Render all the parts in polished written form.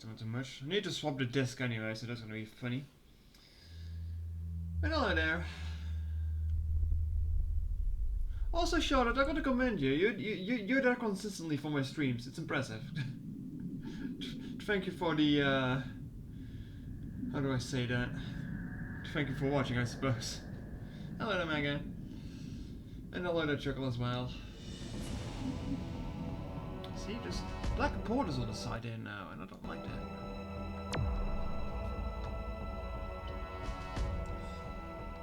not too much. I need to swap the disc anyway, so that's gonna be funny. But hello there. Also, Charlotte, I gotta commend you. You're there consistently for my streams. It's impressive. Thank you for the, how do I say that? Thank you for watching, I suppose. Hello there, Megan. And hello there, Chuckle as well. See, there's black borders on the side here now, and I don't like that.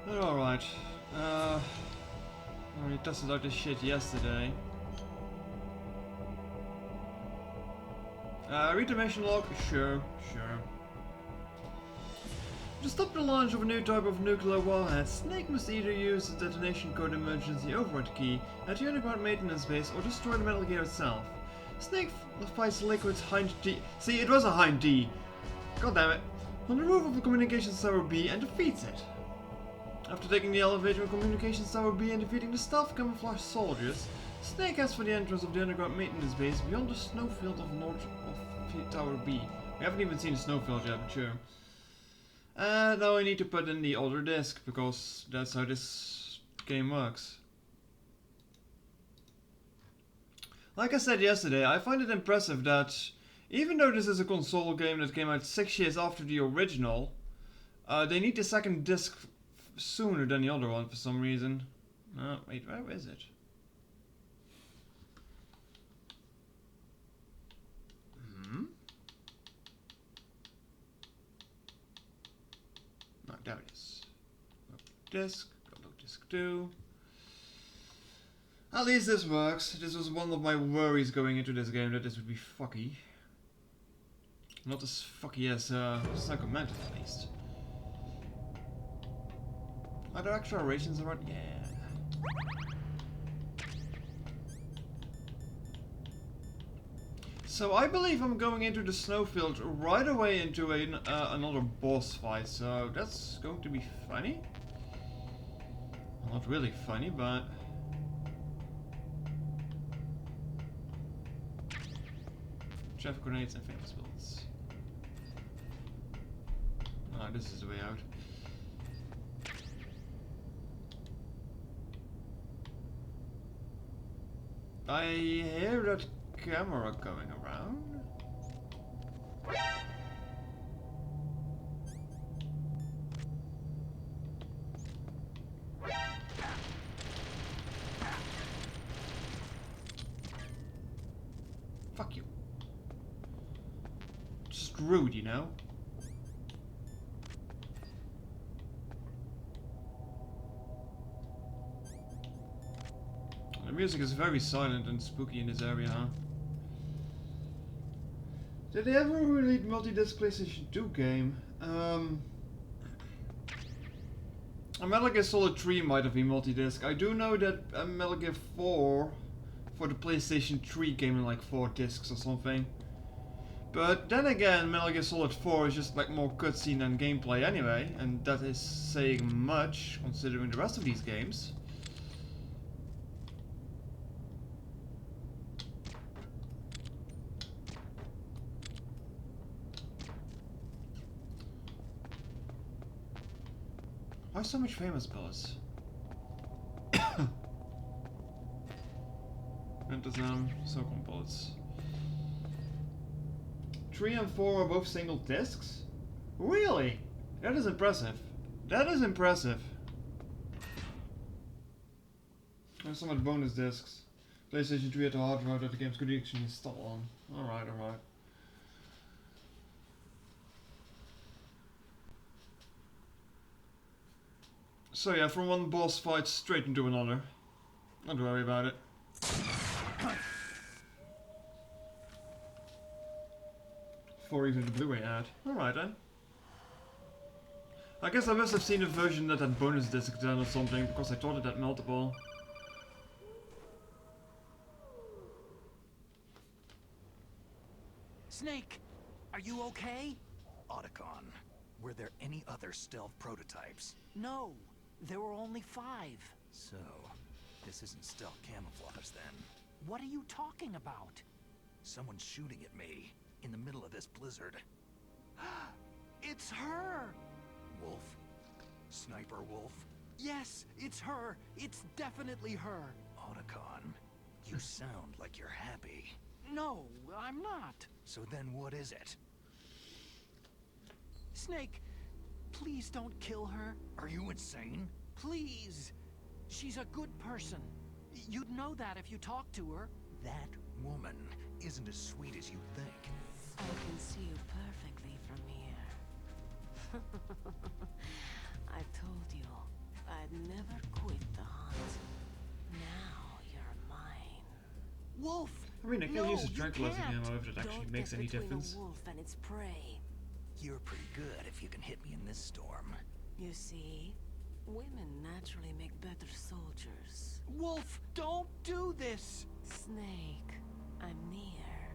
But alright. I already tested out this shit yesterday. Read the mission log? Sure. To stop the launch of a new type of nuclear warhead, Snake must either use the detonation code emergency override key at the underground maintenance base or destroy the Metal Gear itself. Snake fights Liquid's Hind D. See, it was a Hind D. God damn it. On the roof of the Communications Tower B and defeats it. After taking the elevator in Communications Tower B and defeating the stealth camouflage soldiers, Snake heads for the entrance of the underground maintenance base beyond the snowfield of north of Tower B. We haven't even seen the snowfield yet, but sure. And now I need to put in the other disc, because that's how this game works. Like I said yesterday, I find it impressive that even though this is a console game that came out 6 years after the original, they need the second disc sooner than the other one for some reason. Oh, wait, where is it? No, there it is. Disc, load disc 2. At least this works. This was one of my worries going into this game, that this would be fucky. Not as fucky as Psychomantic at least. Are there extra rations around? Yeah. So I believe I'm going into the snowfield right away into another boss fight, so that's going to be funny. Well, not really funny, but... Traffic grenades and famous bullets. Ah, this is the way out. I hear that camera going around. Fuck you. Just rude, you know? The music is very silent and spooky in this area, huh? Did they ever release multi-disc PlayStation 2 game? A Metal Gear Solid 3 might have been multi-disc. I do know that Metal Gear 4 for the PlayStation 3 came in like 4 discs or something. But then again, Metal Gear Solid 4 is just like more cutscene than gameplay anyway, and that is saying much considering the rest of these games. Why so much famous bullets? Phantasm, Socom bullets. 3 and 4 are both single discs? Really? That is impressive. That is impressive. And some of the bonus discs. PlayStation 3 had the hard drive that the games could actually install on. Alright, alright. So yeah, from one boss fight straight into another. Don't worry about it. For even the Blu-ray ad. Alright then. I guess I must have seen a version that had bonus discs then or something, because I thought it had multiple. Snake, are you okay? Otacon, were there any other stealth prototypes? No, there were only 5. So, this isn't stealth camouflage then. What are you talking about? Someone's shooting at me. in the middle of this blizzard. It's her! Wolf? Sniper Wolf? Yes, it's her. It's definitely her. Otacon, you sound like you're happy. No, I'm not. So then what is it? Snake, please don't kill her. Are you insane? Please. She's a good person. You'd know that if you talked to her. That woman isn't as sweet as you think. I can see you perfectly from here. I told you, I'd never quit the hunt. Now you're mine. Wolf! I mean, I can No, use a you tranquilizer can't. game if it actually Don't makes get any between difference. a wolf and its prey. You're pretty good if you can hit me in this storm. You see, women naturally make better soldiers. Wolf, don't do this! Snake, I'm near.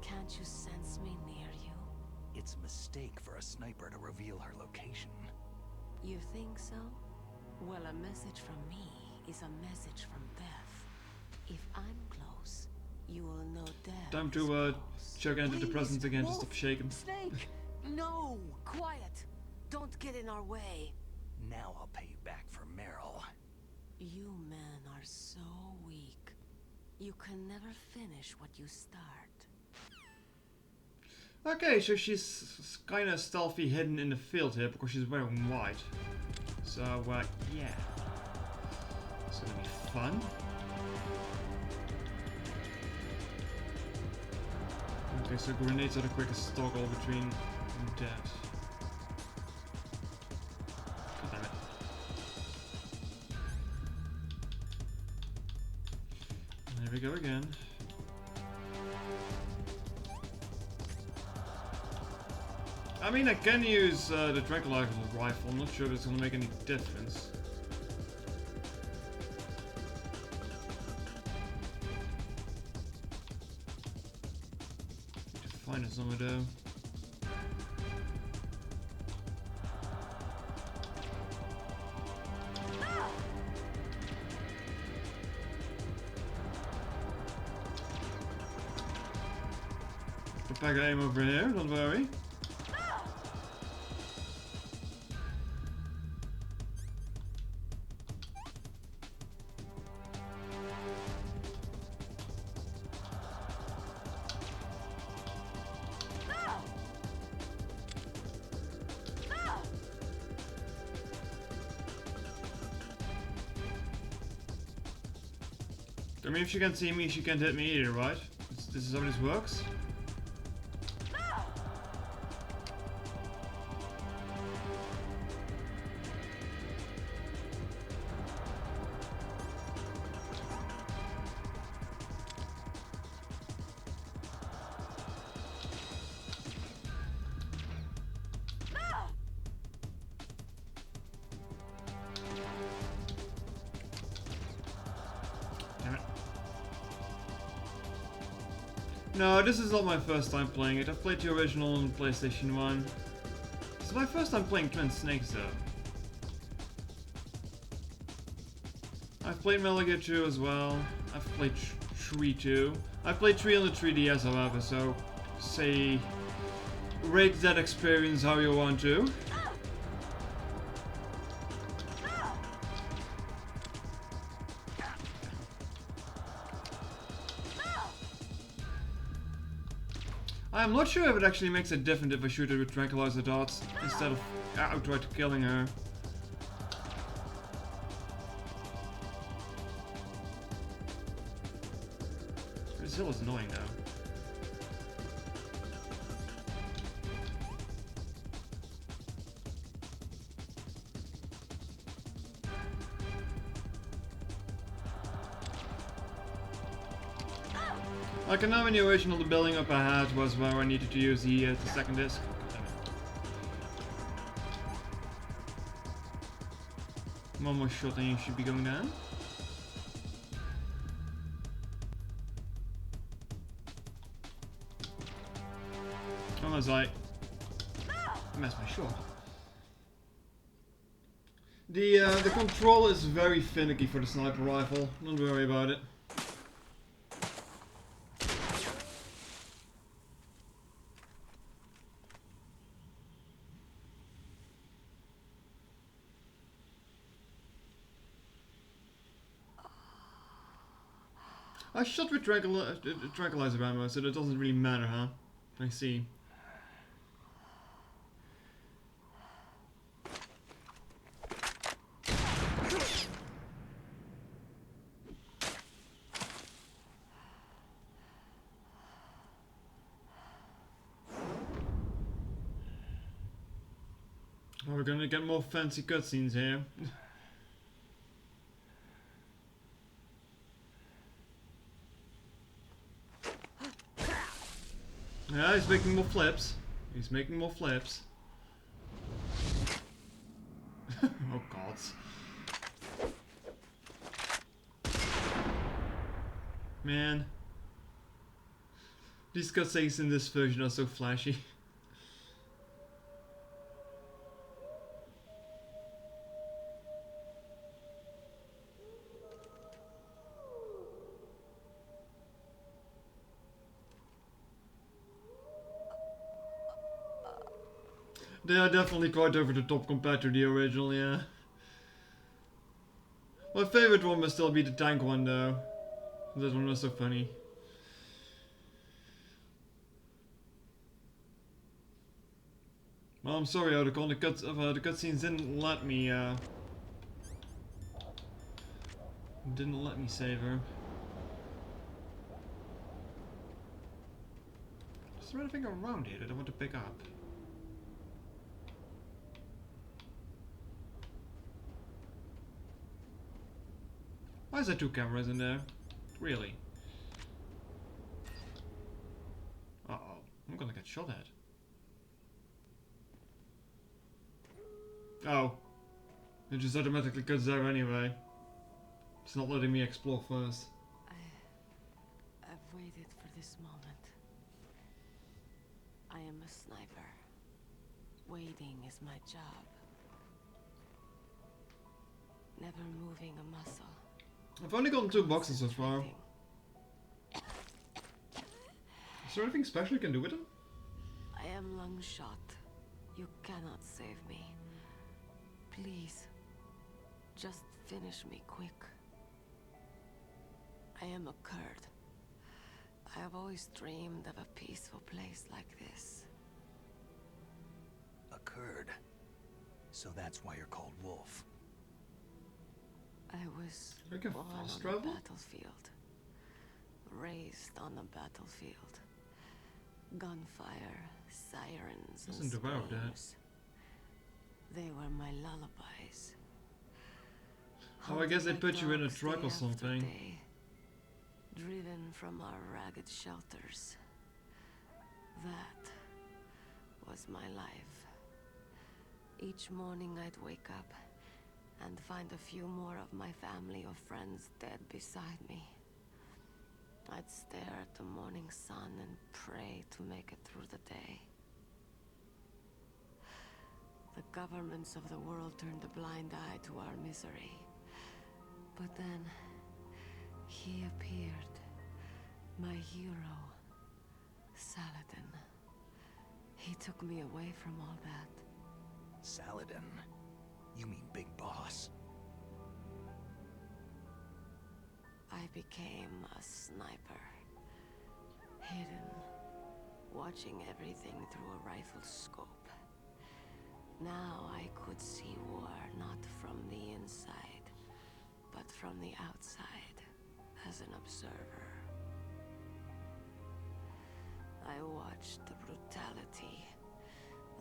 Can't you sense me near you? It's a mistake for a sniper to reveal her location. You think so? Well, a message from me is a message from death. If I'm close, you will know death. Time is to close. check antidepressants again just to Wolf, shake him. Snake! No! Quiet! Don't get in our way. Now I'll pay you back for Meryl. You men are so weak. You can never finish what you start. Okay, so she's kind of stealthy hidden in the field here because she's wearing white. So, yeah. It's gonna be fun. Okay, so grenades are the quickest toggle between death. God damn it. There we go again. I mean, I can use the tranquilizer rifle. I'm not sure if it's gonna make any difference. Need to find us somewhere though. Prepare aim over here, don't worry. I mean, if she can't see me, she can't hit me either, right? This is how this works? Damn it. No, this is not my first time playing it. I've played the original on PlayStation 1. It's my first time playing Twin Snakes though. I've played Metal Gear 2 as well. I've played 3 too. I've played 3 on the 3DS however, so say rate that experience how you want to. I'm not sure if it actually makes a difference if I shoot her with tranquilizer darts instead of outright killing her. This hill is annoying though. Like I know in the original the building up I had was where I needed to use the second disc. One more shot and you should be going down. Unless I messed my shot. The control is very finicky for the sniper rifle. Don't worry about it. I shot with tranquilizer ammo, so that doesn't really matter, huh? I see. Oh, we're gonna get more fancy cutscenes here. Yeah, he's making more flips. He's making more flips. Oh god. Man. These cutscenes in this version are so flashy. They are definitely quite over the top compared to the original, yeah. My favorite one must still be the tank one though. That one was so funny. Well, I'm sorry, Otacon, the cutscenes didn't let me save her. Is there anything around here that I want to pick up? Why is there two cameras in there? Really? Uh-oh. I'm gonna get shot at. Oh. It just automatically cuts there anyway. It's not letting me explore first. I've waited for this moment. I am a sniper. Waiting is my job. Never moving a muscle. I've only gotten 2 boxes so far. Is there anything special you can do with them? I am lung shot. You cannot save me. Please, just finish me quick. I am a Kurd. I have always dreamed of a peaceful place like this. A Kurd. So that's why you're called Wolf. I was We can born fast on travel? the battlefield. Raised on the battlefield. Gunfire, sirens, and Wasn't aware of that. screams. They were my lullabies. Oh, I guess they Hunted put you in a dogs truck day or after something. day, driven from our ragged shelters. That was my life. Each morning I'd wake up and find a few more of my family or friends dead beside me. I'd stare at the morning sun and pray to make it through the day. The governments of the world turned a blind eye to our misery. But then, he appeared. My hero, Saladin. He took me away from all that. Saladin? You mean Big Boss? I became a sniper. Hidden, watching everything through a rifle's scope. Now I could see war not from the inside, but from the outside, as an observer. I watched the brutality,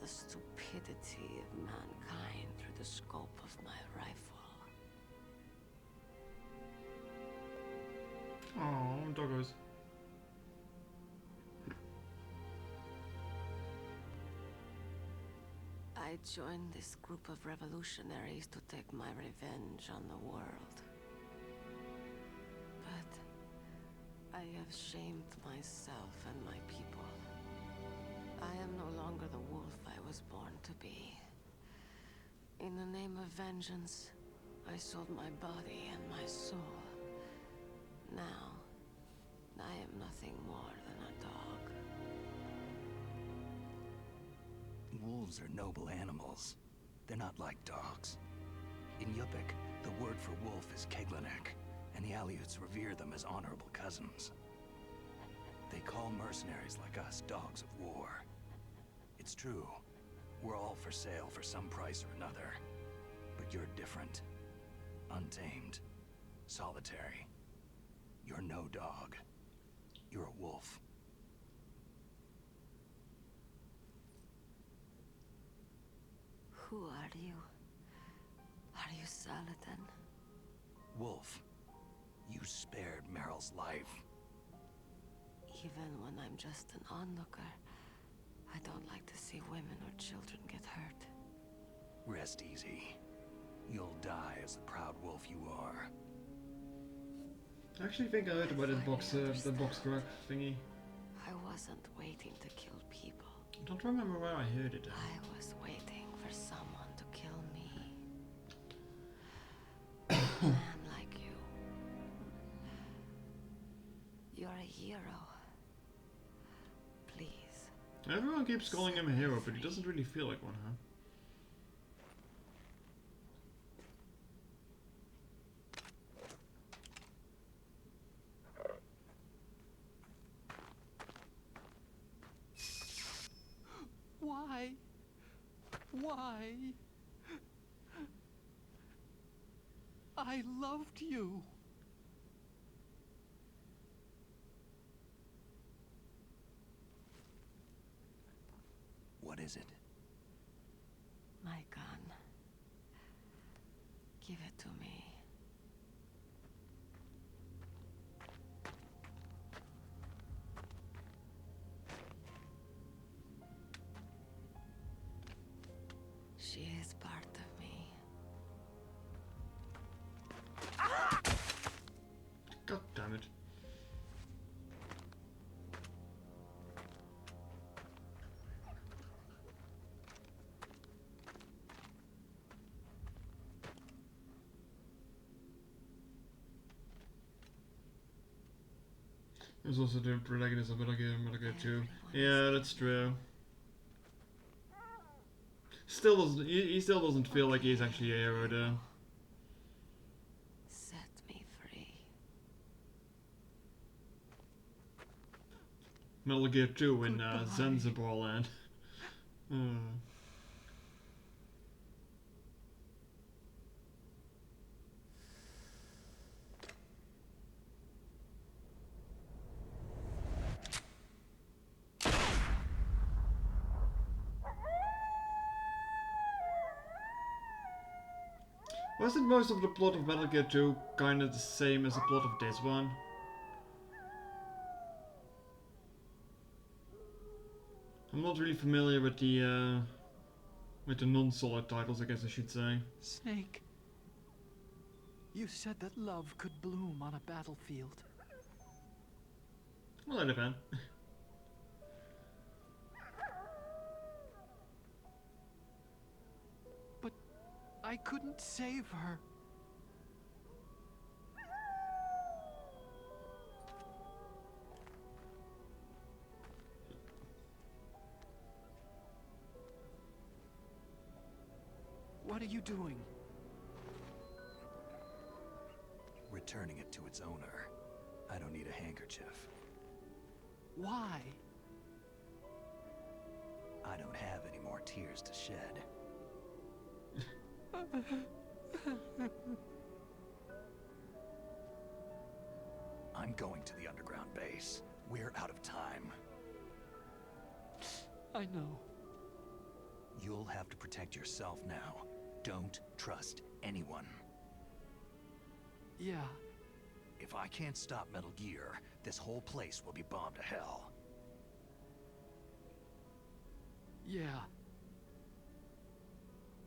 the stupidity of mankind through the scope of my rifle. Oh, doggos. I joined this group of revolutionaries to take my revenge on the world. But I have shamed myself and my people. I am no longer the wolf I was born to be. In the name of vengeance, I sold my body and my soul. Now, I am nothing more than a dog. Wolves are noble animals. They're not like dogs. In Yupik, the word for wolf is Keglanek, and the Aleuts revere them as honorable cousins. They call mercenaries like us dogs of war. It's true, we're all for sale for some price or another. But you're different. Untamed. Solitary. You're no dog. You're a wolf. Who are you? Are you Saladin? Wolf, you spared Meryl's life. Even when I'm just an onlooker, I don't like to see women or children get hurt. Rest easy. You'll die as the proud wolf you are. I actually think I heard about the box drug thingy. I wasn't waiting to kill people. I don't remember where I heard it. I was waiting for someone to kill me. A man like you. You're a hero. Please. Everyone keeps calling him a hero, but he doesn't really feel like one, huh? Why? Why? I loved you. What is it? My gun. Give it to me. She is part of me. God damn it. There's also the protagonist of Metal Gear 2. Yeah, that's true. Still doesn't. He still doesn't feel like he's actually a hero, though. Set me free. Metal Gear 2 in Goodbye. Zanzibar land. Wasn't most of the plot of Metal Gear 2 kind of the same as the plot of this one? I'm not really familiar with the non-solid titles, I guess I should say. Snake. You said that love could bloom on a battlefield. Well, that depends. But I couldn't save her. What are you doing? Returning it to its owner. I don't need a handkerchief. Why? I don't have any more tears to shed. I'm going to the underground base. We're out of time. I know. You'll have to protect yourself now. Don't trust anyone. Yeah. If I can't stop Metal Gear, this whole place will be bombed to hell. Yeah.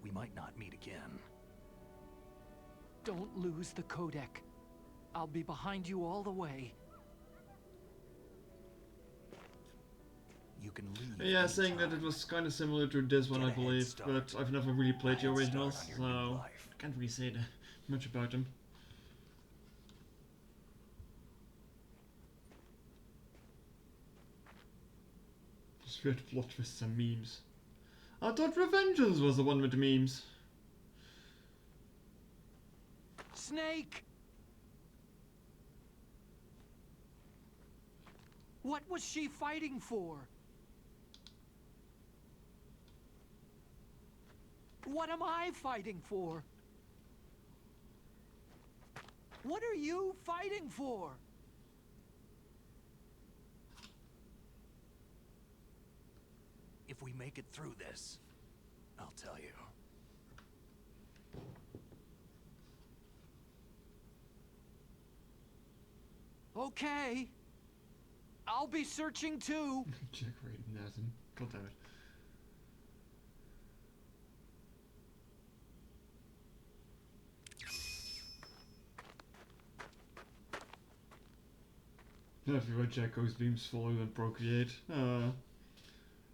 We might not meet again. Don't lose the codec. I'll be behind you all the way. You can leave. Yeah, saying that anytime. it was kind of similar to this one, Get I a head believe, start. but I've never really played the A head originals, start on your new so life. I can't really say much about them. Just weird plot twists and memes. I thought Revengeance was the one with the memes. Snake! What was she fighting for? What am I fighting for? What are you fighting for? If we make it through this, I'll tell you. Okay. I'll be searching too. Check rate nothing. God damn it. Everywhere Jack goes, beams follow and procreate.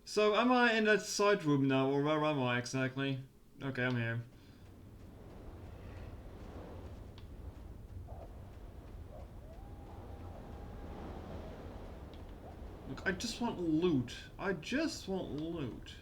So am I in that side room now, or where am I exactly? Okay, I'm here. Look, I just want loot. I just want loot.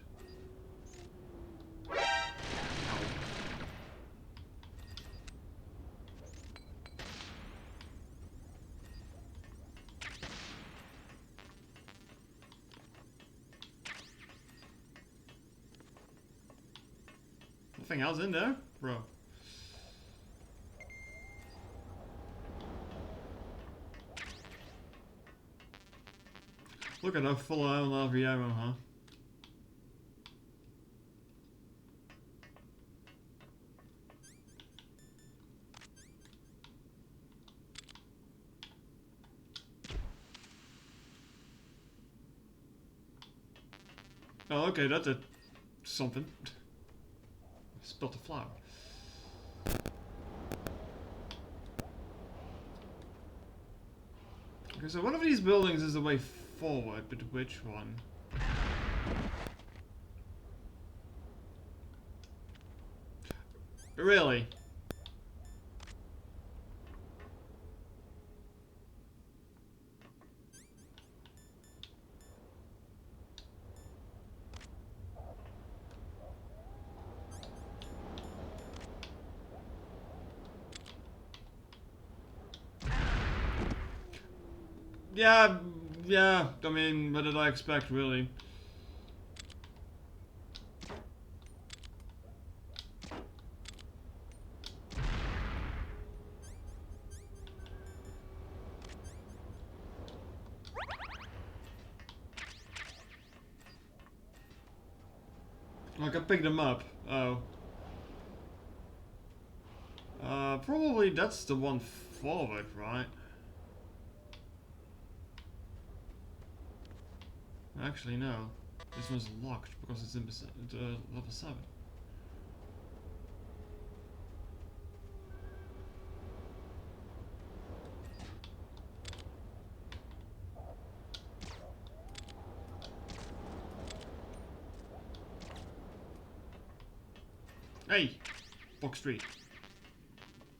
Nothing else in there? Bro. Look at how full I am of ammo, huh? Oh, okay, that's a something. Spilled the flour. Okay, so one of these buildings is the way forward, but which one? Really? Yeah, I mean, what did I expect, really? Like, I picked them up. Oh. Probably that's the one forward, right? Actually, no. This one's locked because it's in level 7. Hey! Box 3.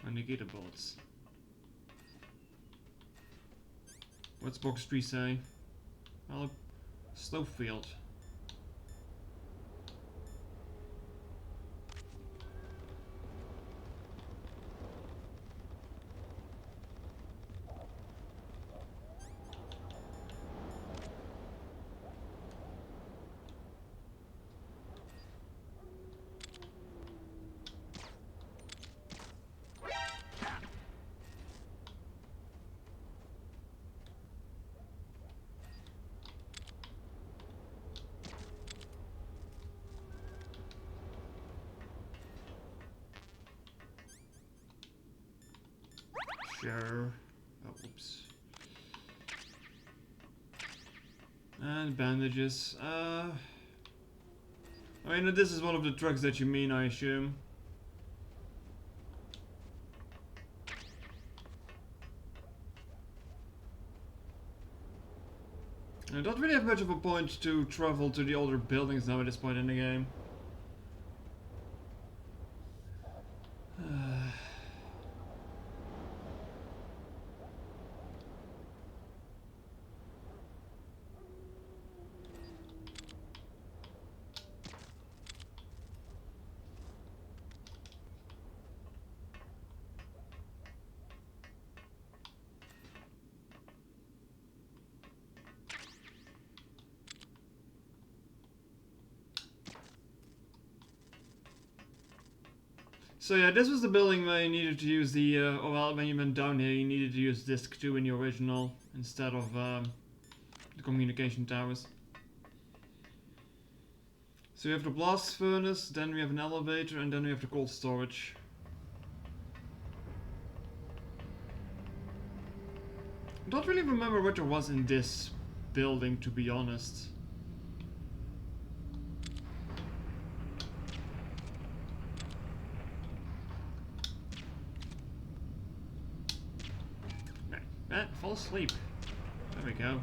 And negator bullets. What's box 3 say? Well, Snowfield. Sure. Oh, oops. And bandages. I mean, this is one of the trucks that you mean, I assume. I don't really have much of a point to travel to the older buildings now at this point in the game. So yeah, this was the building where you needed to use the, well, when you went down here, you needed to use disc 2 in the original, instead of the communication towers. So we have the blast furnace, then we have an elevator, and then we have the cold storage. I don't really remember what there was in this building, to be honest. Fall asleep. There we go.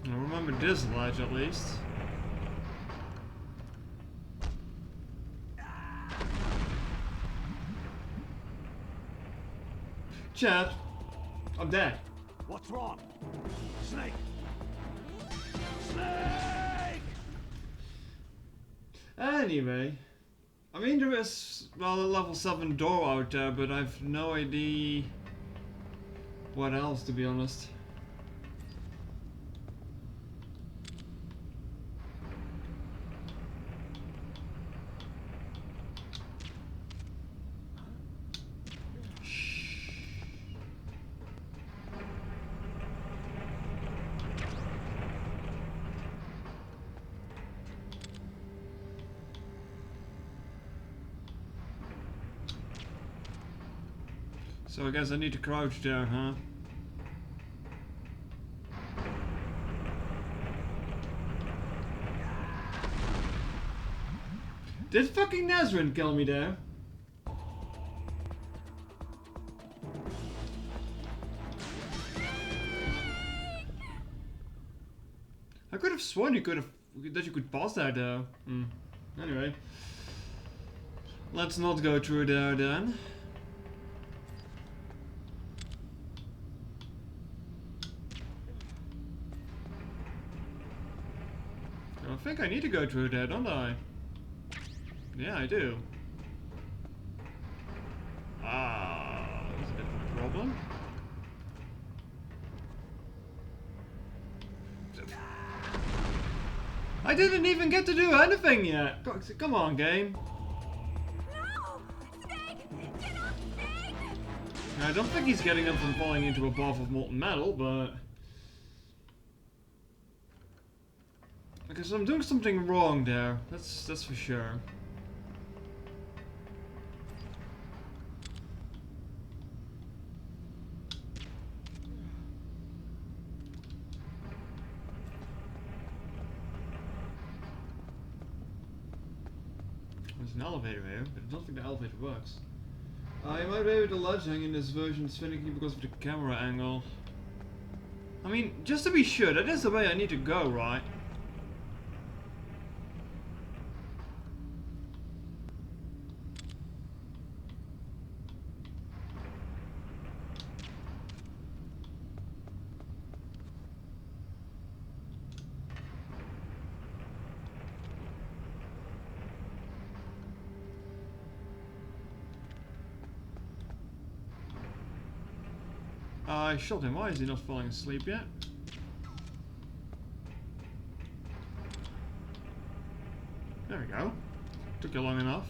I remember this ledge at least. Chad, I'm dead. What's wrong? Snake! Snake! Anyway, I mean there is, well, a level 7 door out there, but I've no idea what else, to be honest. So I guess I need to crouch there, huh? Did fucking Nazrin kill me there? I could have sworn that you could pass that though. Anyway. Let's not go through there then. I think I need to go through there, don't I? Yeah, I do. Ah, that's a bit of a problem. I didn't even get to do anything yet! Come on, game. No! Snake! Get up, Snake! I don't think he's getting them from falling into a bath of molten metal, but... because I'm doing something wrong there. That's for sure. There's an elevator here, but I don't think the elevator works. You might be able to ledge hang in this version is finicky because of the camera angle. I mean, just to be sure, that is the way I need to go, right? I shot him. Why is he not falling asleep yet? There we go. Took you long enough.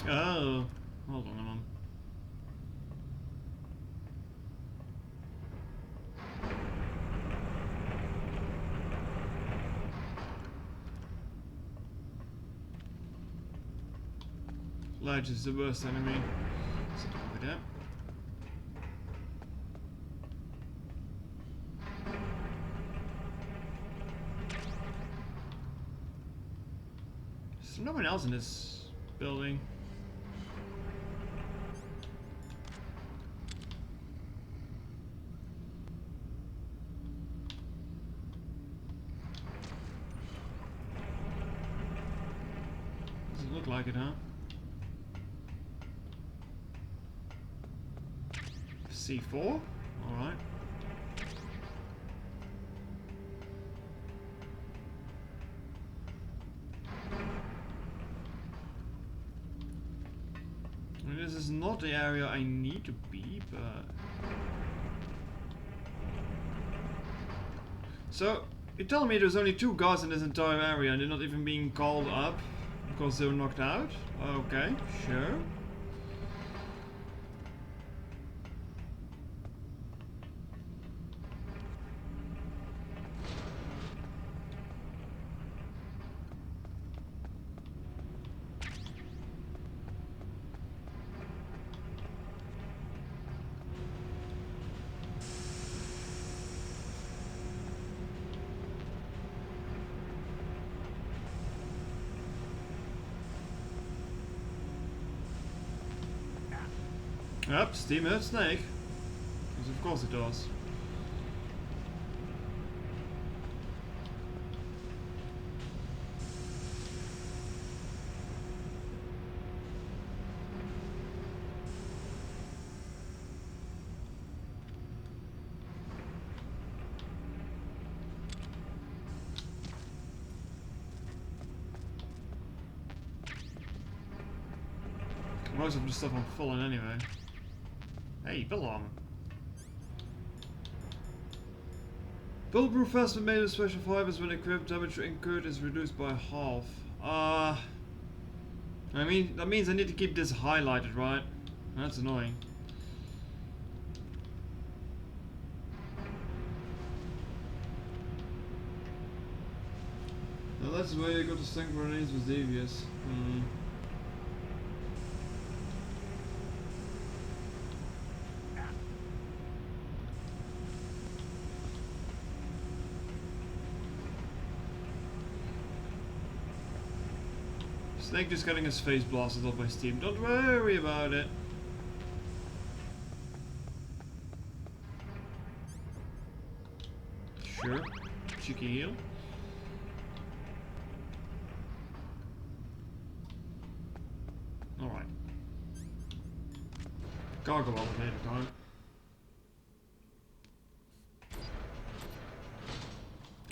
Oh, hold on a moment. Ledge is the worst enemy. So over there. Is there no one else in this building? Doesn't look like it, huh? C4? Alright. I mean, this is not the area I need to be, but... So, you're telling me there's only 2 guards in this entire area and they're not even being called up because they were knocked out? Okay, sure. Yep, Steam hurts Snake. Because of course it does. Most of the stuff I'm full on anyway. Hey, belong. Bulletproof vest made of special fibers when equipped, damage incurred is reduced by half. I mean, that means I need to keep this highlighted, right? That's annoying. Now that's the way I got to stun grenades was devious. Snake just getting his face blasted off by Steam. Don't worry about it. Sure. Cheeky heal. Alright. Gargle elevator time.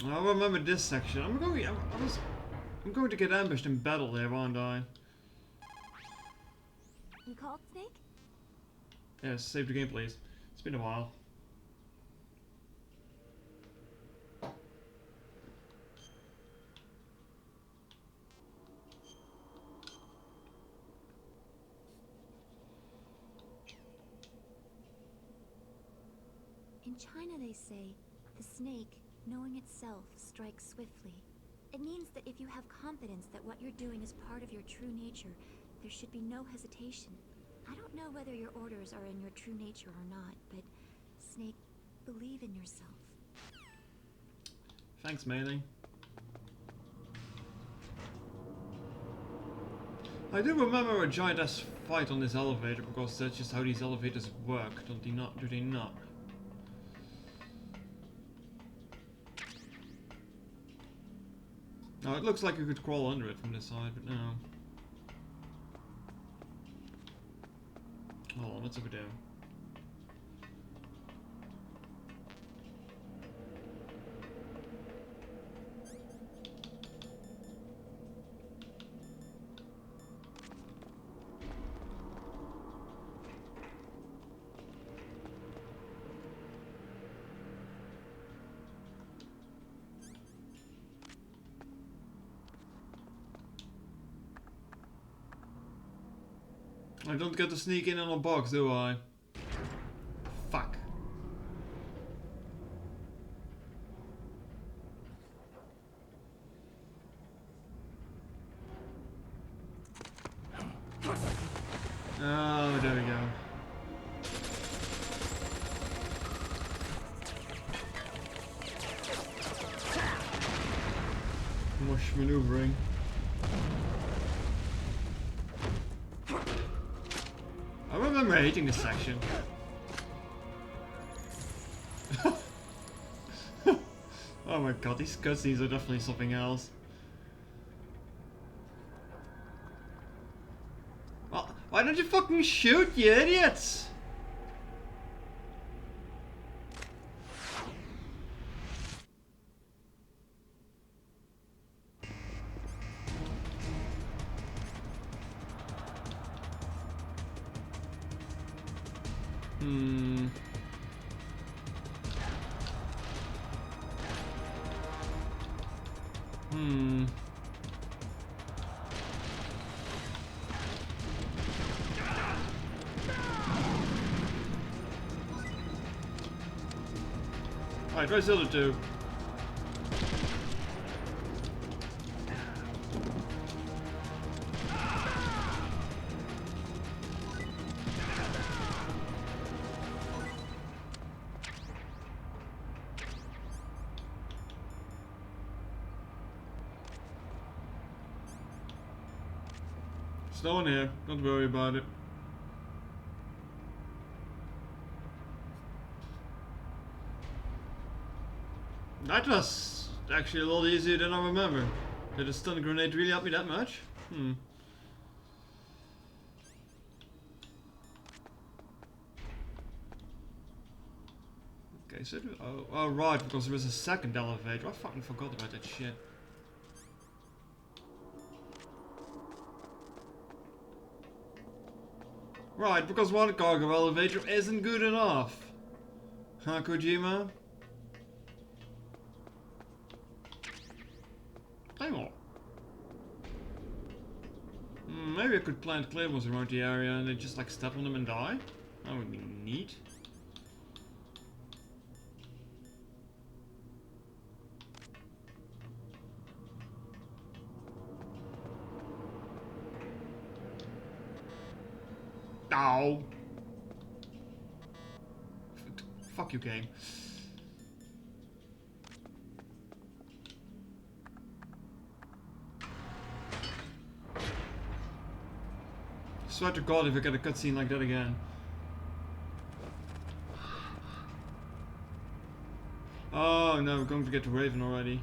I remember this section. I'm going to get ambushed in battle there, aren't I? You called, Snake? Yes, save the game, please. It's been a while. In China they say, the snake, knowing itself, strikes swiftly. It means that if you have confidence that what you're doing is part of your true nature, there should be no hesitation. I don't know whether your orders are in your true nature or not, but Snake, believe in yourself. Thanks, Melee. I do remember a giant-ass fight on this elevator because that's just how these elevators work, do they not? Now it looks like you could crawl under it from this side, but no. Hold on, what's over there? I don't get to sneak in on a box, do I? Fuck. Oh, there we go. Mush maneuvering. remember hating this section. Oh my god, these cutscenes are definitely something else. Well, why don't you fucking shoot, you idiots? Alright, where's the other two? There's no one here, don't worry about it. That was actually a lot easier than I remember. Did a stun grenade really help me that much? Okay, so oh right, because there was a second elevator. I fucking forgot about that shit. Right, because one cargo elevator isn't good enough. Huh, Kojima? Hang on. Maybe I could plant claymores around the area and then just like step on them and die? That would be neat. Ow! Fuck you, game. Swear to God if I get a cutscene like that again. Oh no, we're going to get to Raven already.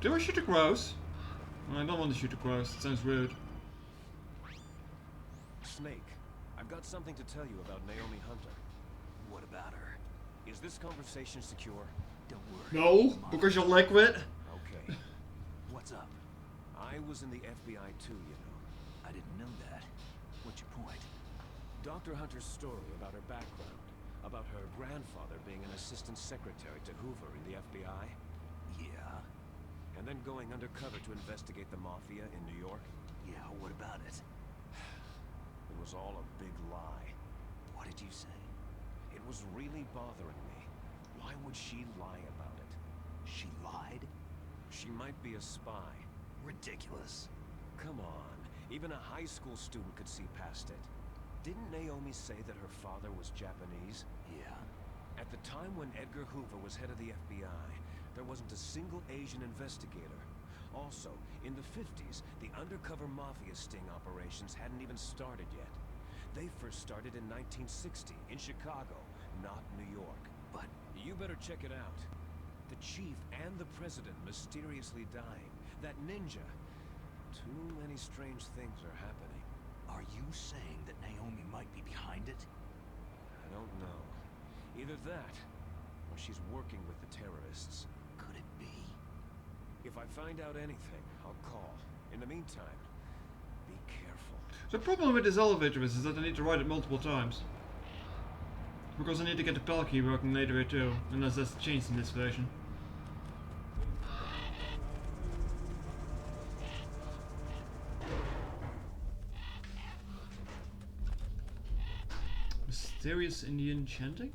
Do I shoot the crows? I don't want to shoot the crows, it sounds rude. Snake, I've got something to tell you about Naomi Hunter. What about her? Is this conversation secure? Don't worry. No, because you're liquid. Okay. What's up? I was in the FBI too, you know. I didn't know that. What's your point? Dr. Hunter's story about her background, about her grandfather being an assistant secretary to Hoover in the FBI, Yeah? and then going undercover to investigate the Mafia in New York. Yeah, what about it? It was all a big lie. What did you say? It was really bothering me. Why would she lie about it? She lied? She might be a spy. Ridiculous. Come on, even a high school student could see past it. Didn't Naomi say that her father was Japanese? Yeah. At the time when Edgar Hoover was head of the FBI, there wasn't a single Asian investigator. Also, in the 50s, the undercover Mafia sting operations hadn't even started yet. They first started in 1960, in Chicago, not New York. But You better check it out. The chief and the president mysteriously dying. That ninja. Too many strange things are happening. are you saying that Naomi might be behind it? I don't know. Either that, or she's working with the terrorists. Could it be? If I find out anything, I'll call. In the meantime, be careful. The problem with this elevator is that I need to ride it multiple times. Because I need to get the pedal key working later too, unless that's changed in this version. Mysterious Indian chanting?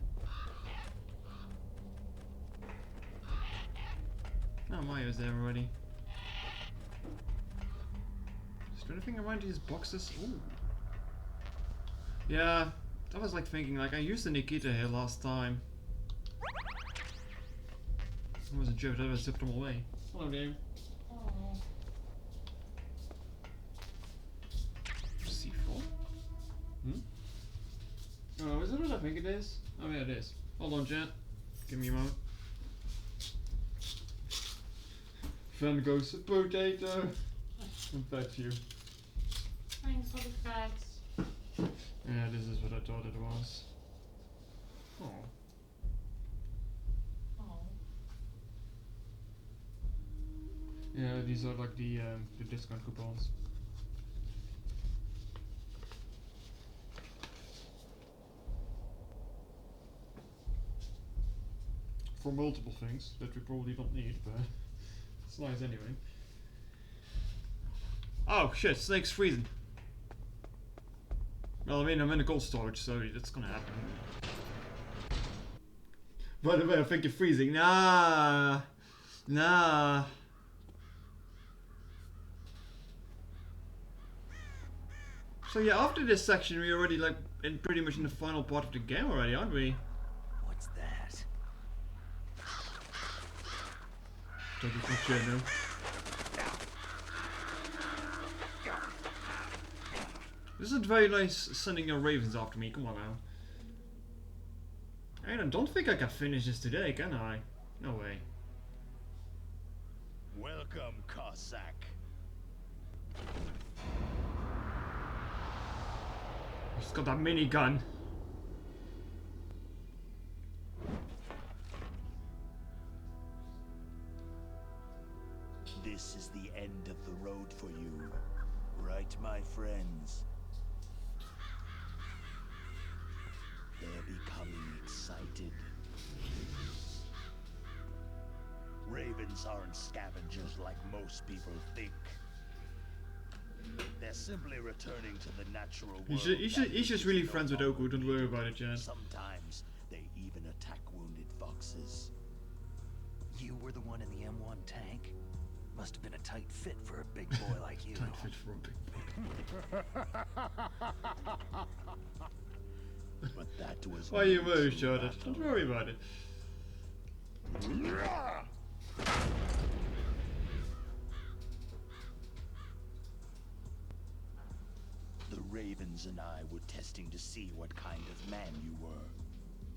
Oh, Maya's there already. Is there anything around these boxes? Ooh. Yeah, I was like thinking, like I used the Nikita here last time. I wasn't sure if that was zipped them away. Hello, game. C4? Hmm? Oh, is it what I think it is? Oh yeah, it is. Hold on, Jet. Give me a moment. Van goes potato. And fetch you. Thanks for the facts. Yeah, this is what I thought it was. Oh. Oh. Yeah, these are like the discount coupons. For multiple things that we probably don't need, but it's nice anyway. Oh shit, Snake's freezing. Well, I mean, I'm in a cold storage, so that's gonna happen. By the way, I think you're freezing. Nah. Nah. So yeah, after this section, we're already like pretty much in the final part of the game already, aren't we? What's that? Don't you think so, no? This isn't very nice sending your ravens after me, come on now. I don't think I can finish this today, can I? No way. Welcome, Cossack. He's got that minigun. This is the end of the road for you, right, my friends? They're becoming excited. Ravens aren't scavengers like most people think. They're simply returning to the natural world. He's just really friends with Oku, don't worry about it, Jan. Sometimes they even attack wounded foxes. You were the one in the M1 tank? Must have been a tight fit for a big boy like you. Tight fit for a big boy. But that was Why you worried, Jordan? Don't worry about it. The Ravens and I were testing to see what kind of man you were.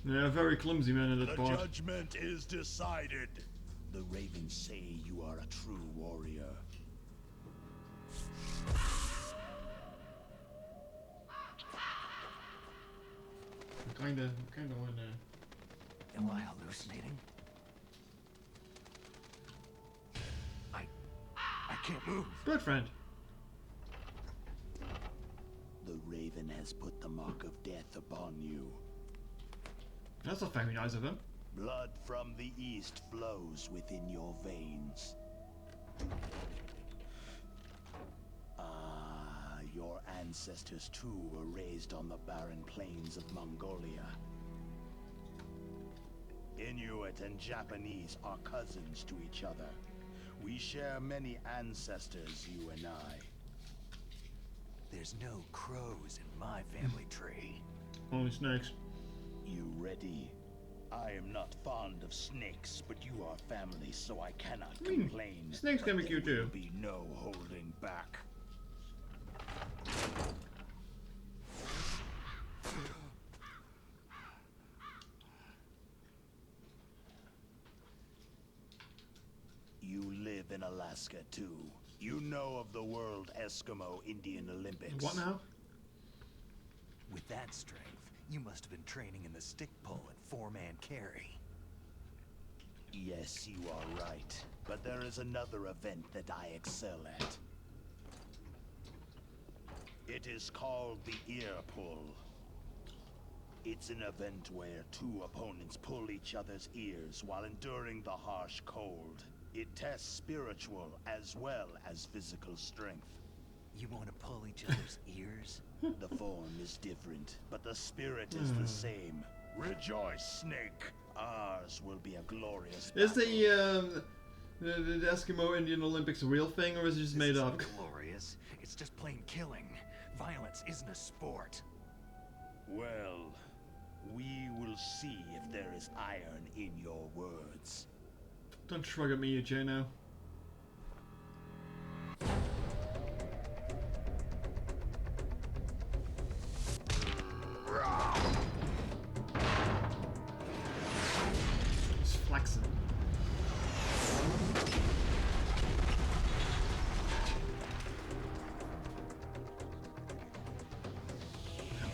Yeah, very clumsy man in that The part. judgment is decided. The Ravens say you are a true warrior. I'm kinda on Am I hallucinating? I can't move. Bird friend. The Raven has put the mark of death upon you. That's not very nice of him. Blood from the east flows within your veins. Ah, your ancestors too were raised on the barren plains of Mongolia. Inuit and Japanese are cousins to each other. We share many ancestors, you and I. There's no crows in my family tree. Only snakes. You ready? I am not fond of snakes, but you are family, so I cannot complain. Snakes can be But cute there too. will be no holding back. You live in Alaska too. You know of the World Eskimo Indian Olympics. What now? With that strength, you must have been training in the stick pull and four-man carry. Yes, you are right. But there is another event that I excel at. It is called the ear pull. It's an event where two opponents pull each other's ears while enduring the harsh cold. It tests spiritual as well as physical strength. You want to pull each other's ears? The form is different, but the spirit is the same. Rejoice, Snake. Ours will be a glorious Is battle. the Eskimo Indian Olympics a real thing, or is it just made up? Isn't glorious. It's just plain killing. Violence isn't a sport. Well, we will see if there is iron in your words. Don't shrug at me, you Jano.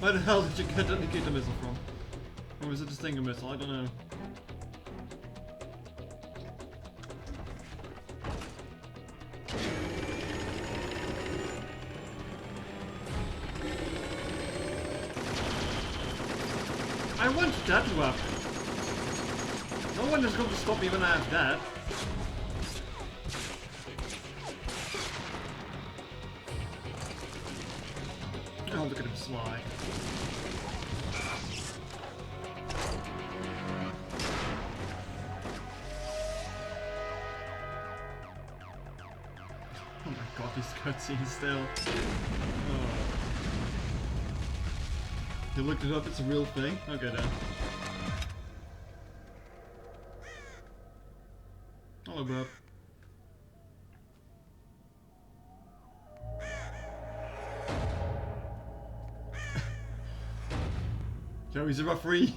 Where the hell did you get the Nikita missile from? Or was it a Stinger missile? I don't know. I want that weapon. No one is going to stop me when I have that. Oh, look at him slide. Oh my god, these cutscenes still. Oh. You looked it up, it's a real thing? Okay then. Hello, bro. Joey's a referee.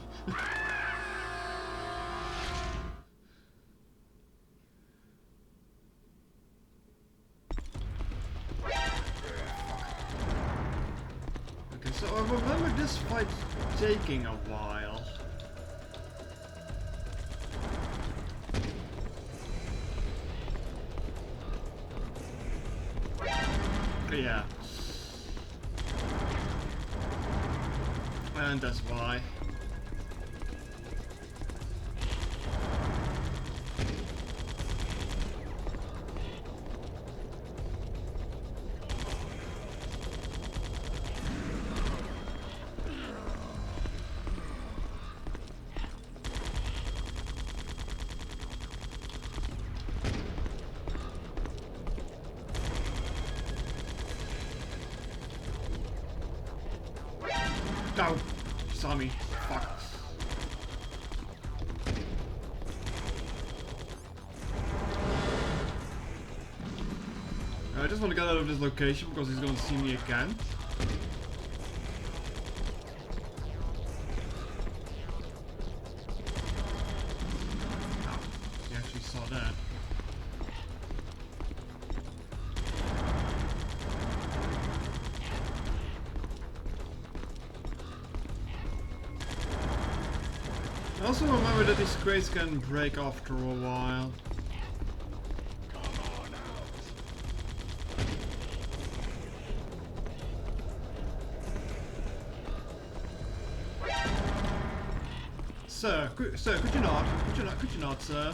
Okay, so I remember this fight taking a while. Yeah. And that's why. No! She saw me. Fuck. I just want to get out of this location because he's going to see me again. Oh, he actually saw that. I also remember that these crates can break after a while. Sir, could you not? Could you not, sir?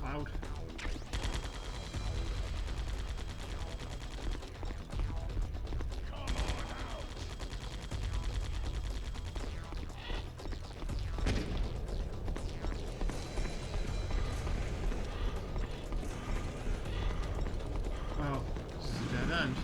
Loud. Well, this is a dead end.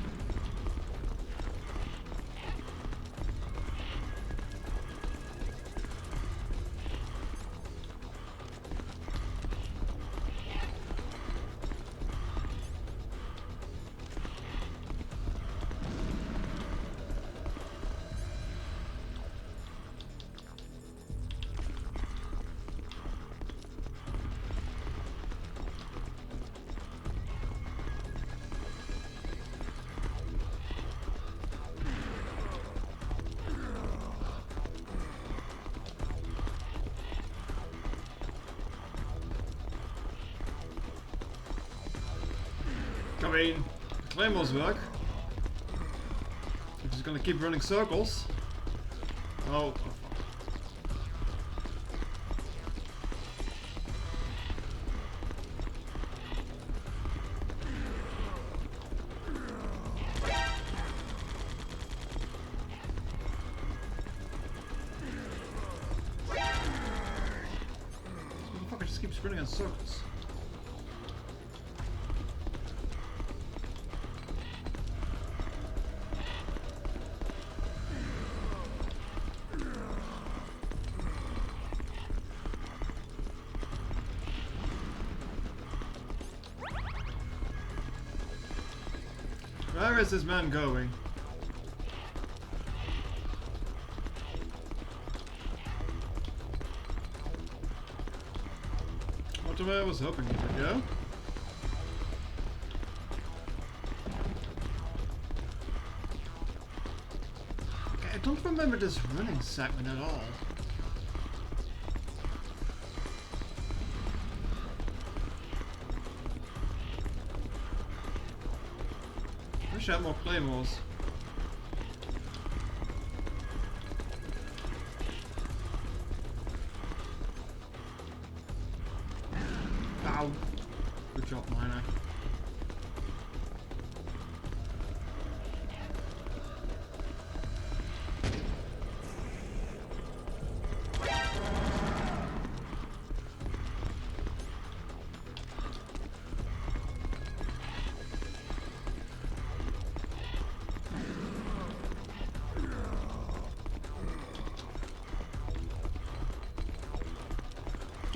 I mean, the claymores work. We're just gonna keep running circles. Oh, fuck. This motherfucker just keeps running in circles. Where is this man going? not the way I was hoping it would go. Okay, I don't remember this running segment at all. Wish I had more claymores. Ow. Good job, Miner.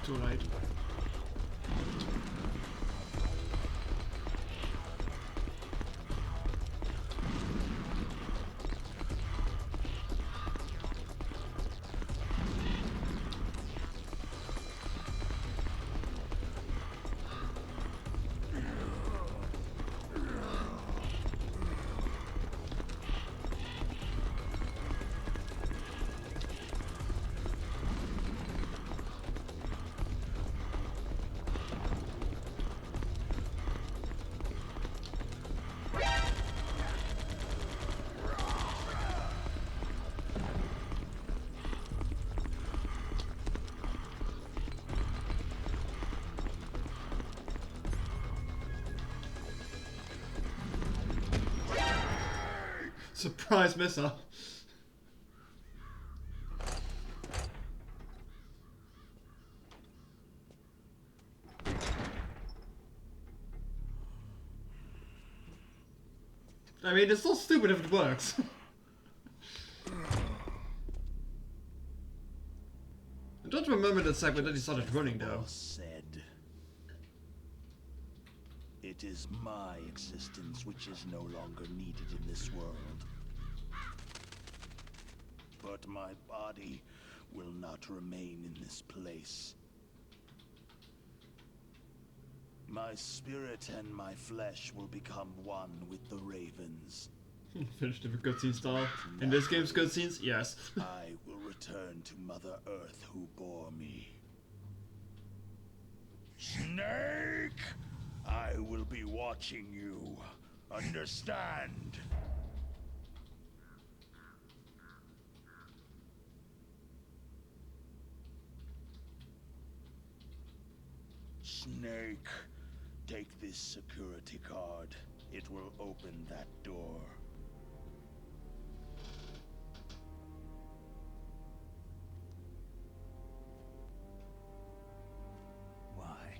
Too late. Surprise missile. I mean, it's so stupid if it works. I don't remember the segment that he started running though. Said, "It is my existence which is no longer needed in this world. But my body will not remain in this place. My spirit and my flesh will become one with the ravens. Finished with a cutscene style. In this game's cutscenes, yes. I will return to Mother Earth who bore me. Snake! I will be watching you. Understand? Snake, take this security card. It will open that door. Why?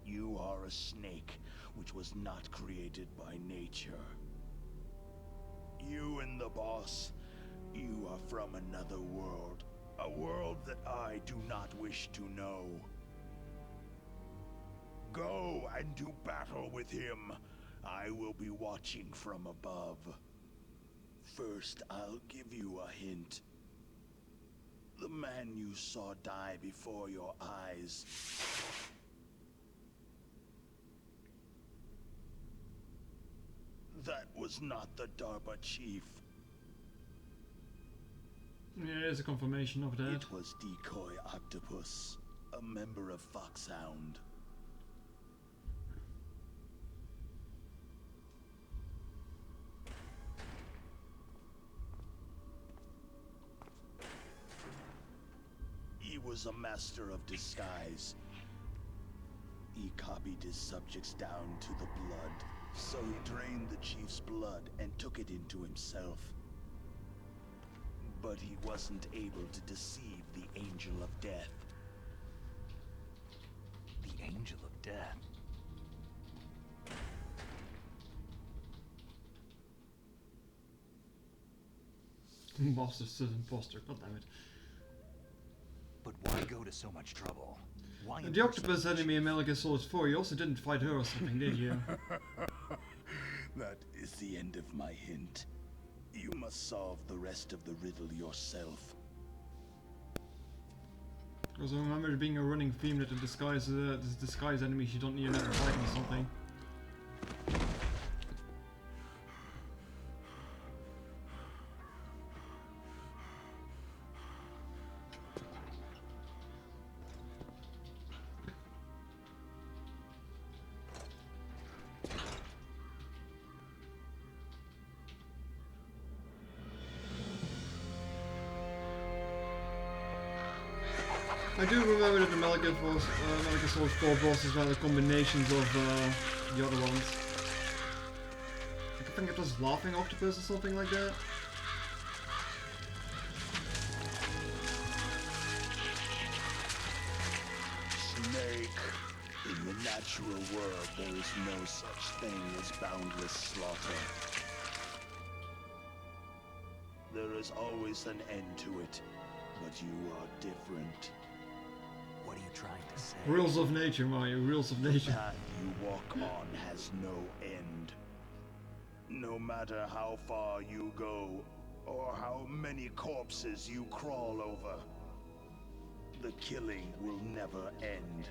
You are a snake, which was not created by nature. You and the boss, you are from another world. A world that I do not wish to know. Go and do battle with him. I will be watching from above. First, I'll give you a hint. The man you saw die before your eyes. That was not the DARPA chief. Yeah, there's a confirmation of that. It was Decoy Octopus, a member of Foxhound. He was a master of disguise. He copied his subjects down to the blood, so he drained the chief's blood and took it into himself. But he wasn't able to deceive the Angel of Death. The Angel of Death. Master says imposter, goddammit. But why go to so much trouble? Why The octopus enemy in Metal Gear Solid 4, you also didn't fight her or something, did you? That is the end of my hint. You must solve the rest of the riddle yourself. Because I remember there being a running theme that the disguise enemies you don't need another item or something. I do remember that the Metal Gear Solid 4 bosses were the combinations of the other ones. I think it was Laughing Octopus or something like that. Snake. In the natural world, there is no such thing as boundless slaughter. There is always an end to it, but you are different. What are you trying to say? Rules of nature, Mario, rules of The nature. path you walk on has no end. No matter how far you go, or how many corpses you crawl over, the killing will never end.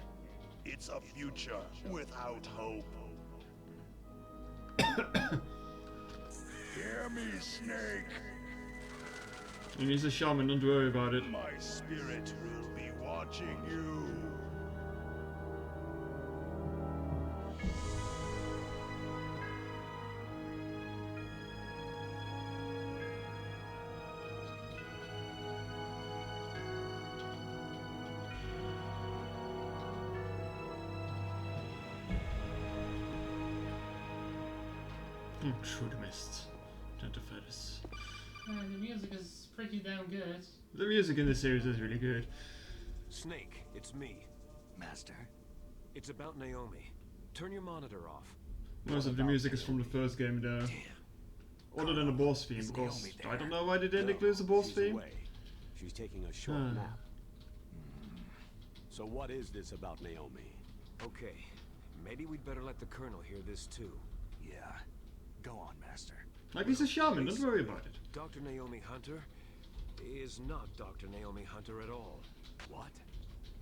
It's a future without hope. Hear me, Snake. And he's a shaman, don't worry about it. My spirit will be watching you. Oh, through the mist. Gentle feathers. The music is pretty damn good. The music in this series is really good. Snake, it's me. Master? It's about Naomi. Turn your monitor off. Most of the music is from the first game though. Other than the boss theme, Is because Naomi I there? don't know why they didn't No, include the boss she's theme. away. She's taking a short Hmm. nap. So what is this about Naomi? Okay, maybe we'd better let the Colonel hear this too. Yeah. Go on, Master. Like he's a shaman, don't worry about it. Dr. Naomi Hunter is not Dr. Naomi Hunter at all. What?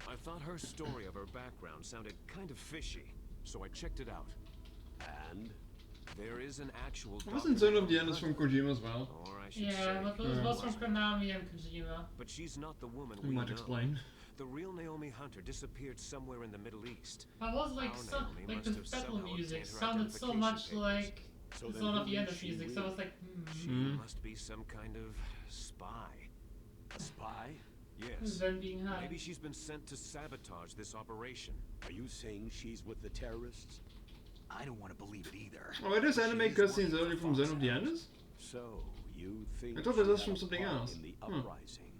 I thought her story of her background sounded kind of fishy, so I checked it out. And? There is an actual Wasn't Dr. Zone of the Naomi Enders from Hunter, Kojima as well? or I should Yeah, say, but it was from Konami and Kojima. but she's not the woman You we might know. explain. The real Naomi Hunter disappeared somewhere in the Middle East. I was like, Our some, Naomi like must the have battle somehow music obtained her sounded so identification much papers. like So the then Zone of who the is Enders she music, so I was like, She Mhm. must be some kind of spy. A spy? Yes. then being high. Maybe she's been sent to sabotage this operation. Are you saying she's with the terrorists? I don't want to believe it either. Oh, it is But anime she is cutscenes working only for from Zone of the Foxhound. Enders? So, you think I thought she that was had from a something part else. in the Hmm. uprising?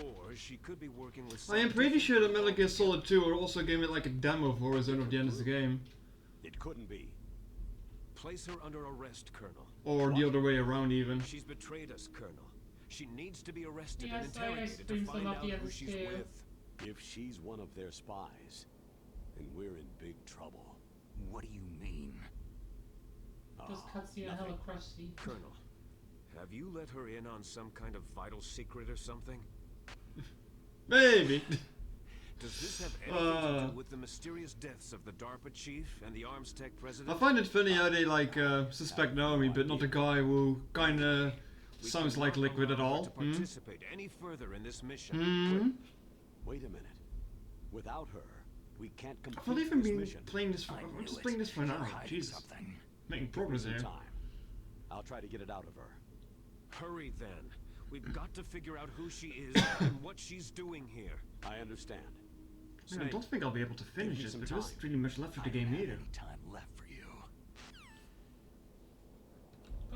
Or she could be working with I am some pretty different sure that group Metal Gear altogether. Solid 2 also gave it like a demo for Zone of the Enders game. It couldn't be. Place her under arrest, Colonel. Or the other way around even. She's betrayed us, Colonel. She needs to be arrested Yeah, and so I interrogated to screamed find some of out the who others she's too. with. If she's one of their spies, then we're in big trouble. What do you mean? This Ah, cutscene nothing. hella crusty. Colonel, have you let her in on some kind of vital secret or something? Maybe. Does this have anything to do with the mysterious deaths of the DARPA chief and the arms tech president? I find it funny how they like suspect Naomi, but not the guy who kinda We sounds cannot like Liquid at allow her all. to Hmm? participate any further in this mission. Hmm? Wait a minute. Without her, we can't I complete believe this I'm being mission. playing this for. I I'm knew just it. playing this for You're now. hiding Jesus, something. making Give me progress some here. time. I'll try to get it out of her. Hurry then. We've got to figure out who she is and what she's doing here. I understand. Man, I don't think I'll be able to finish me it, some but there isn't time. really much left of the I don't game have either. any time left for you.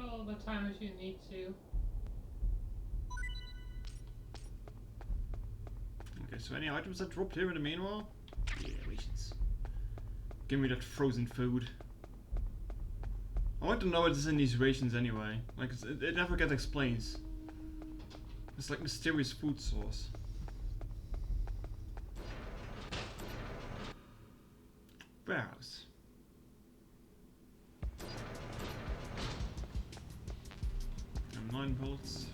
All the time if you need to. Okay, so any items that dropped here in the meanwhile? Yeah, rations. Give me that frozen food. I want to know what is in these rations anyway. Like, it never gets explained. It's like mysterious food source. Warehouse. And 9 bullets.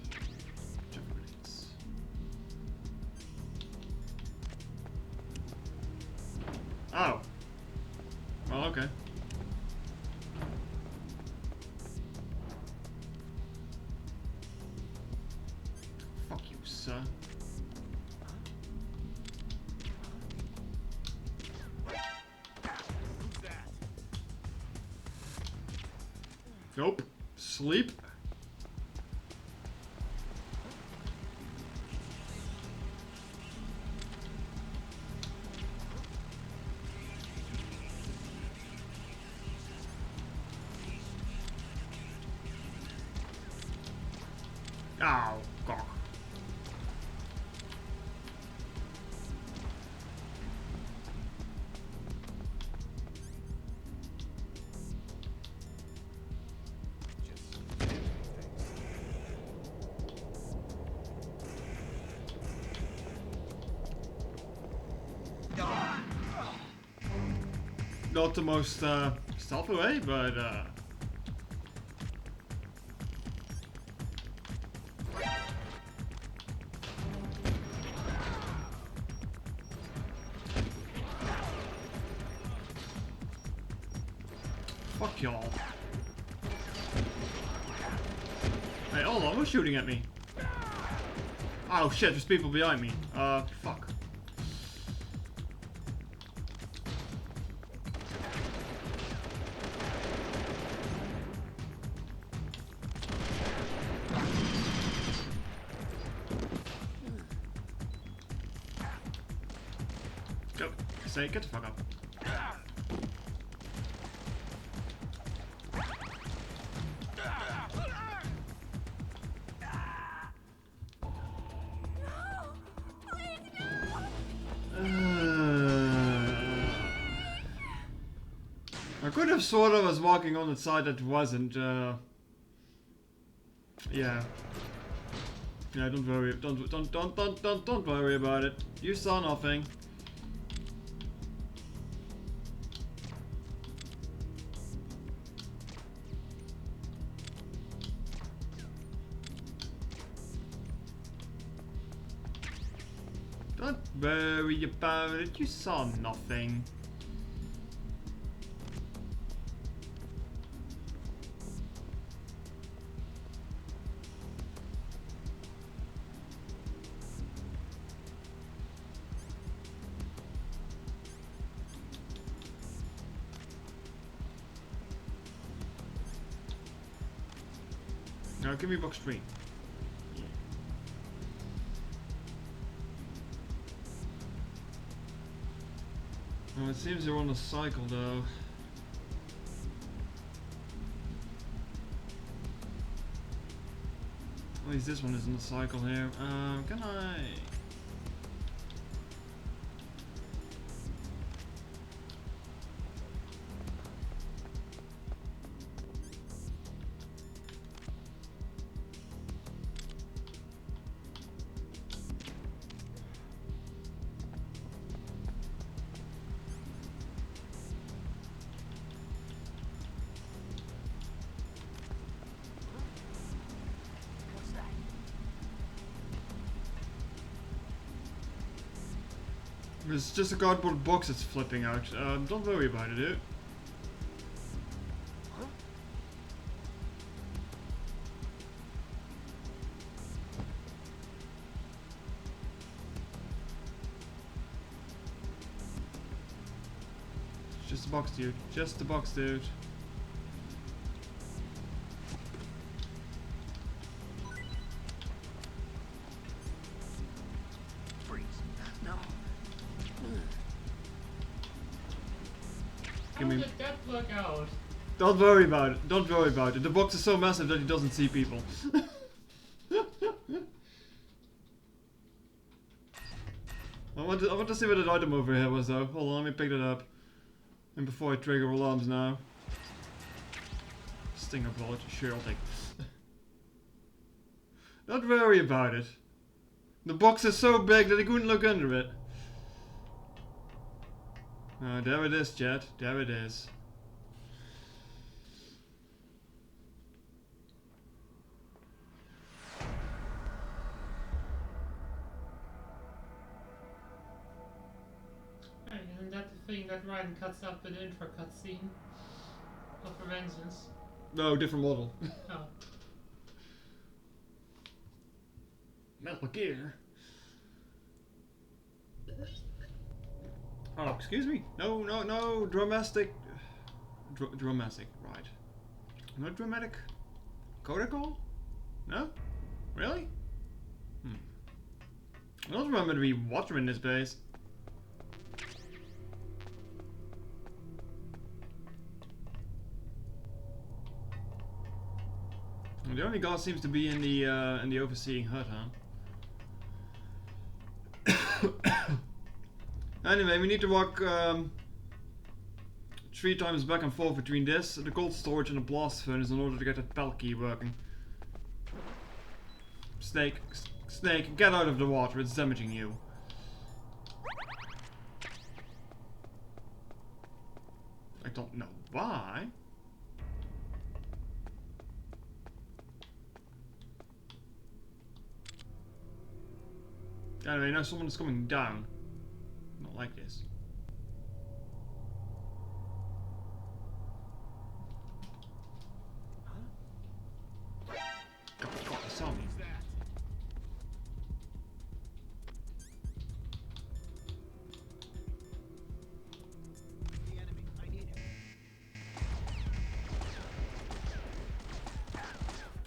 Jeff grenades. Oh. Well, okay. Fuck you, sir. Nope. Sleep. Oh, God. Not the most stealthy way, but fuck y'all. Hey, hold on, who's shooting at me? Oh shit, there's people behind me. Fuck. Go. Say, get the fuck up. I could have sort of was walking on the side that wasn't, yeah. Yeah, don't worry, don't worry about it. You saw nothing. Don't worry about it, you saw nothing. Now give me box 3. Well, it seems they're on a cycle though. At least this one is in the cycle here. Can I? It's just a cardboard box that's flipping out. Don't worry about it, dude. It's just a box, dude. Just a box, dude. How did that work out? Don't worry about it. Don't worry about it. The box is so massive that it doesn't see people. I want to see what that item over here was though. Hold on, let me pick that up. And before I trigger alarms now. Stinger bullet. Sure, I'll take this. Don't worry about it. The box is so big that I couldn't look under it. Oh, there it is, Jet. There it is. Hey, isn't that the thing that Red Riding cuts up an intro cutscene of Vengeance. No, different model. Oh. Metal Gear. Oh, excuse me. No, no, no. Dramatic. Dramatic, right. No dramatic protocol? No? Really? I don't remember to be watching in this base. The only guard seems to be in the overseeing hut, huh? Anyway, we need to walk 3 times back and forth between this, the cold storage, and the blast furnace in order to get that PAL key working. Snake, get out of the water, it's damaging you. I don't know why. Anyway, now someone is coming down. Not like this. God, I saw me.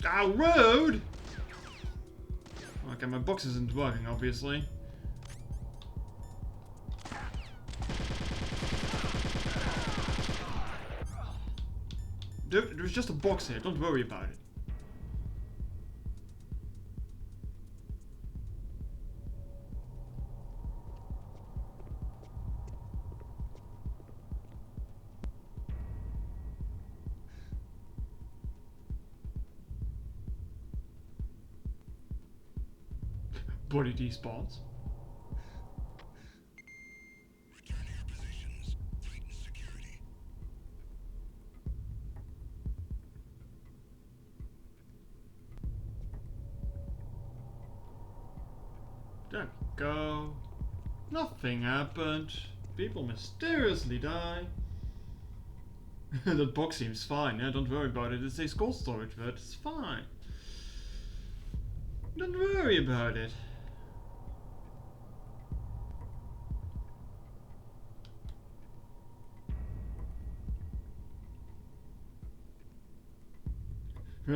Ah, rude! Okay, my box isn't working, obviously. Dude, there's just a box here, don't worry about it. Body despawns. Return to your positions. Tighten security. There we go. Nothing happened. People mysteriously die. That box seems fine, yeah, don't worry about it. It says cold storage, but it's fine. Don't worry about it.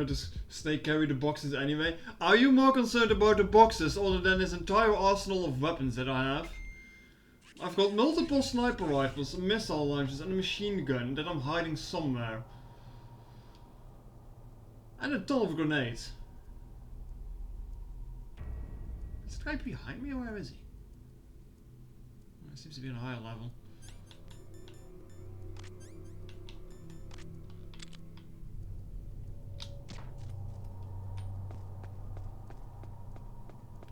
Does Snake carry the boxes anyway? Are you more concerned about the boxes other than this entire arsenal of weapons that I have? I've got multiple sniper rifles, missile launchers and a machine gun that I'm hiding somewhere. And a ton of grenades. Is the guy behind me or where is he? He seems to be on a higher level.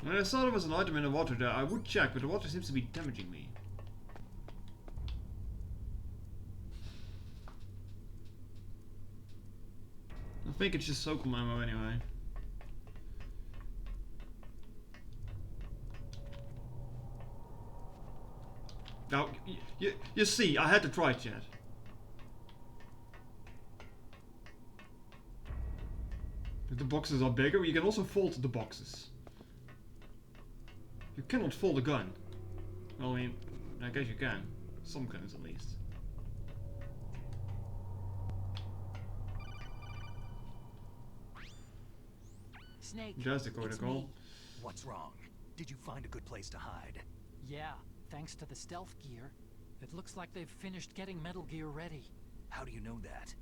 When I saw there was an item in the water there, I would check, but the water seems to be damaging me. I think it's just Sokol ammo anyway. Now, you see, I had to try it yet. If the boxes are bigger, you can also fold the boxes. You cannot fold a gun. Well, I mean, I guess you can. Some guns, at least. Snake. Just a it's protocol. me. What's wrong? Did you find a good place to hide? Yeah, thanks to the stealth gear. It looks like they've finished getting Metal Gear ready. How do you know that?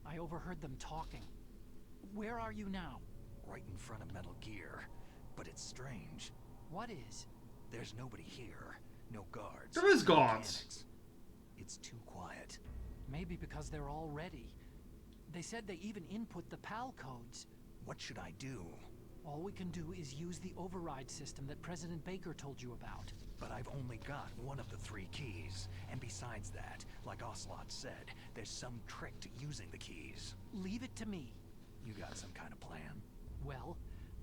I overheard them talking. Where are you now? Right in front of Metal Gear. But it's strange. What is? There's nobody here. No guards. There is no guards. mechanics. It's too quiet. Maybe because they're all ready. They said they even input the PAL codes. What should I do? All we can do is use the override system that President Baker told you about. But I've only got one of the 3 keys. And besides that, like Ocelot said, there's some trick to using the keys. Leave it to me. You got some kind of plan? Well,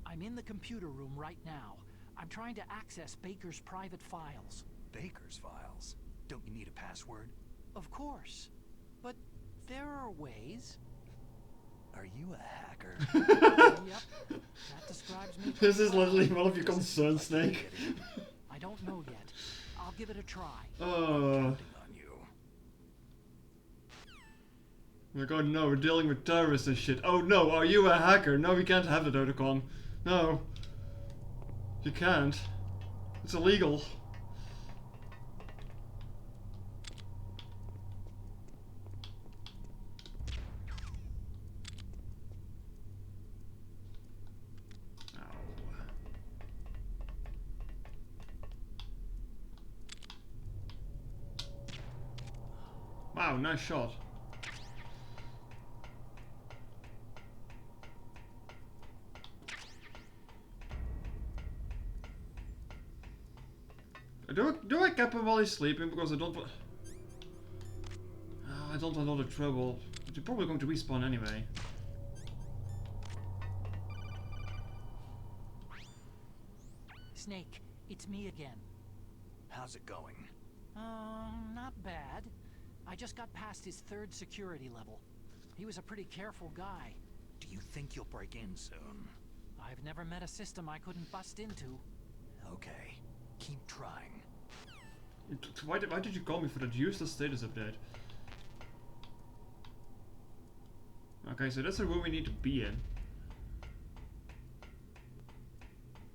I'm in the computer room right now. I'm trying to access Baker's private files. Baker's files? Don't you need a password? Of course. But there are ways. Are you a hacker? Yep. That describes me. This is pretty well. literally one of your concerns, Snake. I don't know yet. I'll give it a try. Counting on you. Oh my god, no, we're dealing with terrorists and shit. Oh no, are you a hacker? No, we can't have it, Otacon. No. You can't. It's illegal. Wow, nice shot. Do I cap him while he's sleeping? Because I don't want... I don't want all the trouble. But you're probably going to respawn anyway. Snake, it's me again. How's it going? Not bad. I just got past his 3rd security level. He was a pretty careful guy. Do you think you'll break in soon? I've never met a system I couldn't bust into. Okay. Keep trying. Why did you call me for that useless status update? Okay, so that's the room we need to be in.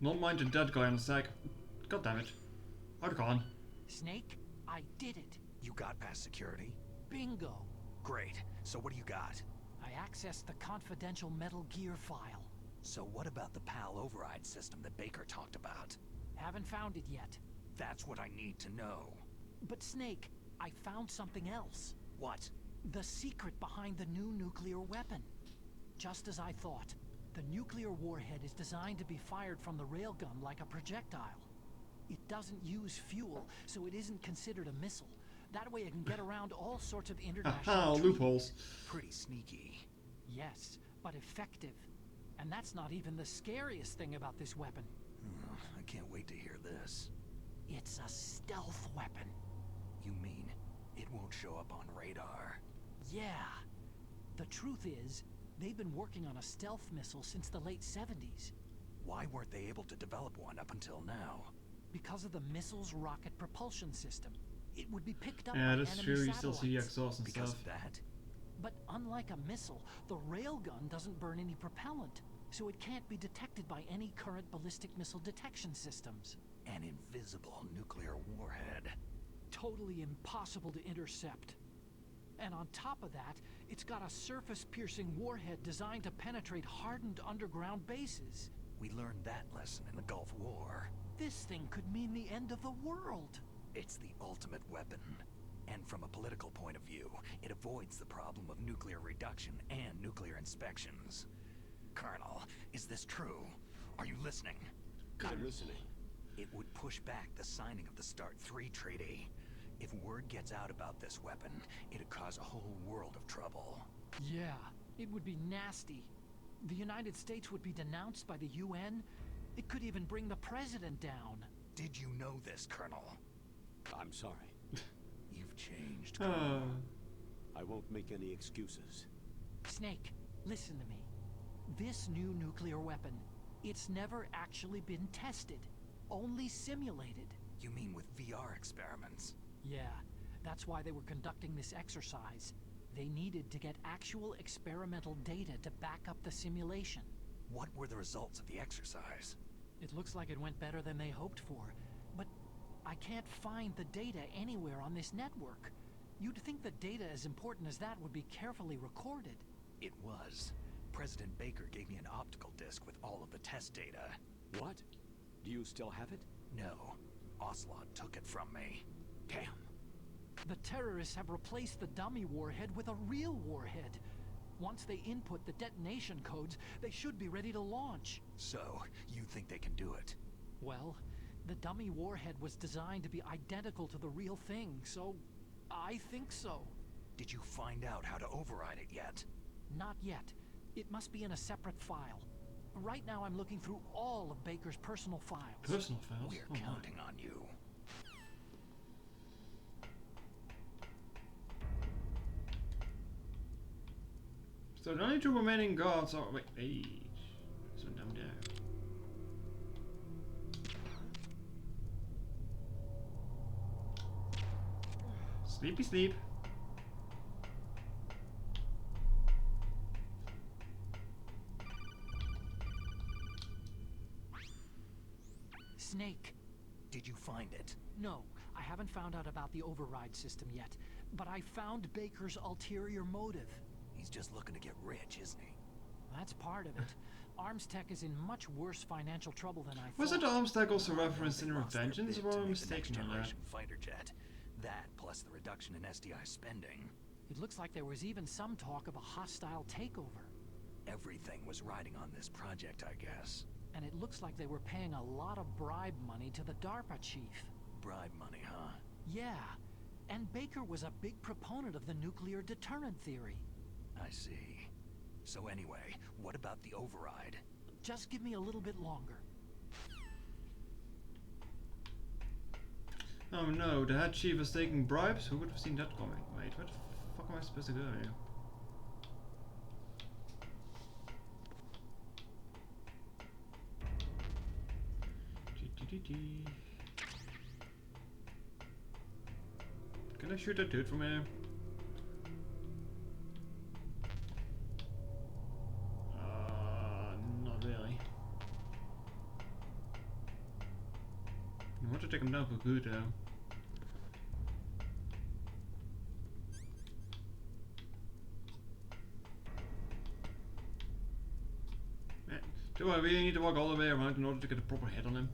Not mind the dead guy on the side. God damn it. Otacon. Snake, I did it. You got past security? Bingo. Great. So what do you got? I accessed the confidential Metal Gear file. So what about the PAL override system that Baker talked about? Haven't found it yet. That's what I need to know. But Snake, I found something else. What? The secret behind the new nuclear weapon. Just as I thought, the nuclear warhead is designed to be fired from the railgun like a projectile. It doesn't use fuel, so it isn't considered a missile. That way it can get around all sorts of international treaties. Loopholes. Pretty sneaky. Yes, but effective. And that's not even the scariest thing about this weapon. I can't wait to hear this. It's a stealth weapon. You mean it won't show up on radar? Yeah. The truth is, they've been working on a stealth missile since the late 70s. Why weren't they able to develop one up until now? Because of the missile's rocket propulsion system. It would be picked up by Yeah, enemy that's true. You still see satellites. exhaust and Because stuff. of that? But unlike a missile, the railgun doesn't burn any propellant, so it can't be detected by any current ballistic missile detection systems. An invisible nuclear warhead. Totally impossible to intercept. And on top of that, it's got a surface-piercing warhead designed to penetrate hardened underground bases. We learned that lesson in the Gulf War. This thing could mean the end of the world. It's the ultimate weapon. And from a political point of view, it avoids the problem of nuclear reduction and nuclear inspections. Colonel, is this true? Are you listening? I'm listening. It would push back the signing of the START 3 treaty. If word gets out about this weapon, it'd cause a whole world of trouble. Yeah, it would be nasty. The United States would be denounced by the UN. It could even bring the president down. Did you know this, Colonel? I'm sorry. You've changed, Colonel. I won't make any excuses. Snake, listen to me. This new nuclear weapon, it's never actually been tested. Only simulated. You mean with VR experiments? Yeah, that's why they were conducting this exercise. They needed to get actual experimental data to back up the simulation. What were the results of the exercise? It looks like it went better than they hoped for, but I can't find the data anywhere on this network. You'd think the data as important as that would be carefully recorded. It was. President Baker gave me an optical disc with all of the test data. What? Do you still have it? No. Ocelot took it from me. Damn. The terrorists have replaced the dummy warhead with a real warhead. Once they input the detonation codes, they should be ready to launch. So, you think they can do it? Well, the dummy warhead was designed to be identical to the real thing, so I think so. Did you find out how to override it yet? Not yet. It must be in a separate file. Right now I'm looking through all of Baker's personal files. Personal files? We're Oh my. counting on you. So the only two remaining guards are... Wait, hey. So down there. Sleepy sleep. Snake. Did you find it? No, I haven't found out about the override system yet, but I found Baker's ulterior motive. He's just looking to get rich, isn't he? That's part of it. Arms Tech is in much worse financial trouble than I Was thought. it Arms Tech also referenced in They lost their Revengeance, bid or to am I make the next mistaken on that? generation fighter jet. That, plus the reduction in SDI spending. It looks like there was even some talk of a hostile takeover. Everything was riding on this project, I guess. And it looks like they were paying a lot of bribe money to the DARPA chief. Bribe money, huh? Yeah, and Baker was a big proponent of the nuclear deterrent theory. I see. So anyway, what about the override? Just give me a little bit longer. Oh no, the head chief is taking bribes? Who would have seen that coming? Wait, where the fuck am I supposed to go here? Can I shoot that dude from here? Not really. I want to take him down for good though. Do I really need to walk all the way around in order to get a proper hit on him?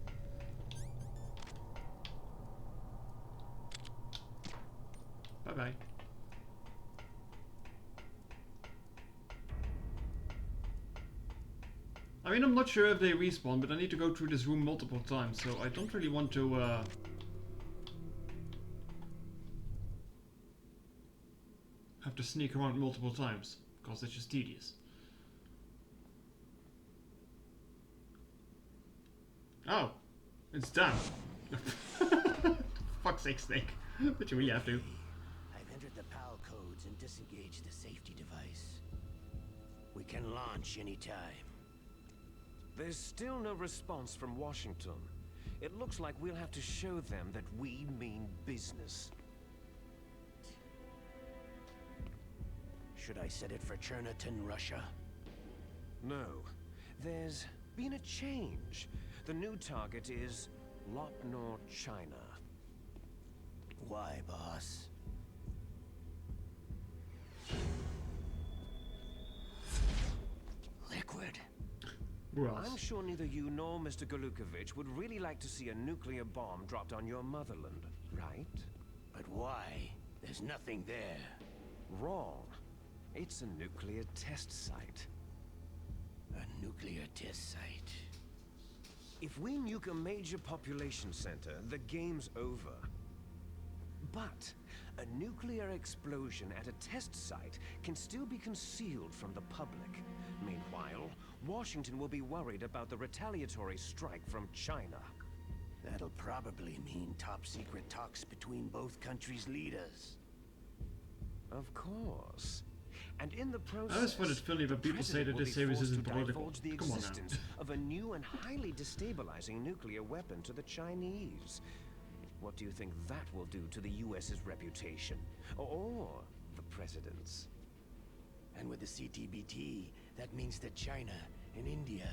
Bye bye. I mean, I'm not sure if they respawn, but I need to go through this room multiple times, so I don't really want to have to sneak around multiple times, because it's just tedious. Oh, it's done. Fuck's sake, Snake. But you really have to. I've entered the PAL codes and disengaged the safety device. We can launch anytime. There's still no response from Washington. It looks like we'll have to show them that we mean business. Should I set it for Cherniton, Russia? No. There's been a change. The new target is Lopnor, China. Why, boss? Liquid. I'm sure neither you nor Mr. Golukovich would really like to see a nuclear bomb dropped on your motherland, right? But why? There's nothing there. Wrong. It's a nuclear test site. A nuclear test site. If we nuke a major population center, the game's over. But a nuclear explosion at a test site can still be concealed from the public. Meanwhile, Washington will be worried about the retaliatory strike from China. That'll probably mean top-secret talks between both countries' leaders. Of course. And in the process, I always find it funny that people say that this series isn't political. The Come on now. existence of a new and highly destabilizing nuclear weapon to the Chinese. What do you think that will do to the US's reputation? Or the president's? And with the CTBT, that means that China and India...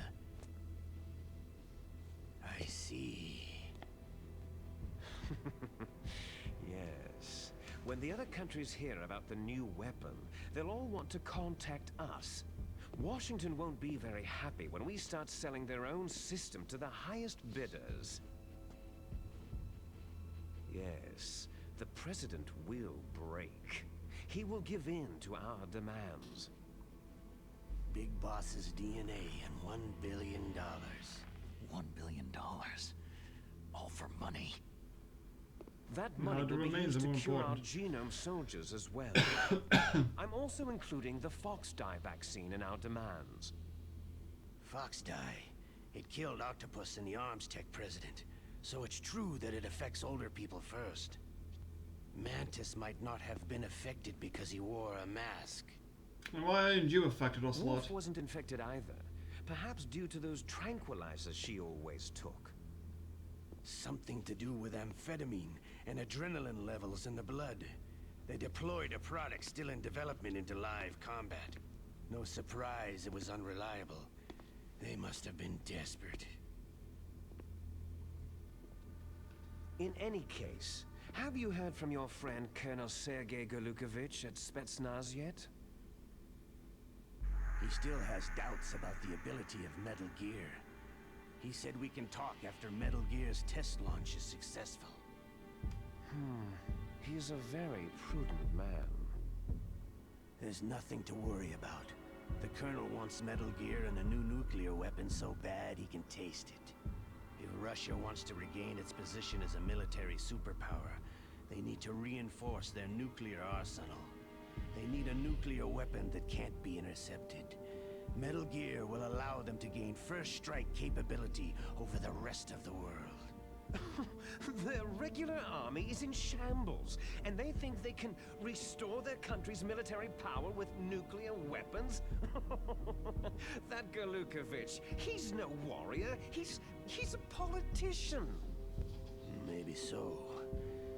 I see. Yes. When the other countries hear about the new weapon, they'll all want to contact us. Washington won't be very happy when we start selling their own system to the highest bidders. Yes, the president will break. He will give in to our demands. Big Boss's DNA and $1 billion. $1 billion. All for money. That money the will be remains used are to more cure our important. genome soldiers as well. I'm also including the fox dye vaccine in our demands. Fox dye. It killed Octopus and the Arms Tech president. So it's true that it affects older people first. Mantis might not have been affected because he wore a mask. And why aren't you affected, Ocelot? Wolf wasn't infected either. Perhaps due to those tranquilizers she always took. Something to do with amphetamine and adrenaline levels in the blood. They deployed a product still in development into live combat. No surprise it was unreliable. They must have been desperate. In any case, have you heard from your friend Colonel Sergei Golukovich at Spetsnaz yet? He still has doubts about the ability of Metal Gear. He said we can talk after Metal Gear's test launch is successful. He's a very prudent man. There's nothing to worry about. The Colonel wants Metal Gear and a new nuclear weapon so bad he can taste it. If Russia wants to regain its position as a military superpower, they need to reinforce their nuclear arsenal. They need a nuclear weapon that can't be intercepted. Metal Gear will allow them to gain first strike capability over the rest of the world. Their regular army is in shambles, and they think they can restore their country's military power with nuclear weapons? That Golukovich, he's no warrior. He's a politician. Maybe so,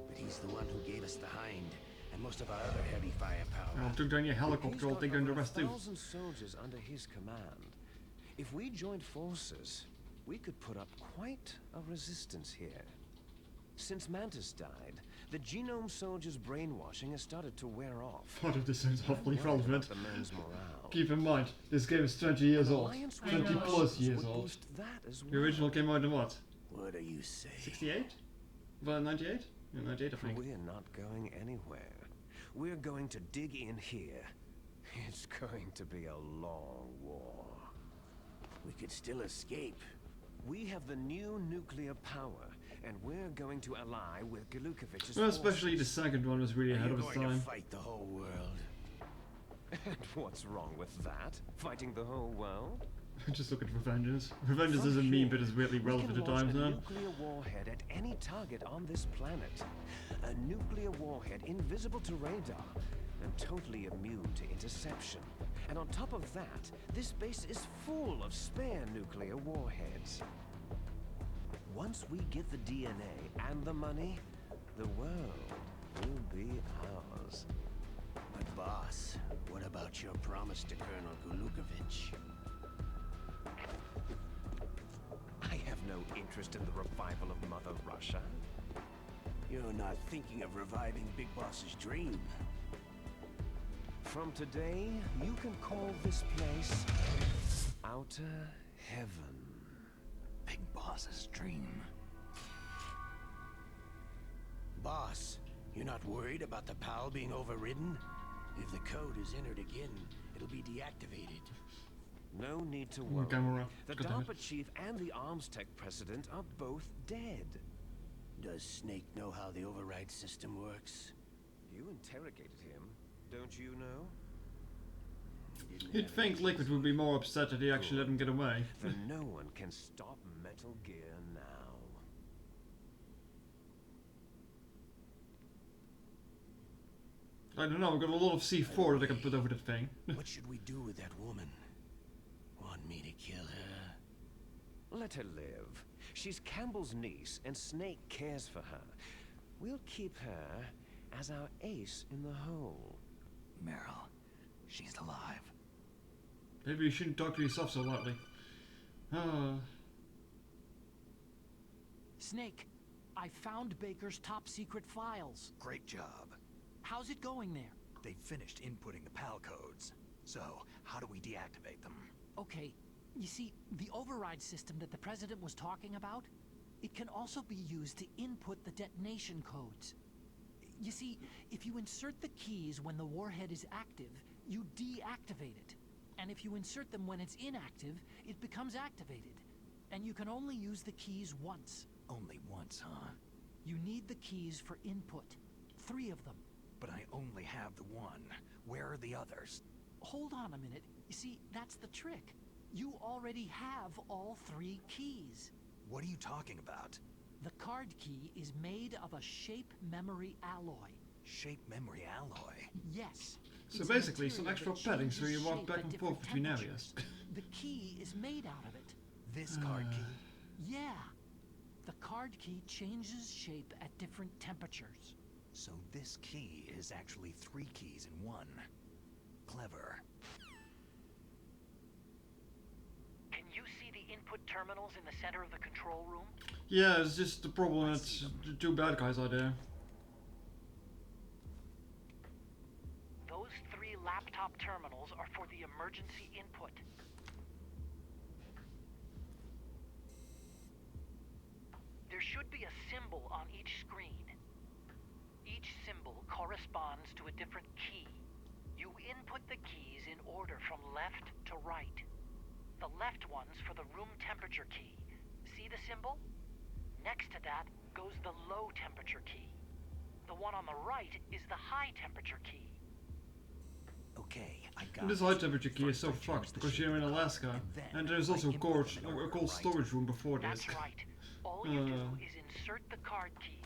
but he's the one who gave us the Hind and most of our other heavy firepower. Toen dan je helikopter al tegen de rest toe. 1,000 soldiers under his command. If we joined forces, we could put up quite a resistance here. Since Mantis died, the genome soldiers' brainwashing has started to wear off. Part of this sounds awfully relevant. The men's morale. Keep in mind, this game is 20 years old. 20 plus years would old. boost that as The original came out in what? What are you saying? 68? Well, 98? Yeah, 98 I think. We're not going anywhere. We're going to dig in here. It's going to be a long war. We could still escape. We have the new nuclear power, and we're going to ally with Golukovich's Well, especially the forces. second one was really ahead of its You're going time. to fight the whole world. And what's wrong with that? Fighting the whole world? Just look at Revengeance. Revengeance From is a meme, here, but it's really we relevant can at launch times a now. nuclear warhead at any target on this planet. A nuclear warhead invisible to radar and totally immune to interception. And on top of that, this base is full of spare nuclear warheads. Once we get the DNA and the money, the world will be ours. But boss, what about your promise to Colonel Golukovich? I have no interest in the revival of Mother Russia. You're not thinking of reviving Big Boss's dream. From today, you can call this place Outer Heaven. Big Boss's dream. Boss, you're not worried about the PAL being overridden? If the code is entered again, it'll be deactivated. No need to worry. Gamera. The Good to have. DARPA chief and the arms tech president are both dead. Does Snake know how the override system works? You interrogated him, don't you know? He didn't You'd have think any Liquid would be more upset that he actually let him get away. Then no one can stop Metal Gear now. I don't know, we've got a lot of C4 that I can put over the thing. What should we do with that woman? Want me to kill her? Let her live. She's Campbell's niece, and Snake cares for her. We'll keep her as our ace in the hole. Meryl, she's alive. Maybe you shouldn't talk to yourself so loudly. Snake, I found Baker's top secret files. Great job. How's it going there? They finished inputting the PAL codes. So, how do we deactivate them? Okay, you see, the override system that the President was talking about, it can also be used to input the detonation codes. You see, if you insert the keys when the warhead is active, you deactivate it. And if you insert them when it's inactive, it becomes activated. And you can only use the keys once. Only once, huh? You need the keys for input. 3 of them. But I only have the one. Where are the others? Hold on a minute. You see, that's the trick. You already have all 3 keys. What are you talking about? The card key is made of a shape memory alloy. Shape memory alloy? Yes. So It's basically, a some material extra that padding so changes you walk shape back at and different forth between areas. temperatures. The key is made out of it. This card key. Yeah. The card key changes shape at different temperatures. So this key is actually 3 keys in one. Clever. Can you see the input terminals in the center of the control room? Yeah, it's just the problem that the 2 bad guys are there. Those 3 laptop terminals are for the emergency input. There should be a symbol on each screen. Each symbol corresponds to a different key. You input the keys in order from left to right. The left one's for the room temperature key. See the symbol? Next to that goes the low temperature key. The one on the right is the high temperature key. Okay, I got This high temperature key is so fucked because you're in Alaska, and there's also a cold storage room before this. That's right. All you do is insert the card keys.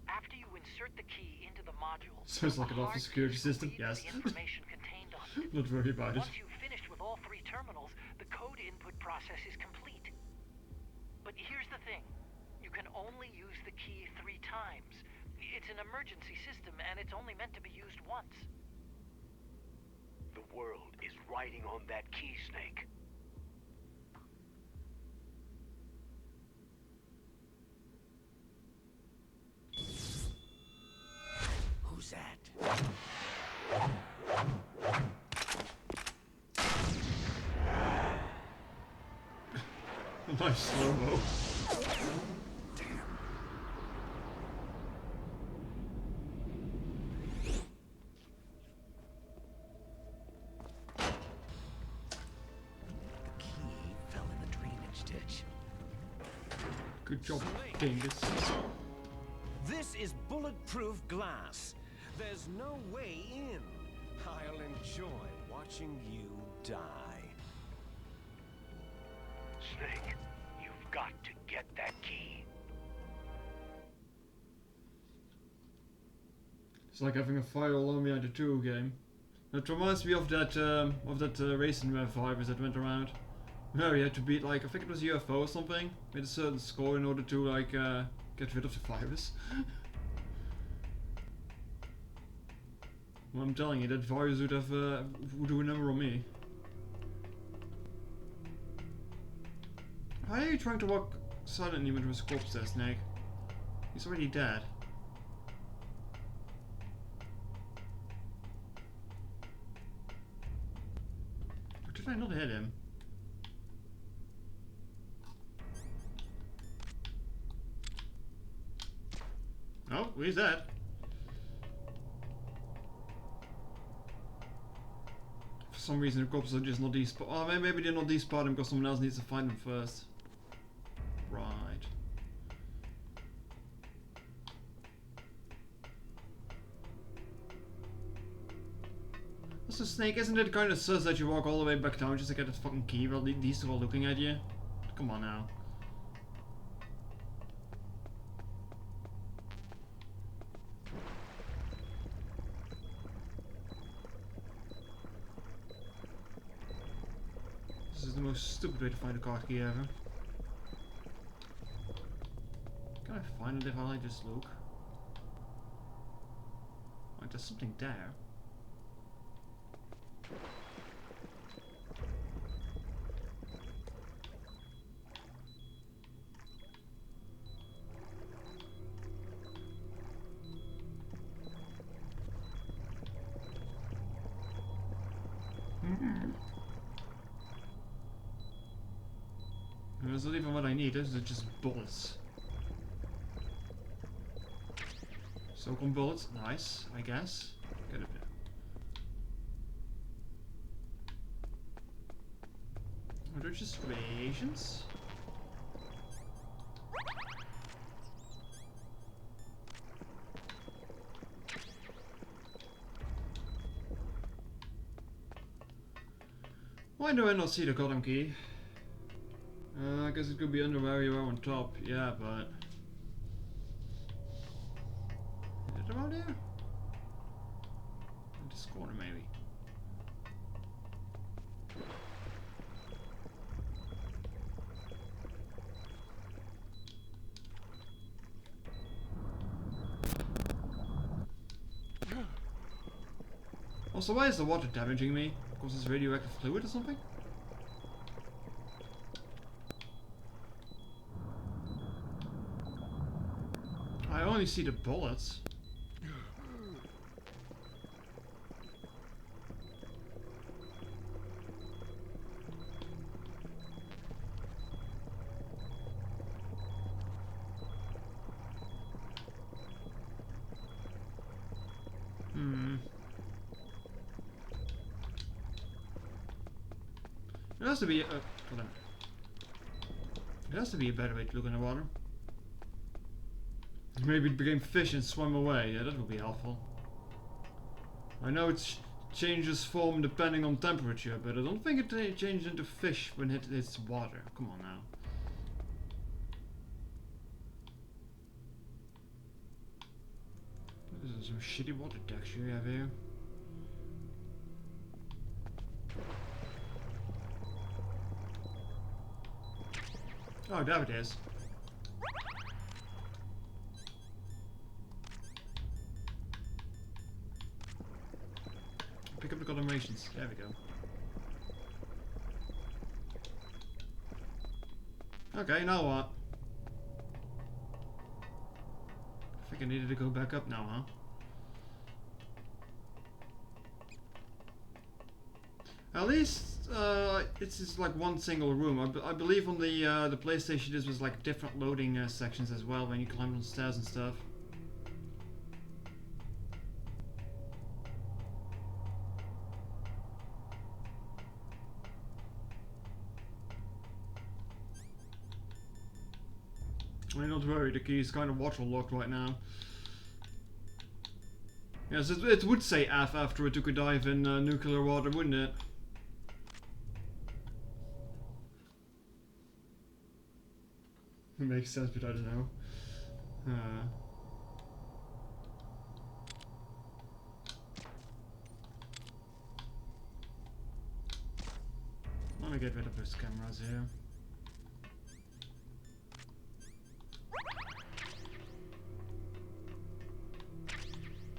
After you insert the key into the module, So it's like an office security system, yes. the information contained on it. Not worry about it. Once you've finished with all 3 terminals, the code input process is complete. But here's the thing. You can only use the key 3 times. It's an emergency system, and it's only meant to be used once. The world is riding on that key, Snake. Who's that? Nice slow-mo. The key fell in the drainage ditch. Good job, Dingus. This is bulletproof glass. There's no way in. I'll enjoy watching you die. Snake, you've got to get that key. It's like having a fire alarm behind a 2 game. It reminds me of that racing virus that went around. Where you had to beat, like, I think it was UFO or something, with a certain score in order to, like, get rid of the virus. Well, I'm telling you, that virus would have would do a number on me. Why are you trying to walk silently with his corpse there, Snake? He's already dead. Or did I not hit him? Oh, who's that? For some reason the cops are just not despawn. Oh, maybe they're not despawn because someone else needs to find them first. Right. Also, Snake, isn't it kind of sus that you walk all the way back down just to get this fucking key while these two are looking at you? Come on now. This is the most stupid way to find a card key ever. Can I find it if I just look? Like, there's something there. That's not even what I need, those are just bullets. Silicon bullets, nice, I guess. Get it. Are there just reagents? Why do I not see the goddamn key? I guess it could be under where you are on top, yeah, but... Is it around here? In this corner, maybe. Also, why is the water damaging me? Because it's radioactive fluid or something? I only see the bullets. There has to be hold on. There has to be a better way to look in the water. Maybe it became fish and swam away. Yeah, that would be helpful. I know it changes form depending on temperature, but I don't think it changes into fish when it hits water. Come on now. This is some shitty water texture you have here. Oh, there it is. Pick up the collimations. There we go. Okay, now what? I think I needed to go back up now, huh? At least it's just like one single room. I believe on the PlayStation this was like different loading sections as well when you climbed on stairs and stuff. I mean, not worry, the key is kind of water locked right now. Yes, it would say F after it took a dive in nuclear water, wouldn't it? It makes sense, but I don't know. Let me get rid of those cameras here.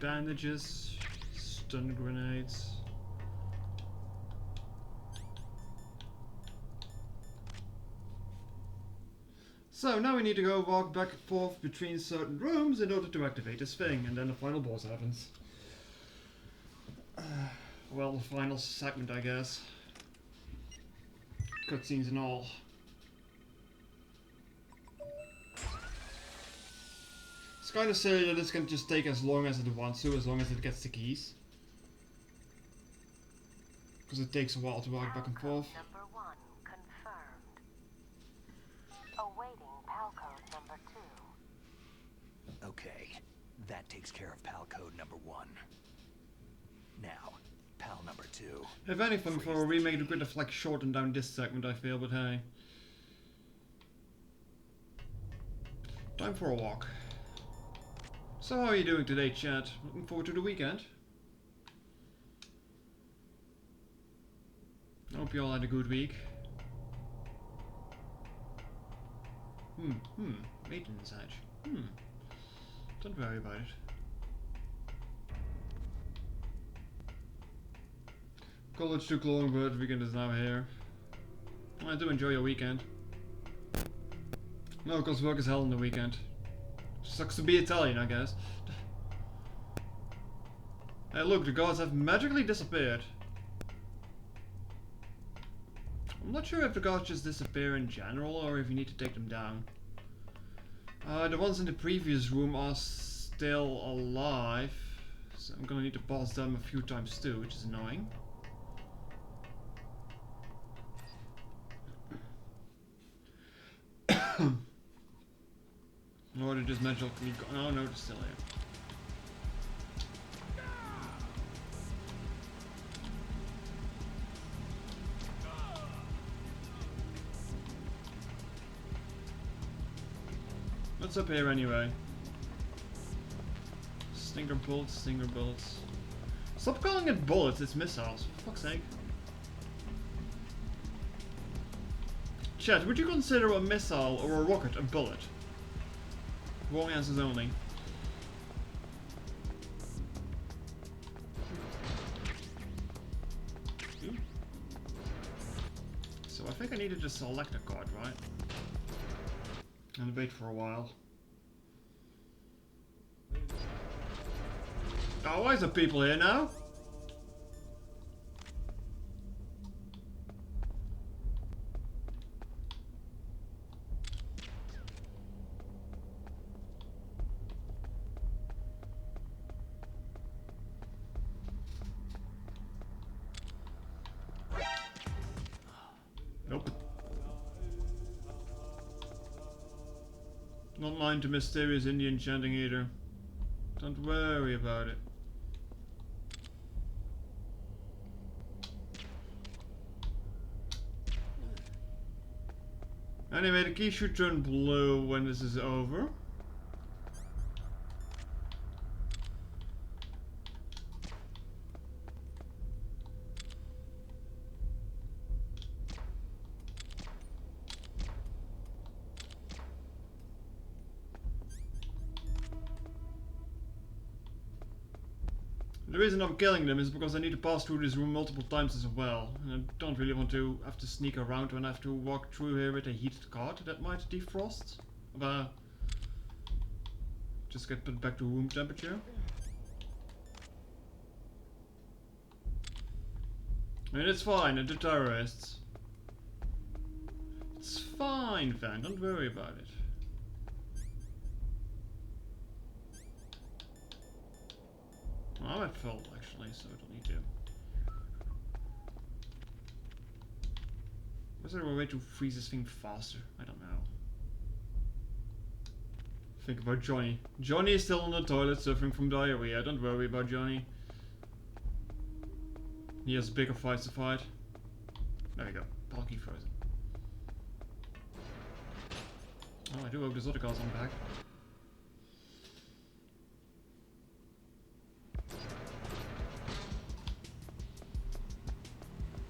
Bandages, stun grenades. So now we need to go walk back and forth between certain rooms in order to activate this thing, and then the final boss happens. Well, the final segment, I guess. Cutscenes and all. It's kind of silly that this can just take as long as it wants to, as long as it gets the keys. Because it takes a while to walk back and forth. Number 1 confirmed. Awaiting PAL code number 2. Okay, that takes care of PAL code number 1. Now, PAL number 2. If anything, for a remake, we could have like shortened down this segment, I feel, but hey. Time for a walk. So how are you doing today, chat? Looking forward to the weekend? I hope you all had a good week. Maintenance edge. Don't worry about it. College took long, but weekend is now here. I do enjoy your weekend. No, because work is hell on the weekend. Sucks to be Italian, I guess. Hey look, the gods have magically disappeared. I'm not sure if the gods just disappear in general, or if you need to take them down. The ones in the previous room are still alive, so I'm gonna need to pause them a few times too, which is annoying. Or they just magically go. Oh no, they're still here. What's up here anyway? Stinger bullets, stinger bullets. Stop calling it bullets, it's missiles, for fuck's sake. Chat, would you consider a missile or a rocket a bullet? Wrong answers only. you. So I think I need to just select a card, right? And wait for a while. Oh, why is there people here now? Nope. Not mind the mysterious Indian chanting either. Don't worry about it. Anyway, the key should turn blue when this is over. The reason I'm killing them is because I need to pass through this room multiple times as well. And I don't really want to have to sneak around when I have to walk through here with a heated card that might defrost. Just get put back to room temperature. I mean, it's fine, they're terrorists. It's fine, Van, don't worry about it. Well, I'm at full actually, so I don't need to. Was there a way to freeze this thing faster? I don't know. Think about Johnny. Johnny is still on the toilet suffering from diarrhea. Don't worry about Johnny. He has bigger fights to fight. There we go. Palky frozen. Oh, I do hope this other guy's on back.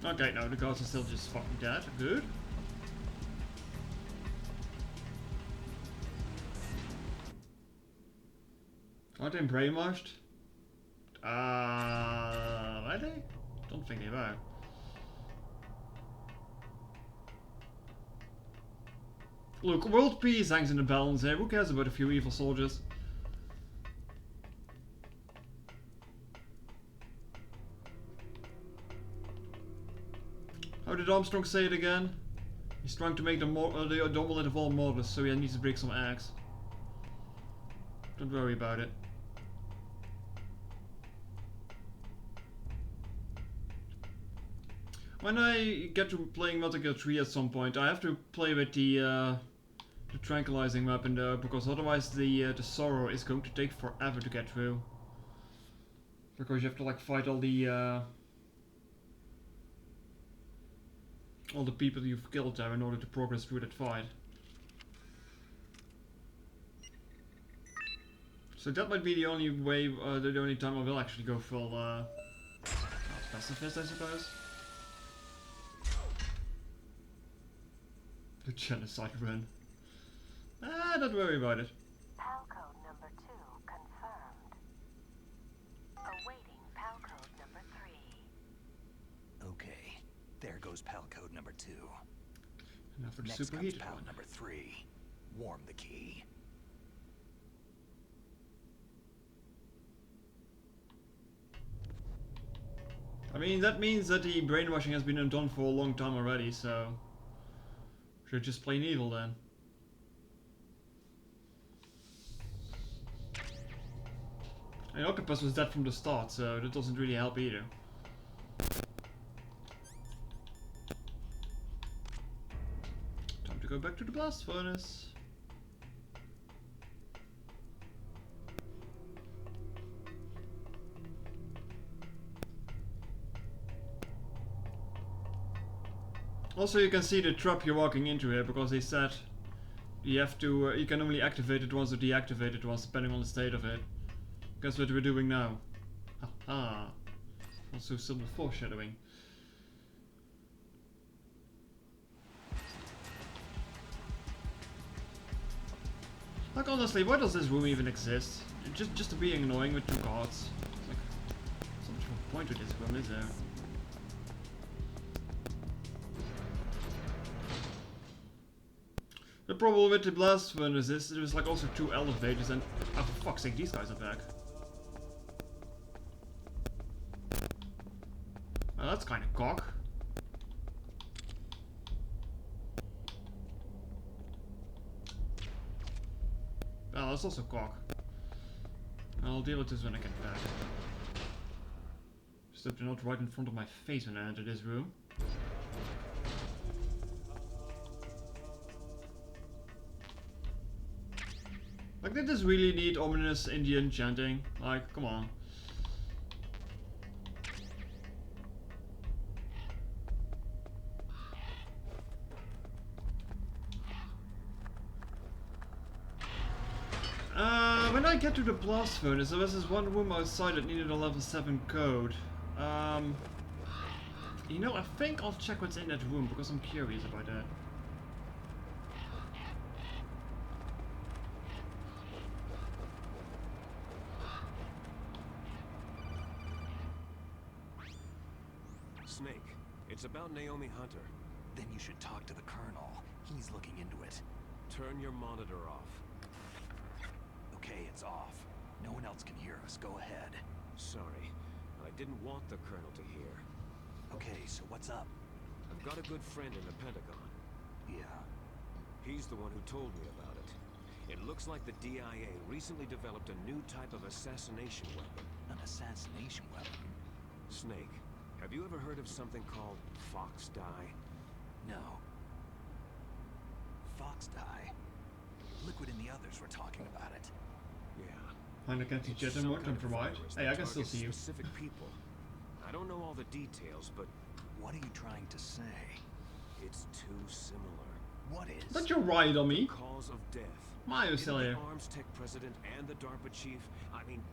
Okay, no, the guards are still just fucking dead. Good. Aren't they brainwashed? Are they? Don't think they are. Look, world peace hangs in the balance here. Who cares about a few evil soldiers? How did Armstrong say it again? He's trying to make the dominant of all mortals, so he needs to break some eggs. Don't worry about it. When I get to playing Metal Gear 3 at some point, I have to play with the tranquilizing weapon though, because otherwise the sorrow is going to take forever to get through. Because you have to like fight all the people you've killed there in order to progress through that fight. So that might be the only way, the only time I will actually go full pacifist, I suppose. The genocide run. Don't worry about it. PAL code number 2 confirmed. Awaiting PAL code number 3. Okay, there goes PAL code number 2. Now for the Next comes superheated PAL one. number 3. Warm the key. I mean, that means that the brainwashing has been done for a long time already, so... Should just plain evil then. And Octopus was dead from the start, so that doesn't really help either. Time to go back to the blast furnace. Also, you can see the trap you're walking into here, because they said you have to, you can only activate it once or deactivate it once, depending on the state of it. Guess what we're doing now? Haha. Also simple foreshadowing. Like honestly, why does this room even exist? Just to be annoying with two cards. It's like, so much of a point to this room, is there? The problem with the blast furnace is there's like also 2 elevators and oh, for fuck's sake, these guys are back. Oh, that's kind of cock. Oh, that's also cock. I'll deal with this when I get back. Just hope they're not right in front of my face when I enter this room. Like, did this really need ominous Indian chanting? Like, come on. When I get to the blast furnace, there was this one room outside that needed a level 7 code. You know, I think I'll check what's in that room because I'm curious about that. Snake, it's about Naomi Hunter. Then you should talk to the Colonel. He's looking into it. Turn your monitor off. Okay, it's off. No one else can hear us. Go ahead. Sorry, I didn't want the Colonel to hear. Okay, so what's up? I've got a good friend in the Pentagon. Yeah. He's the one who told me about it. It looks like the DIA recently developed a new type of assassination weapon. An assassination weapon? Snake, have you ever heard of something called Fox Dye? No. Fox Dye? Liquid and the others were talking about it. Yeah. Find a can't jet and work and provide. Hey, I can still see you. Specific people. I don't know all the details, but what are you trying to say? It's too similar. What is? Don't you ride on me? Cause of death. Mario Didn't here. the Arms Tech president and the DARPA chief,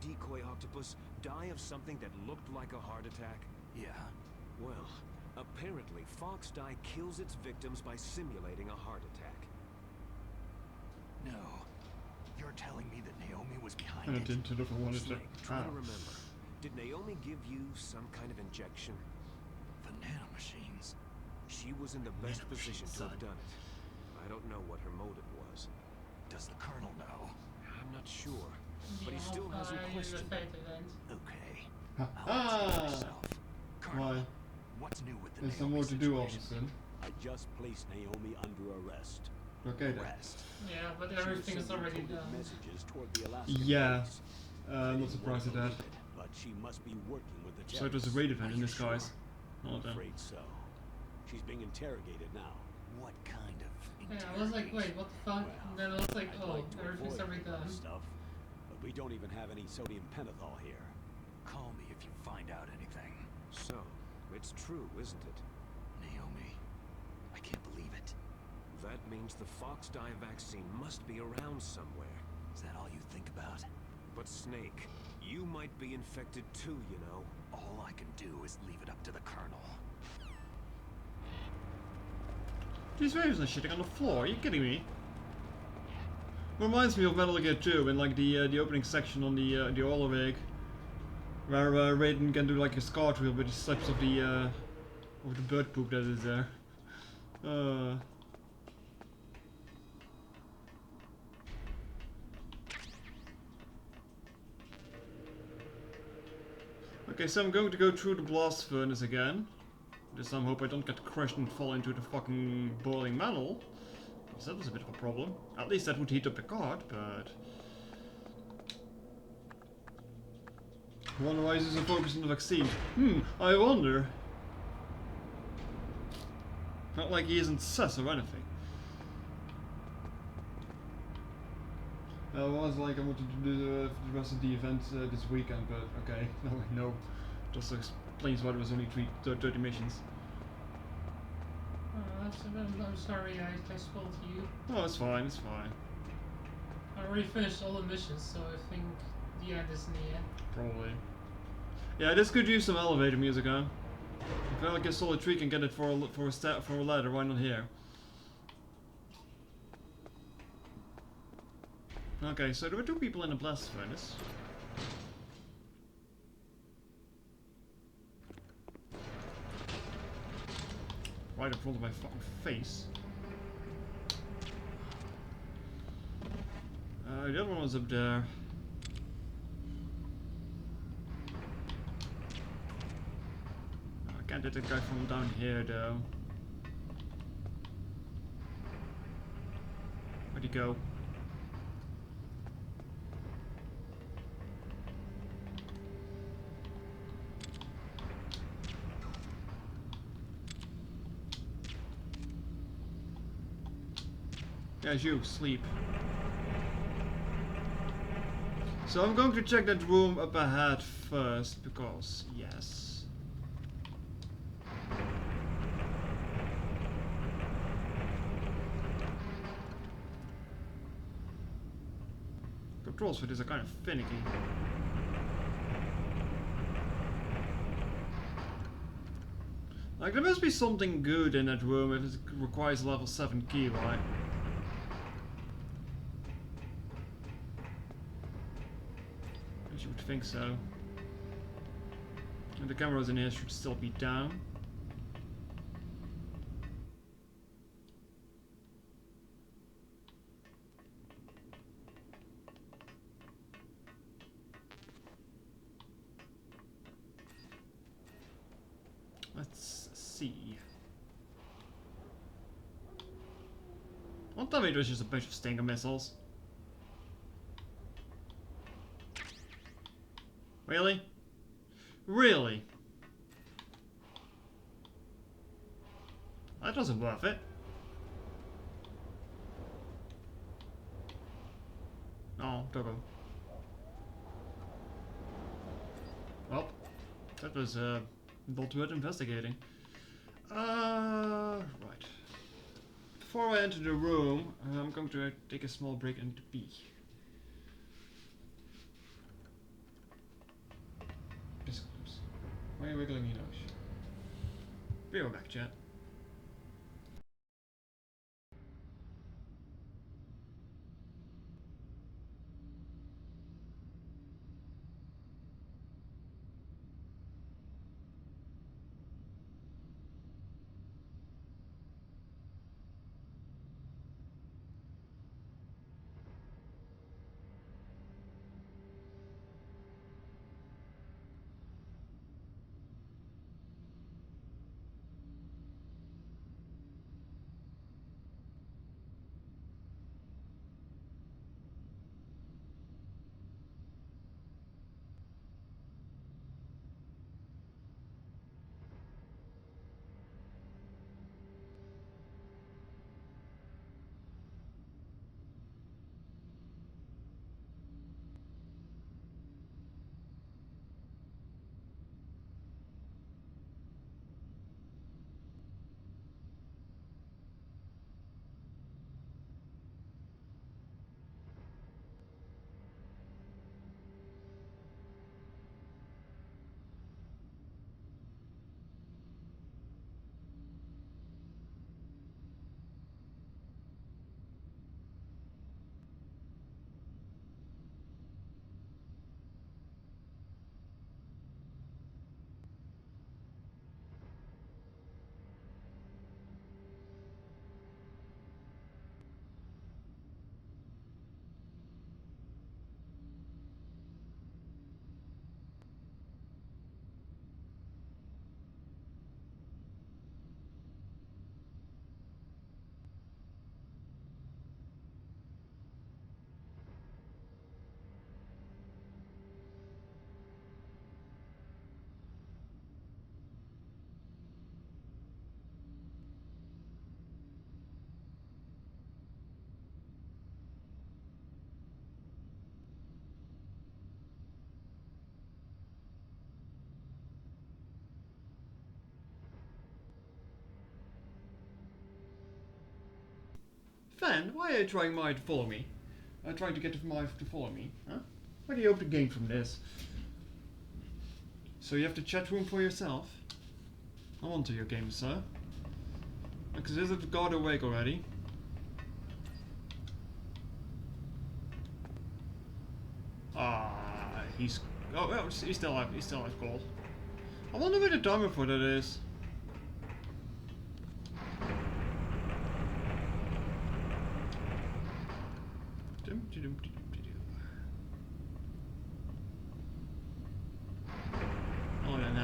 Decoy Octopus, die of something that looked like a heart attack? Yeah. Well, apparently Fox Dye kills its victims by simulating a heart attack. No. You're telling me that Naomi was behind I it? didn't ever want to. Snake, try to remember. Did Naomi give you some kind of injection? The nanomachines. She was in the best position to have done it. I don't know what her motive was. Does the Colonel know? I'm not sure, but he Yeah, still has some questions. Okay. Ah! I'll answer yourself. Colonel, Why? what's new with the There's some Naomi more to do, situation? officer. I just placed Naomi under arrest. Okay then. Arrest. Yeah, but She was everything is sending already coded done. messages toward the Alaskan Yeah. police. Not surprised at that. Believe it, but she must be working with the So it was a terrorists. raid event Are in you disguise. sure? Not I'm then. afraid so. She's being interrogated now. What kind of Yeah, I was like, wait, what the fuck? Well, And then I was like, I'd oh, like to everything's avoid already that kind done. of stuff, but we don't even have any sodium pentothal here. Call me if you find out anything. So, it's true, isn't it? Naomi, I can't believe it. That means the Fox Dye vaccine must be around somewhere. Is that all you think about? But Snake, you might be infected too, you know. All I can do is leave it up to the Colonel. These waves are shitting on the floor. Are you kidding me? Reminds me of Metal Gear 2 in like the opening section on the oil rig, where Raiden can do like his cartwheel with the slips of the bird poop that is there. Okay, so I'm going to go through the blast furnace again. This time hope I don't get crushed and fall into the fucking boiling metal. Because that was a bit of a problem. At least that would heat up the card, but... I wonder why he's so focused on the vaccine. I wonder. Not like he isn't sus or anything. It was like I wanted to do the rest of the event this weekend, but okay, now I know. Just explains why there was only 30 missions. I'm sorry I spoiled you. Oh, it's fine, it's fine. I already finished all the missions, so I think the end is near. Probably. Yeah, this could use some elevator music, huh? If I like a solid tree can get it for a ladder, why not here? Okay, so there were 2 people in the blast furnace. Right in front of my fucking face. The other one was up there. I can't hit the guy from down here though. Where'd he go? Yes, you sleep. So I'm going to check that room up ahead first, because yes. Controls for this are kind of finicky. Like, there must be something good in that room if it requires level 7 key, right? You would think so. And the cameras in here should still be down. Let's see. Don't tell me it was just a bunch of Stinger missiles. Really? Really? That wasn't worth it. Oh, Doggo. Well, that was not worth investigating. Right. Before I enter the room, I'm going to take a small break and pee. Why are you wiggling your nose? Be right back, chat. Fan, why are you trying Maya to follow me? Trying to get Maya to follow me, huh? What do you hope to gain from this? So you have the chat room for yourself? I'm onto your game, sir. Because is it guard awake already? He's... Oh, well, he's still alive. He's still alive, cool. I wonder where the timer for that is.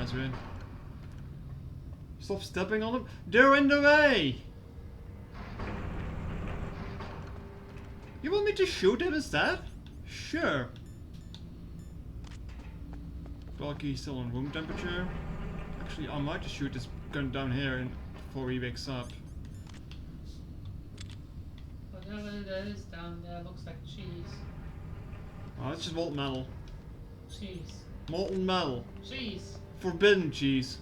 honest with you. Stop stepping on them. They're in the way! You want me to shoot him instead? Sure. Bulky's still on room temperature. Actually, I might just shoot this gun down here and before he wakes up. Whatever it is down there looks like cheese. Oh, it's just molten metal. Cheese. Molten metal. Cheese. Forbidden cheese.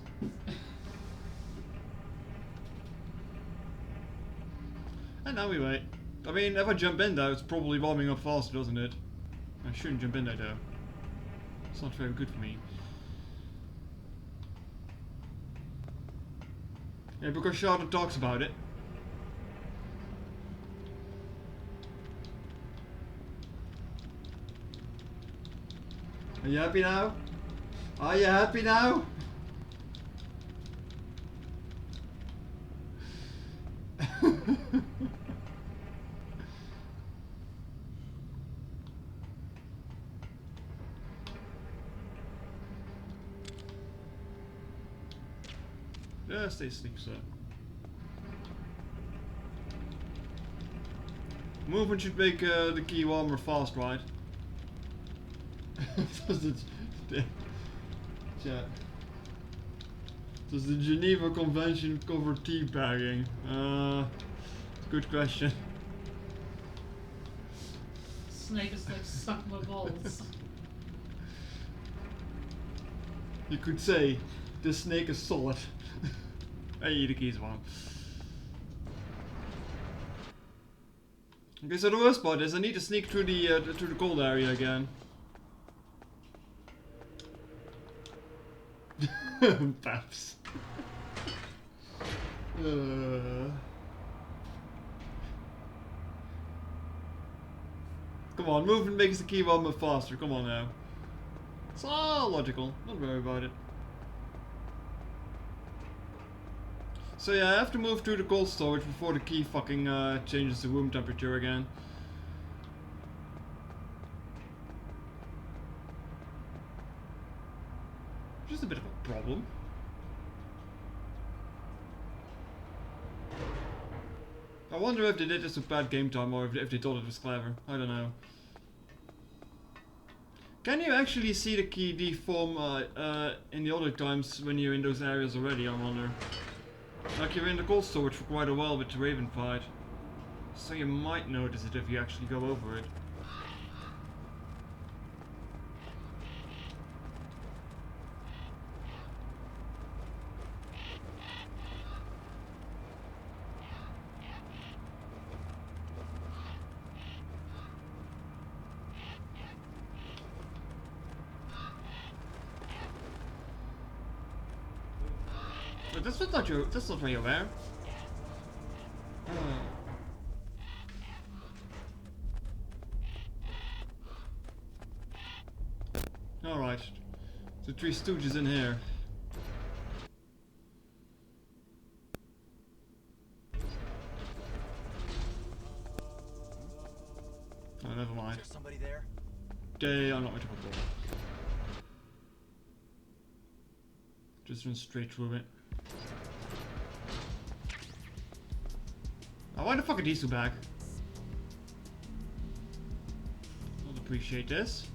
And now we wait. I mean, if I jump in though, it's probably warming up faster, doesn't it? I shouldn't jump in there though. It's not very good for me. Yeah, because Charlotte talks about it. Are you happy now? Are you happy now? Yeah, stay asleep, sir. Movement should make the key warmer fast, right? Does the Geneva Convention cover teabagging? Good question. Snake is like suck my balls. You could say the snake is solid. Hey, the key's one. Okay, so the worst part is I need to sneak through the cold area again. Paps. Come on, movement makes the key warmer faster. Come on now. It's all logical. Don't worry about it. So yeah, I have to move through the cold storage before the key fucking changes the room temperature again. Just a bit of a problem. I wonder if they did this with bad game time or if they thought it was clever. I don't know. Can you actually see the key deform in the other times when you're in those areas already, I wonder? Like you're in the cold storage for quite a while with the Raven fight. So you might notice it if you actually go over it. But that's not where you were. Alright. The Three Stooges in here. Oh, never mind. Is there somebody there? They are not much of a problem. Just run straight through it. Oh, why the fuck are these two back? I'll appreciate this.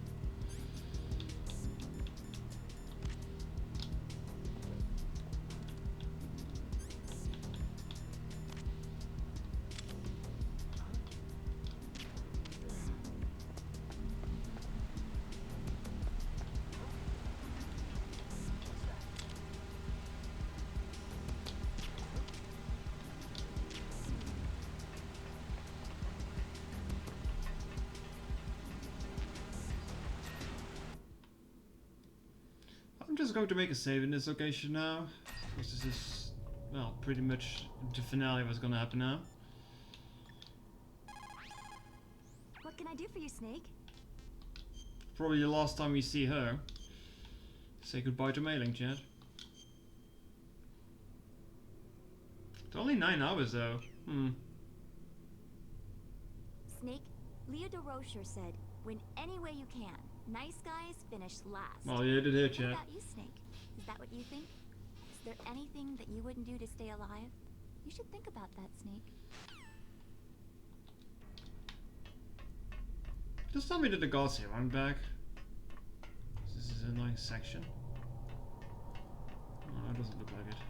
I'm just going to make a save in this location now, because this is, well, pretty much the finale of what's going to happen now. What can I do for you, Snake? Probably the last time we see her. Say goodbye to mailing, chat. It's only 9 hours though. Snake, Leo DeRocher said, win any way you can. Nice guys finish last. Well, yeah, I did hear, What chat. about you, Snake? Is that what you think? Is there anything that you wouldn't do to stay alive? You should think about that, Snake. Just tell me that the gods here aren't back. This is a nice section. Oh, that doesn't look like it.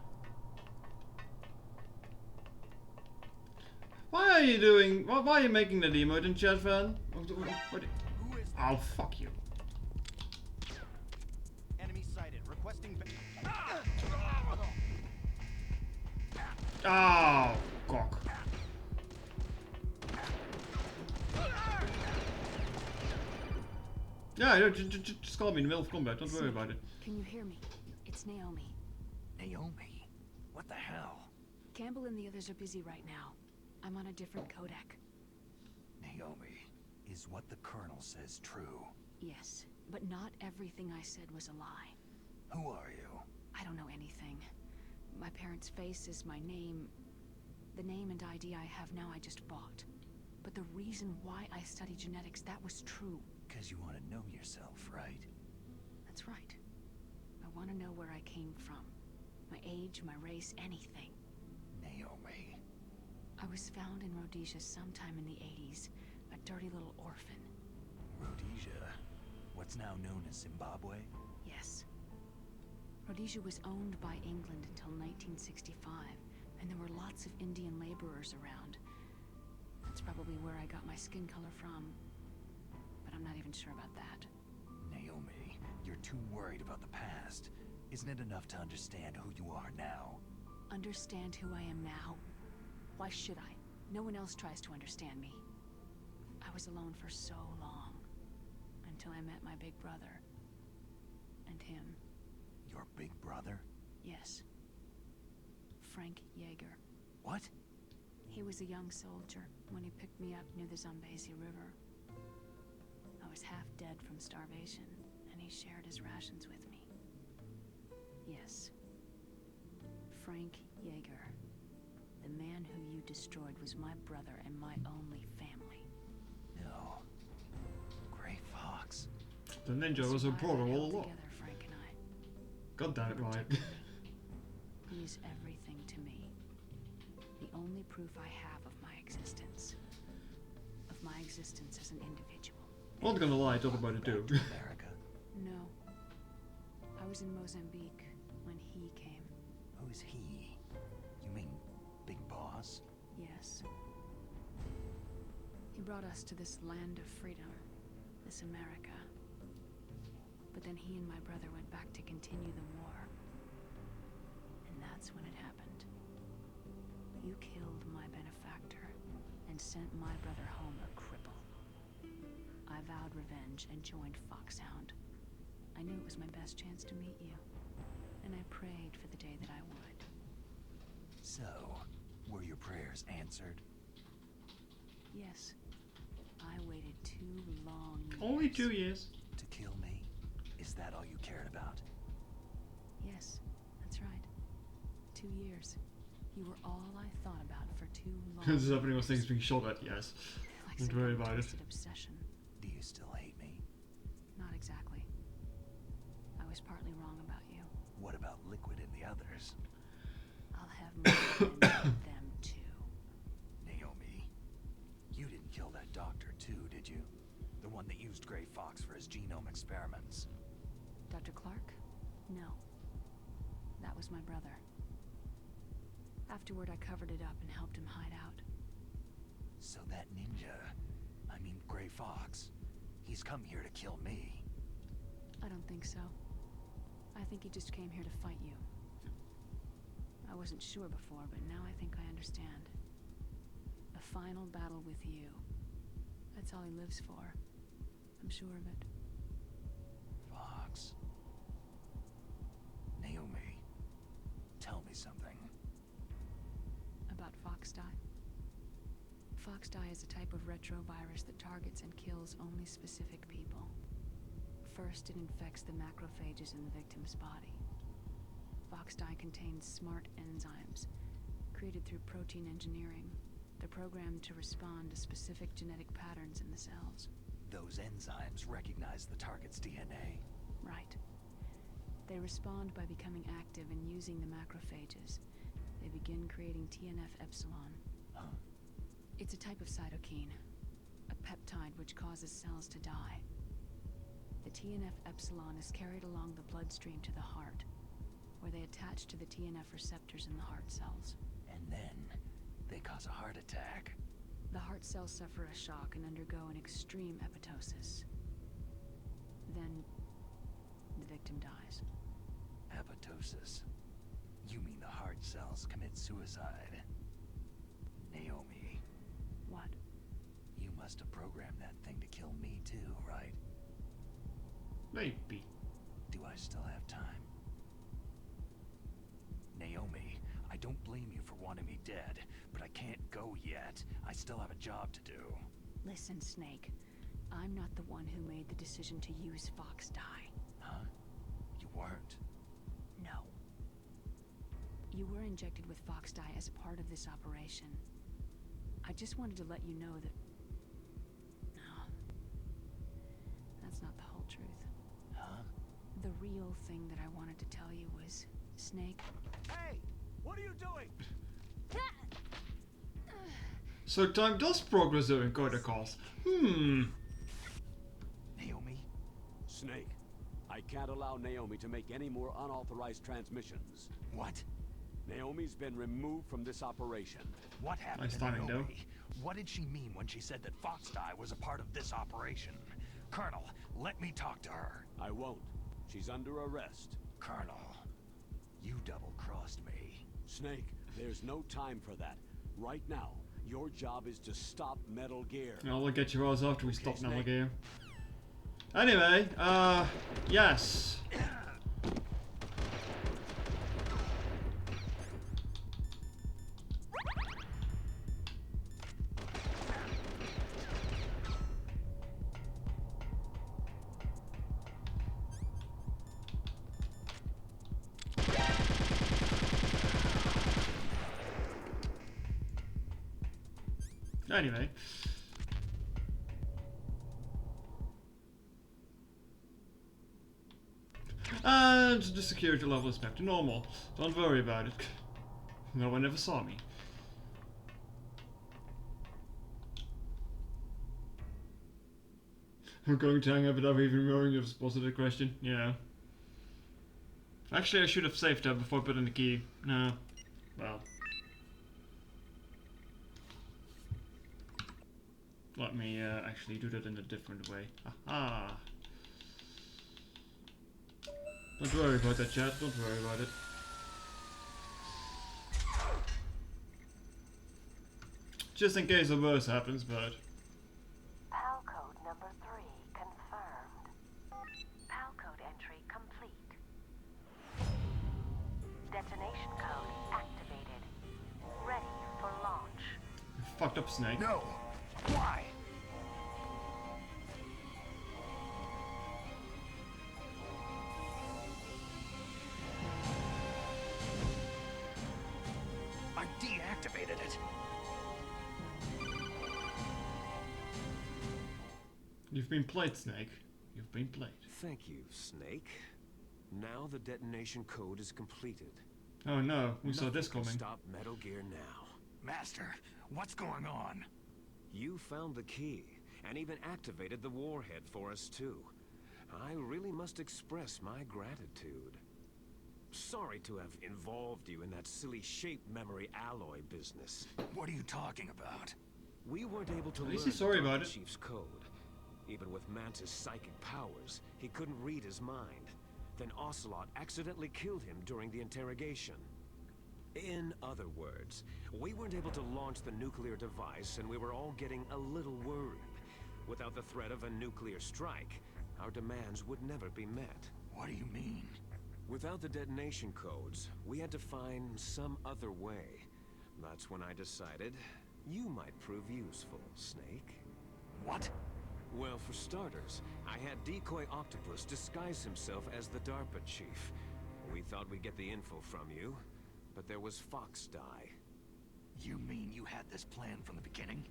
Why are you doing? Why are you making that emote in chat, Van? Oh, fuck you. Enemy sighted. Requesting. Oh, cock. Yeah, just call me in the middle of combat. Don't worry about it. Can you hear me? It's Naomi. Naomi? What the hell? Campbell and the others are busy right now. I'm on a different codec. Naomi, is what the Colonel says true? Yes, but not everything I said was a lie. Who are you? I don't know anything. My parents' face is my name. The name and ID I have now I just bought. But the reason why I study genetics, that was true. Because you want to know yourself, right? That's right. I want to know where I came from. My age, my race, anything. Naomi. I was found in Rhodesia sometime in the 80s. A dirty little orphan. Rhodesia? What's now known as Zimbabwe? Yes. Rhodesia was owned by England until 1965, and there were lots of Indian laborers around. That's probably where I got my skin color from. But I'm not even sure about that. Naomi, you're too worried about the past. Isn't it enough to understand who you are now? Understand who I am now? Why should I? No one else tries to understand me. I was alone for so long. Until I met my big brother. And him. Your big brother? Yes. Frank Yeager. What? He was a young soldier when he picked me up near the Zambezi River. I was half dead from starvation, and he shared his rations with me. Yes. Frank Yeager. The man who you destroyed was my brother and my only family. No. Gray Fox. The ninja was a brother all along. Together, Frank and I. God damn it, right. He is everything to me. The only proof I have of my existence. Of my existence as an individual. Not gonna lie, I thought about it too. America? No. I was in Mozambique when he came. Who's he? You mean Big Boss? Yes. He brought us to this land of freedom. This America. But then he and my brother went back to continue the war. And that's when it happened. You killed my benefactor and sent my brother home a cripple. I vowed revenge and joined Foxhound. I knew it was my best chance to meet you. And I prayed for the day that I would. So, were your prayers answered? Yes. I waited 2 long years. Only 2 years. To kill me? Is that all you cared about? Yes, that's right. 2 years. You were all I thought about for 2 long This is happening when things being shot at, yes. Like Don't some worry kind of about it. twisted obsession. Do you still hate me? Not exactly. I was partly wrong about you. What about Liquid and the others? I'll have more than them too. Naomi, you didn't kill that doctor too, did you? The one that used Gray Fox for his genome experiments. Dr. Clark? No. That was my brother. Afterward, I covered it up and helped him hide out. So that ninja, I mean Gray Fox, he's come here to kill me. I don't think so. I think he just came here to fight you. I wasn't sure before, but now I think I understand. A final battle with you. That's all he lives for. I'm sure of it. Fox. Naomi, tell me something. About Foxdie? Foxdie is a type of retrovirus that targets and kills only specific people. First, it infects the macrophages in the victim's body. Foxdie contains smart enzymes, created through protein engineering. They're programmed to respond to specific genetic patterns in the cells. Those enzymes recognize the target's DNA. Right. They respond by becoming active and using the macrophages. They begin creating TNF-epsilon. Huh? It's a type of cytokine, a peptide which causes cells to die. The TNF-epsilon is carried along the bloodstream to the heart, where they attach to the TNF receptors in the heart cells. And then they cause a heart attack. The heart cells suffer a shock and undergo an extreme apoptosis. Then the victim dies. Apoptosis? You mean the heart cells commit suicide? Naomi, What? you must have programmed that thing to kill me too, right? Maybe. Do I still have time? Naomi, I don't blame you for wanting me dead, but I can't go yet. I still have a job to do. Listen, Snake. I'm not the one who made the decision to use Fox dye. Huh? You weren't? No. You were injected with Fox dye as a part of this operation. I just wanted to let you know that... No. That's not the whole truth. Huh? The real thing that I wanted to tell you was, Snake... Hey! What are you doing? So time does progress during Kodakos. Naomi? Snake, I can't allow Naomi to make any more unauthorized transmissions. What? Naomi's been removed from this operation. What happened Nice to timing, Naomi? though. What did she mean when she said that Fox dye was a part of this operation? Colonel, let me talk to her. I won't. She's under arrest. Colonel, you double-crossed me. Snake, there's no time for that. Right now, your job is to stop Metal Gear. I'll get your ass after we stop Snake. Metal Gear. Anyway, yes. Anyway. And the security level is back to normal. Don't worry about it. No one ever saw me. I'm going to hang up without even knowing if it's posed a question. Yeah. Actually, I should have saved that before putting the key. No. Well. Let me actually do that in a different way. Aha! Don't worry about that, chat. Don't worry about it. Just in case the worst happens, but... PAL code number 3 confirmed. PAL code entry complete. Detonation code activated. Ready for launch. You fucked up, Snake. No! Why? I deactivated it. You've been played, Snake. You've been played. Thank you, Snake. Now the detonation code is completed. Oh no, we saw this Nothing can coming. Stop Metal Gear now. Master, what's going on? You found the key, and even activated the warhead for us too. I really must express my gratitude. Sorry to have involved you in that silly shape memory alloy business. What are you talking about? We weren't able to At learn least he's sorry the about Dark it. Chief's code. Even with Mantis' psychic powers, he couldn't read his mind. Then Ocelot accidentally killed him during the interrogation. In other words, we weren't able to launch the nuclear device, and we were all getting a little worried. Without the threat of a nuclear strike, our demands would never be met. What do you mean? Without the detonation codes, we had to find some other way. That's when I decided you might prove useful, Snake. What? Well, for starters, I had Decoy Octopus disguise himself as the DARPA chief. We thought we'd get the info from you, but there was Fox dye. You mean you had this plan from the beginning?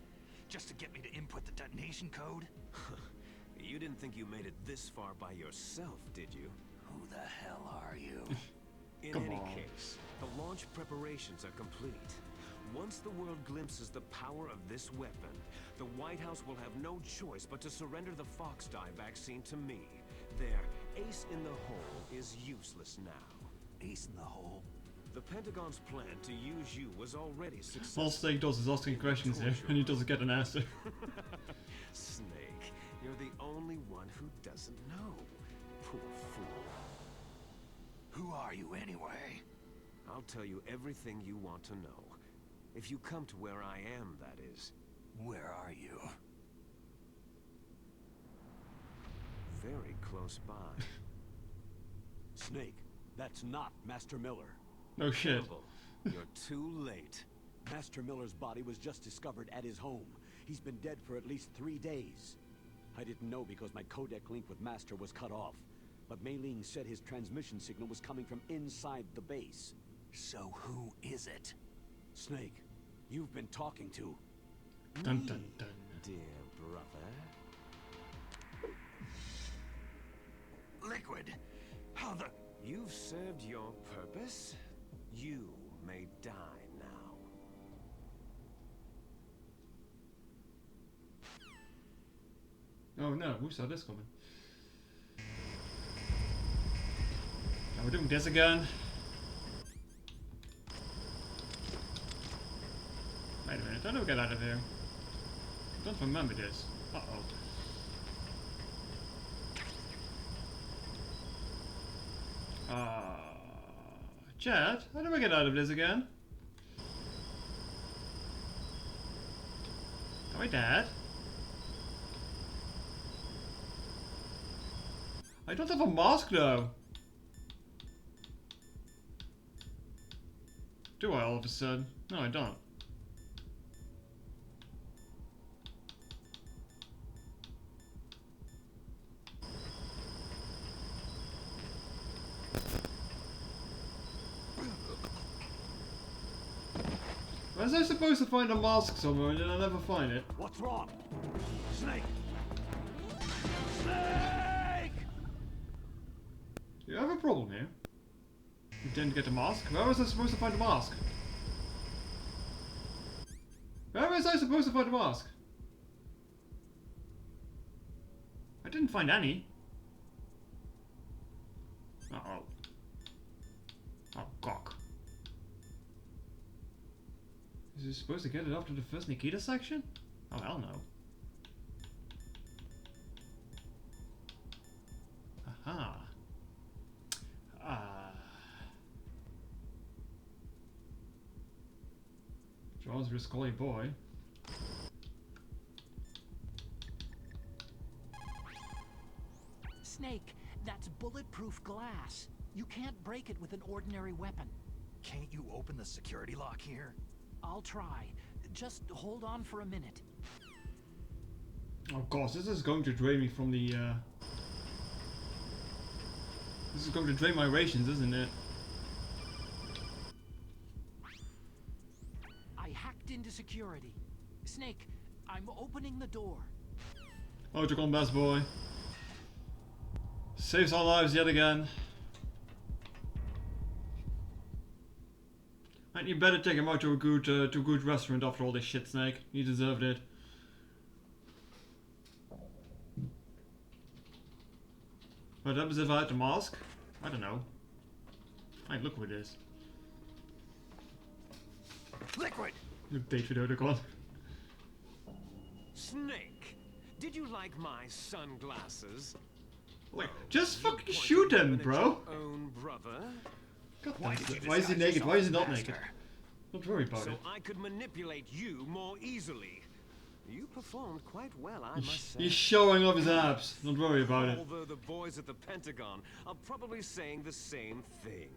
Just to get me to input the detonation code? You didn't think you made it this far by yourself, did you? Who the hell are you? In Come any on. case, the launch preparations are complete. Once the world glimpses the power of this weapon, the White House will have no choice but to surrender the Fox-dye vaccine to me. Their ace in the hole is useless now. Ace in the hole? The Pentagon's plan to use you was already successful. All Snake does is asking questions here, and he doesn't get an answer. Snake, you're the only one who doesn't know. Poor fool. Who are you anyway? I'll tell you everything you want to know. If you come to where I am, that is. Where are you? Very close by. Snake, that's not Master Miller. No shit. Campbell, you're too late. Master Miller's body was just discovered at his home. He's been dead for at least 3 days. I didn't know because my codec link with Master was cut off. But Mei Ling said his transmission signal was coming from inside the base. So who is it? Snake, you've been talking to... Dun dun dun. Dear brother. Liquid! How the... You've served your purpose. You may die now. Oh no, who saw this coming? Now we're doing this again. Wait a minute, how do we get out of here? I don't remember this. Uh-oh. Chad, how do we get out of this again? Am I dead? I don't have a mask though. Do I all of a sudden? No, I don't. Was I supposed to find a mask somewhere and then I never find it? What's wrong? Snake! Snake! Do you have a problem here? You didn't get a mask? Where was I supposed to find a mask? Where was I supposed to find a mask? I didn't find any. Uh-oh. Oh, cock. Is he supposed to get it up to the first Nikita section? Oh, hell no. Aha. Charles, you're a scully boy. Snake, that's bulletproof glass. You can't break it with an ordinary weapon. Can't you open the security lock here? I'll try. Just hold on for a minute. Oh gosh, this is going to drain me from the This is going to drain my rations, isn't it? I hacked into security. Snake, I'm opening the door. Oh, you're gone, best boy. Saves our lives yet again. And you better take him out to a good restaurant after all this shit, Snake. You deserved it. What happens if I had the mask? I don't know. Hey, look who it is. Liquid! Date video to God. Snake, did you like my sunglasses? Wait, just You fucking pointed shoot him, them at bro! your own brother? God, Why did you why is he disguise naked? yourself Why is he as not Master? naked? Don't worry about So it. I could manipulate you more easily. You performed quite well, I must say. He's showing off his abs. Don't worry about it. Although the boys at the Pentagon are probably saying the same thing.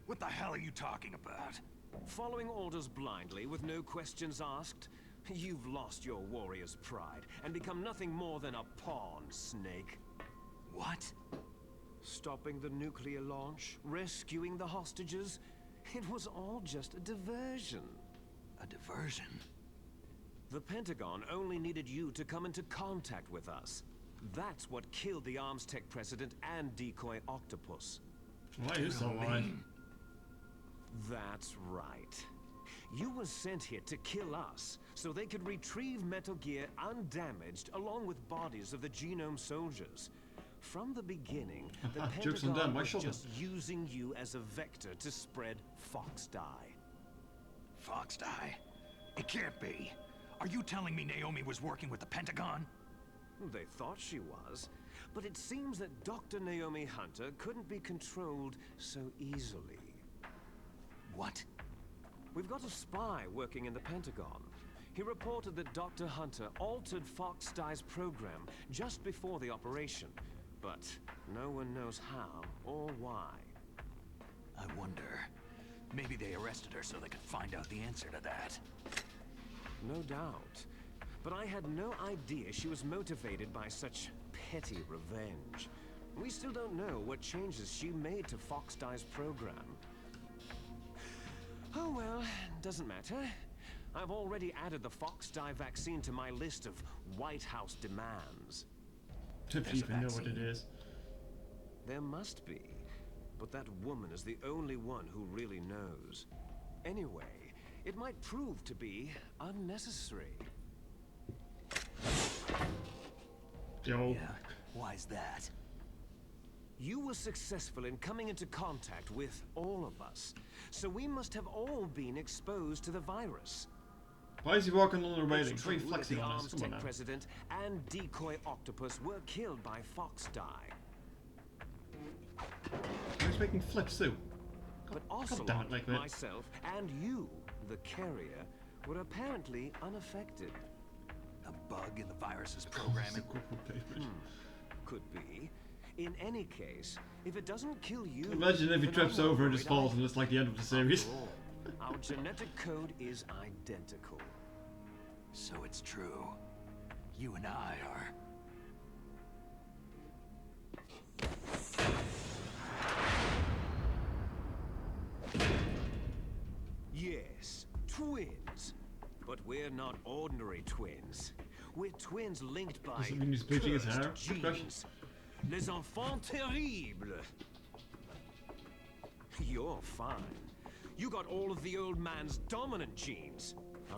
What the hell are you talking about? Following orders blindly with no questions asked, you've lost your warrior's pride and become nothing more than a pawn, Snake. What? Stopping the nuclear launch, rescuing the hostages, it was all just a diversion. A diversion? The Pentagon only needed you to come into contact with us. That's what killed the Arms Tech president and decoy octopus. Why are you so alive? That's right. You were sent here to kill us, so they could retrieve Metal Gear undamaged, along with bodies of the Genome soldiers. From the beginning, the Pentagon was just using you as a vector to spread Fox Dye. Fox Dye? It can't be. Are you telling me Naomi was working with the Pentagon? They thought she was, but it seems that Dr. Naomi Hunter couldn't be controlled so easily. What? We've got a spy working in the Pentagon. He reported that Dr. Hunter altered Fox Dye's program just before the operation, but no one knows how or why. I wonder. Maybe they arrested her so they could find out the answer to that. No doubt. But I had no idea she was motivated by such petty revenge. We still don't know what changes she made to Fox Dye's program. Oh well, doesn't matter. I've already added the Fox Dye vaccine to my list of White House demands. If you even know what it is. There must be. But that woman is the only one who really knows. Anyway, it might prove to be unnecessary. Yo. Yeah, why's that? You were successful in coming into contact with all of us, so we must have all been exposed to the virus. Why is he walking on the railing? It's Why are you true flexing that the on us? Arms Come on Tech now. president and decoy octopus were killed by Fox Dye. He's making flips too. But God also damn it, like that. myself and you, the carrier, were apparently unaffected. A bug in the virus's programming? Could be. In any case, if it doesn't kill you... Imagine if he then trips I'm over and worried just falls and it's like the end of the series. After all, our genetic code is identical. So it's true. You and I are... Yes, twins. But we're not ordinary twins. We're twins linked by Does it mean he's bleaching his hair? cursed Good question. genes. Les enfants terribles. You're fine. You got all of the old man's dominant genes.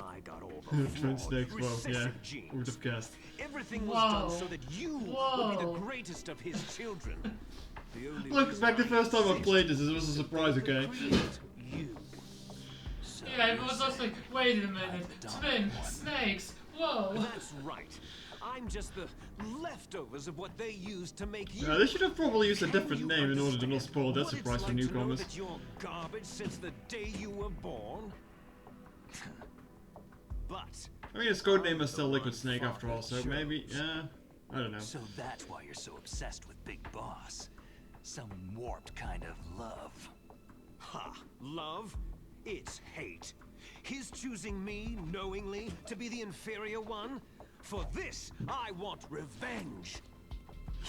I got all the Twin flawed, snakes, well, yeah. recessive genes. Would have guessed. Everything was done Whoa. so that you would be Whoa. the greatest of his children. The only Look, reason back the I first time I exist played this, it was a surprise, to okay? create you. So Yeah, it you're was also like, wait a minute, twin snakes, whoa! That's right. I'm just the leftovers of what they used to make you. Yeah, they should have probably used a Can different you name in order to not understand spoil that what it's surprise for like to know newcomers. that you're garbage since the day you were born? But I mean, his code name is still Liquid Snake after all, so maybe, yeah, I don't know. So that's why you're so obsessed with Big Boss. Some warped kind of love. ha, love? It's hate. His choosing me knowingly to be the inferior one? For this, I want revenge.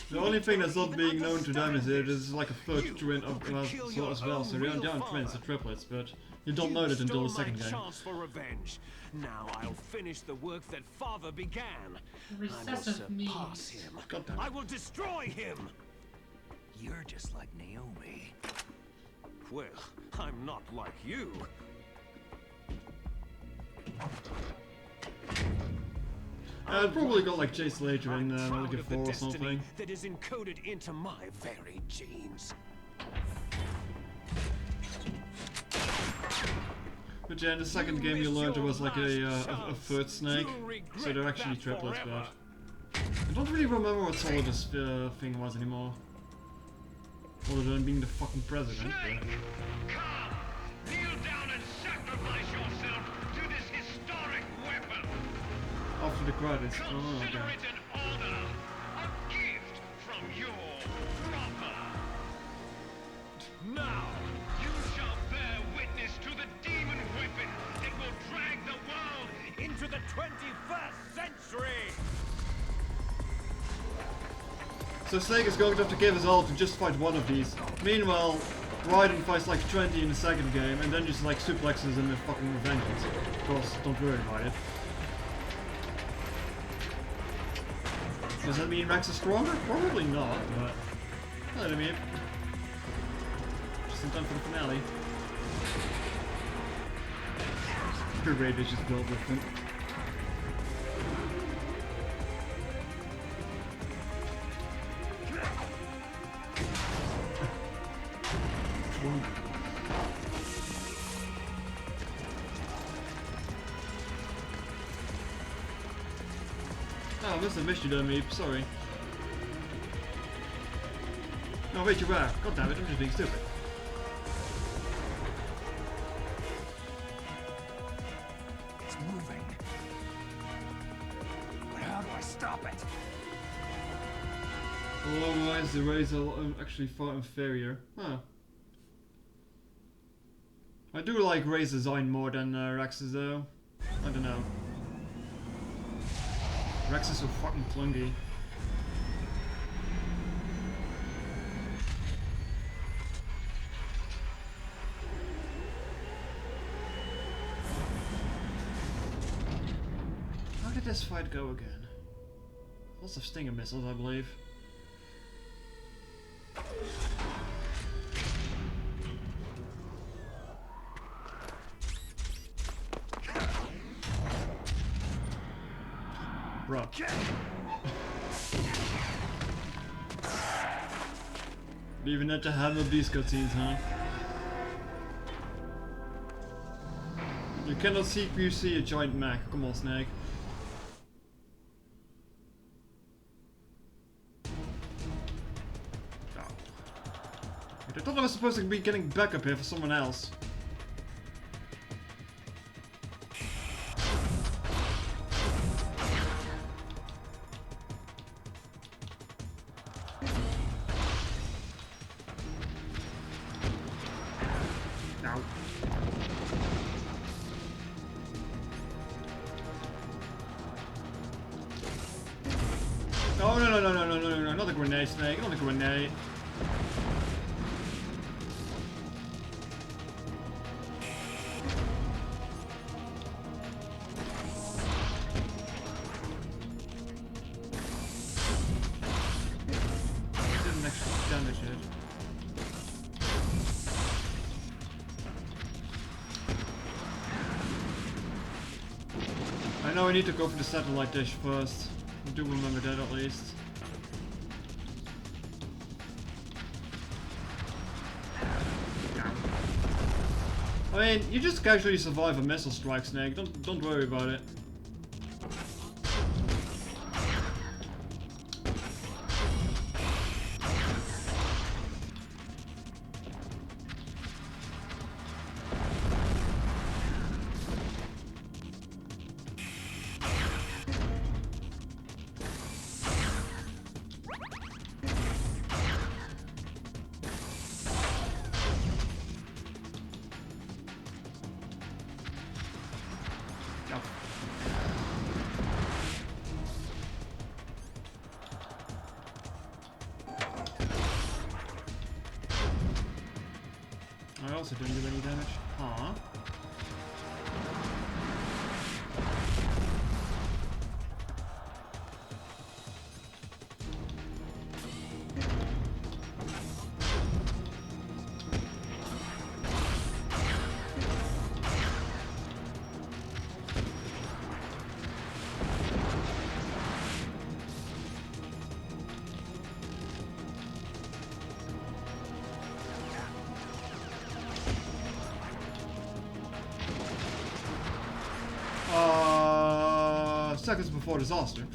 The only thing that's not being known to them is it is like a third twin of sort as well, so they aren't twins, they're triplets, but you don't know that until the second my game. chance for revenge. Now I'll finish the work that Father began. I will Recessive surpass means. him. God damn it. I will destroy him. You're just like Naomi. Well, I'm not like you. I'd probably got like Chase later in I'm proud Metal Gear of the 4 or destiny something. that is encoded into my very genes. But yeah, in the second game you learned there was like a third snake, so they're actually triplets, but... I don't really remember what Solidus thing was anymore. Other than being the fucking president, but... Come! Kneel down and sacrifice yourself to this historic weapon! After the credits, oh Consider okay. it an honor, a gift from your brother. Now, You shall bear witness to the demon weapon that will drag the world into the 21st century! So Snake is going to have to give his all to just fight one of these. Meanwhile, Raiden fights like 20 in the second game, and then just like suplexes in the fucking vengeance. Of course, don't worry about it. Does that mean Rex is stronger? Probably not, but... I know what I mean. Just in time for the finale. Her raid is just built different. Oh, I must have missed you there, Meep. Sorry. No, wait, you're back. God damn it, I'm just being stupid. It's moving. But how do I stop it? Oh, why is the Razor actually far inferior? Huh. I do like Ray's design more than Rex's though. I don't know. Rex is so fucking clunky. How did this fight go again? Lots of stinger missiles, I believe. Bro. You even had to handle these cutscenes, huh? You cannot CPC a giant mech. Come on, Snake. Oh. I thought I was supposed to be getting backup here for someone else. Oh no, not a grenade, Snake, not a grenade. Didn't actually damage it. I know I need to go for the satellite dish first. I do remember that at least. I mean, you just casually survive a missile strike, Snake. Don't worry about it. I also didn't do any damage. Aww. Seconds before disaster.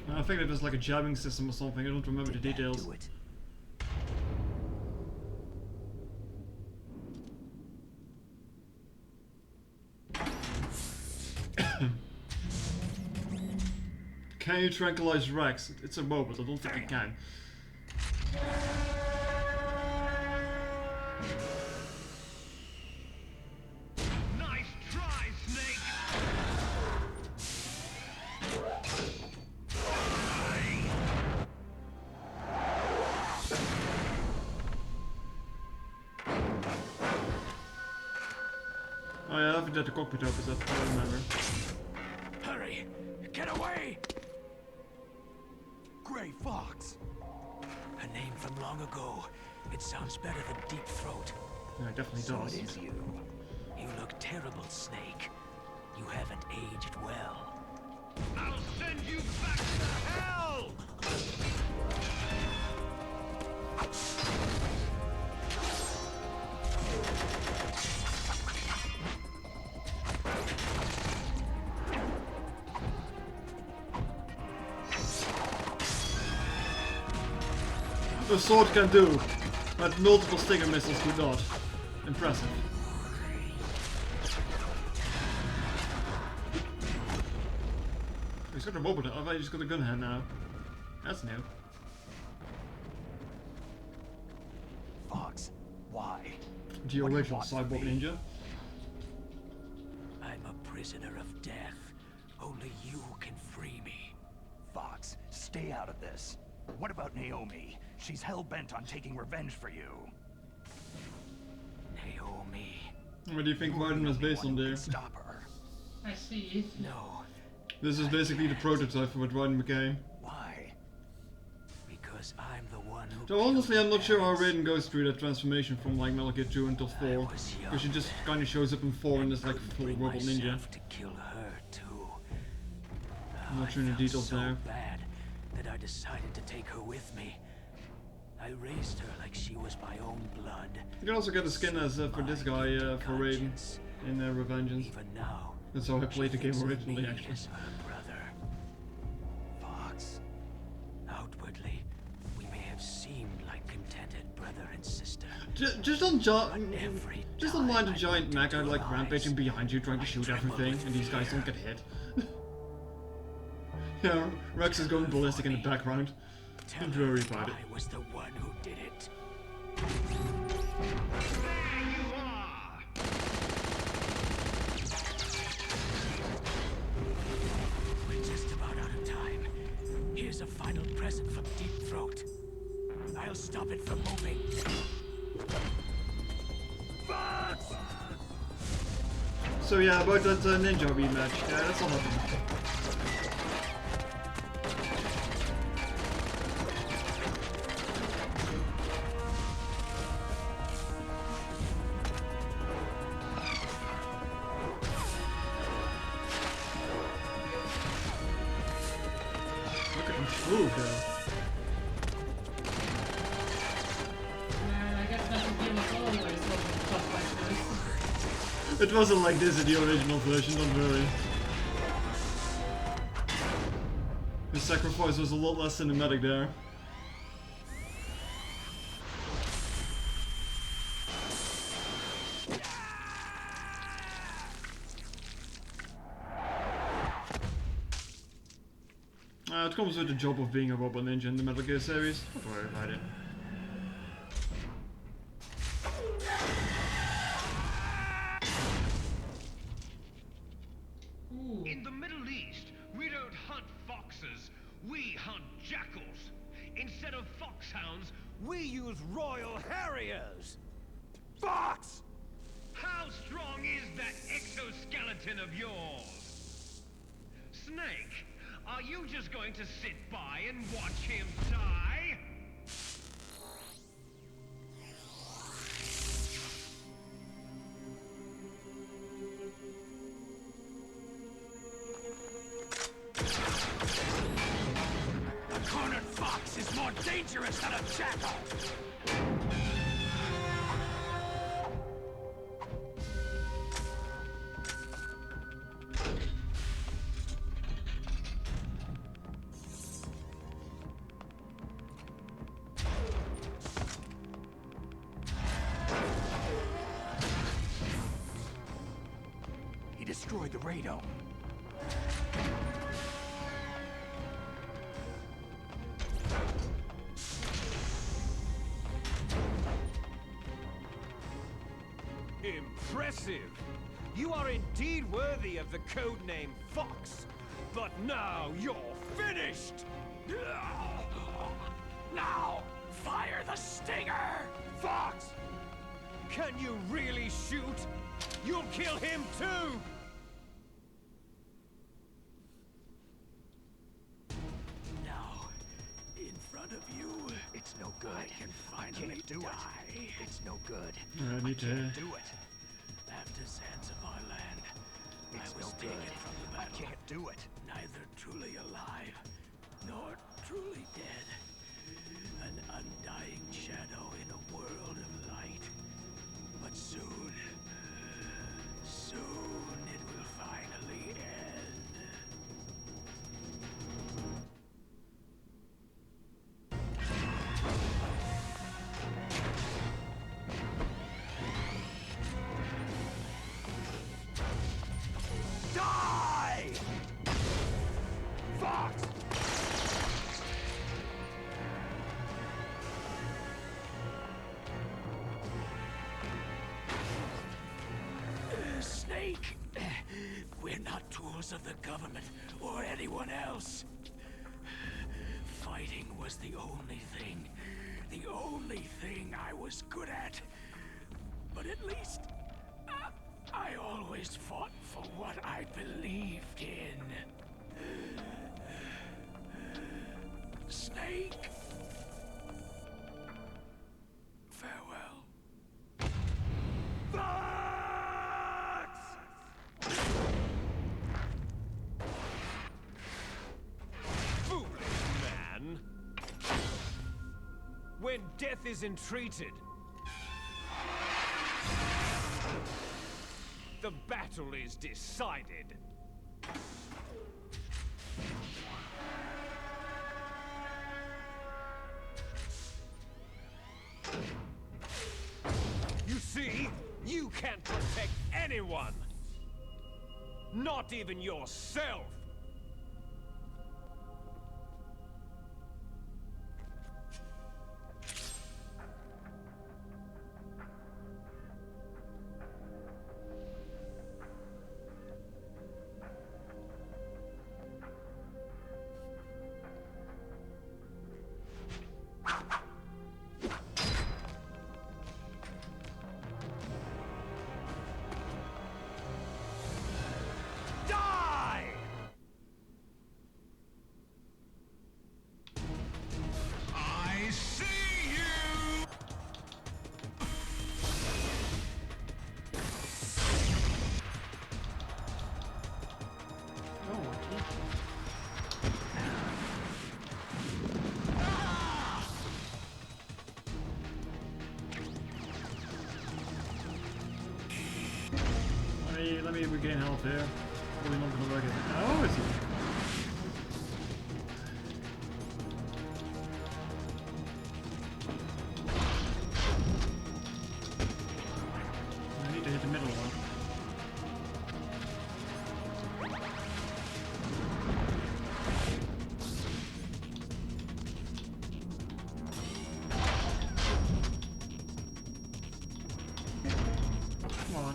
I think it was like a jabbing system or something. I don't remember the details. Can you tranquilize Rex? It's a robot, I don't think you can. Nice try, Snake! Oh yeah, I think that the cockpit opens up, I remember. Hurry! Get away! Gray Fox! A name from long ago. It sounds better than Deep Throat. Yeah, it definitely So does. it is you. You look terrible, Snake. You haven't aged well. I'll send you back to hell! The sword can do, but multiple stinger missiles do not. Impressive. He's got a robot. I thought he just got a gun hand now. That's new. Fox, why? The What do you original want from cyborg me? ninja. I'm a prisoner of death. Only you can free me. Fox, stay out of this. What about Naomi? She's hell-bent on taking revenge for you. Naomi. What do you think You're Raiden the was only based one on who there? can stop her. I see. No. This is basically the prototype for what Raiden became. Why? Because I'm the one who. So honestly, I'm not sure how Raiden Raiden goes through that transformation from like Metal Gear 2 until 4. Because she just kind of shows up in 4 and is like a full robot ninja. to kill her too. I'm not I sure in the felt details so there. bad that I decided to take her with me. I raised her like she was my own blood. You can also get a skin as for this guy for Raiden in Revengeance. Even now, That's how I played the game thinks of originally, me actually. as her brother. Fox. Outwardly, we may have seemed like contented brother and sister. Just don't mind a giant mech out like rampaging behind you trying to shoot everything, and these guys don't get hit. Yeah, Rex is going ballistic in the background. Don't worry about it. I was the one who did it. There you are! We're just about out of time. Here's a final present from Deep Throat. I'll stop it from moving. Fox! So yeah, about that ninja rematch. Yeah, that's all happening. Look at him move though. Man, I guess Metal Gear was always wasn't tough like this. It wasn't like this in the original version, don't worry. The sacrifice was a lot less cinematic there. It comes with the job of being a robot ninja in the Metal Gear series. Don't worry about it. In the Middle East, we don't hunt foxes, we hunt jackals. Instead of foxhounds, We use Royal Harriers! Fox! How strong is that exoskeleton of yours? Snake, are you just going to sit by and watch him die? A cornered fox is more dangerous than a jackal! He destroyed the radome. Impressive! You are indeed worthy of the codename Fox. But now you're finished! Now, fire the stinger! Fox! Can you really shoot? You'll kill him too! Now, in front of you, It's no good. I can finally do die. it. It's no good. I need to. Do it. After Zanzibar land, It's I was no good. taken from the I battle. can't do it. Neither truly alive, nor truly dead. An undying shadow in a world of light. But soon, soon it will finally end. Die! Fox! Snake! We're not tools of the government or anyone else. Fighting was the only thing I was good at. But at least I always fought for what I believed in. Snake. Farewell. Foolish man! When death is entreated, the battle is decided. You see, you can't protect anyone! Not even yourself! Die! I see you! Oh, okay. Let me regain health here. Probably not gonna work it. Oh, is he? I need to hit the middle one. Come on.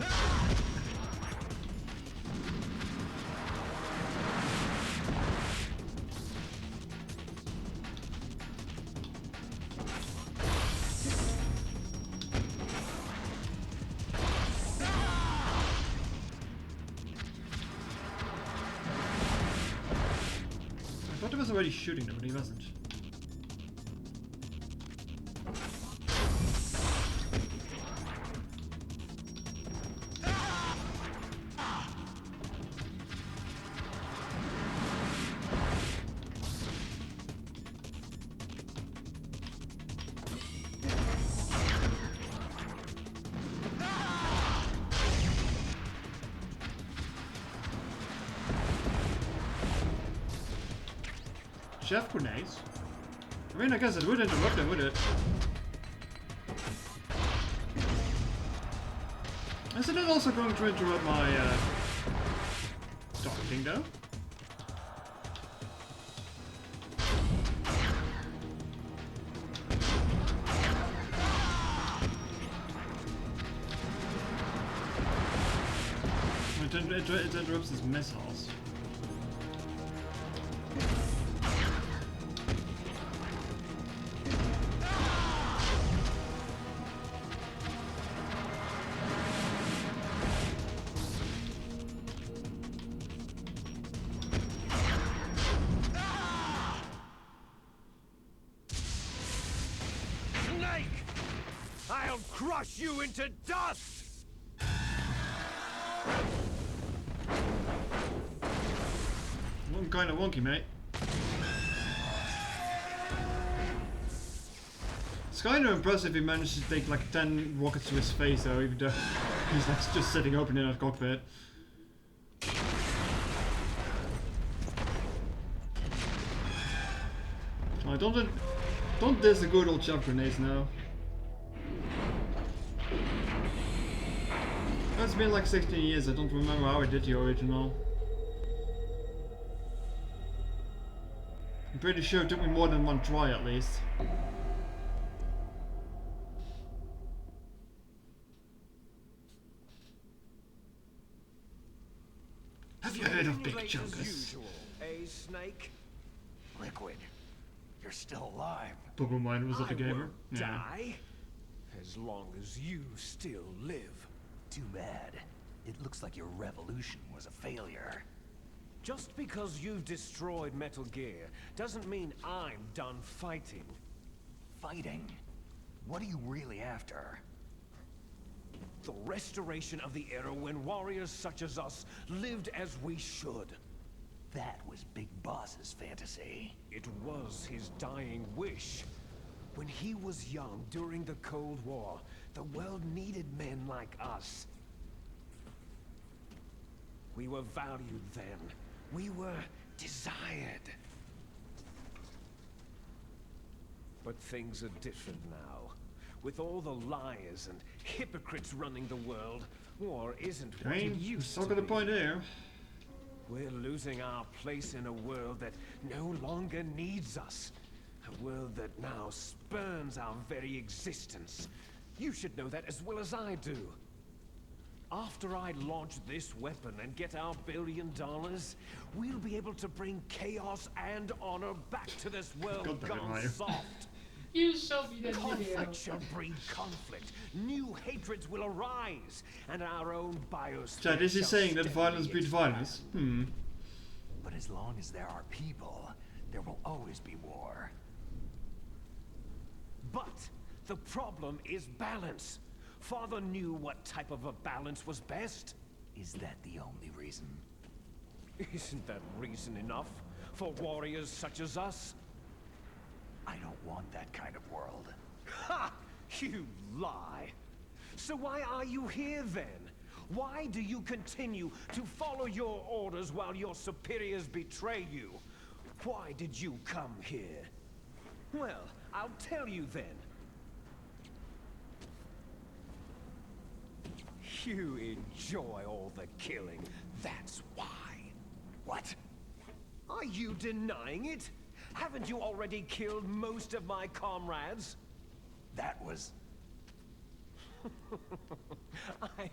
I thought he was already shooting them, but he wasn't. Chef grenades? I mean, I guess it would interrupt them, would it? Isn't it also going to interrupt my, docking, though? it interrupts his missiles. Snake! I'll crush you into dust! One kind of wonky, mate. It's kind of impressive he managed to take like 10 rockets to his face though, even though he's like just sitting open in that cockpit. Oh, don't diss the good old chop grenades now. It's been like 16 years, I don't remember how I did the original. I'm pretty sure it took me more than one try at least. Have you heard of Big Chunkus? Eh, Snake? Liquid, you're still alive. Purple Mine was that a gamer? Won't die as long as you still live. Too bad. It looks like your revolution was a failure. Just because you've destroyed Metal Gear doesn't mean I'm done fighting. Fighting? What are you really after? The restoration of the era when warriors such as us lived as we should. That was Big Boss's fantasy. It was his dying wish. When he was young during the Cold War, the world needed men like us. We were valued then. We were desired. But things are different now. With all the liars and hypocrites running the world, war isn't what it used to be. The point here. We're losing our place in a world that no longer needs us. A world that now spurns our very existence. You should know that as well as I do. After I launch this weapon and get our $1 billion, we'll be able to bring chaos and honor back to this world gone soft. You showed me that video. Conflict shall breed conflict. New hatreds will arise, and our own biosphere. Chad, is he saying that violence breeds violence? But as long as there are people, there will always be war. But the problem is balance. Father knew what type of a balance was best. Is that the only reason? Isn't that reason enough for warriors such as us? I don't want that kind of world. Ha! You lie. So why are you here then? Why do you continue to follow your orders while your superiors betray you? Why did you come here? Well, I'll tell you then. You enjoy all the killing, that's why. What? Are you denying it? Haven't you already killed most of my comrades? That was... I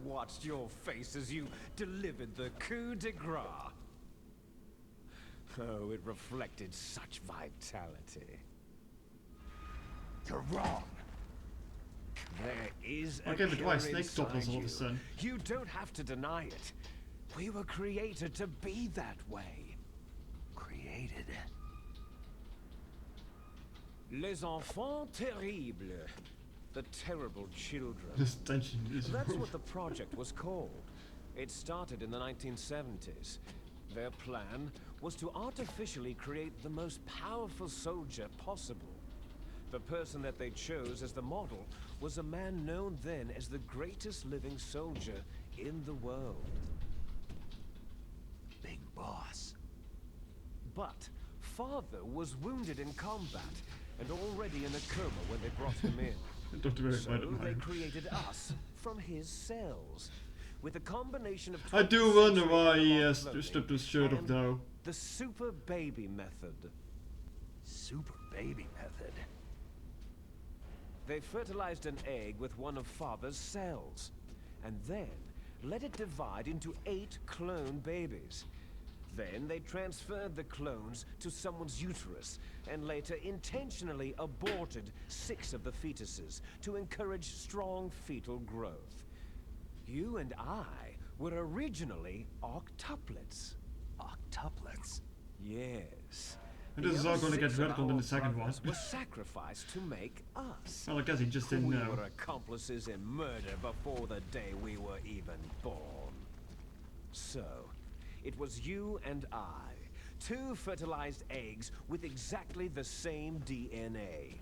watched your face as you delivered the coup de grace. Oh, it reflected such vitality. You're wrong. There is a Okay, but why killer Snake topless all of a inside sudden? you. You don't have to deny it. We were created to be that way. Created? Les enfants terribles. The terrible children. This tension is That's what the project was called. It started in the 1970s. Their plan was to artificially create the most powerful soldier possible. The person that they chose as the model was a man known then as the greatest living soldier in the world. Big Boss. But Father was wounded in combat and already in a coma when they brought him in. So they created us from his cells. With a combination of I do wonder why he stripped his shirt off though. The super baby method. Super baby method? They fertilized an egg with one of Father's cells. And then let it divide into 8 clone babies. Then they transferred the clones to someone's uterus, and later intentionally aborted 6 of the fetuses to encourage strong fetal growth. You and I were originally octuplets. Octuplets? Yes. And this is all going to get retconned in the second one. Were sacrificed to make us. Well, I guess he just didn't know. We were accomplices in murder before the day we were even born. So, it was you and I, 2 fertilized eggs with exactly the same DNA.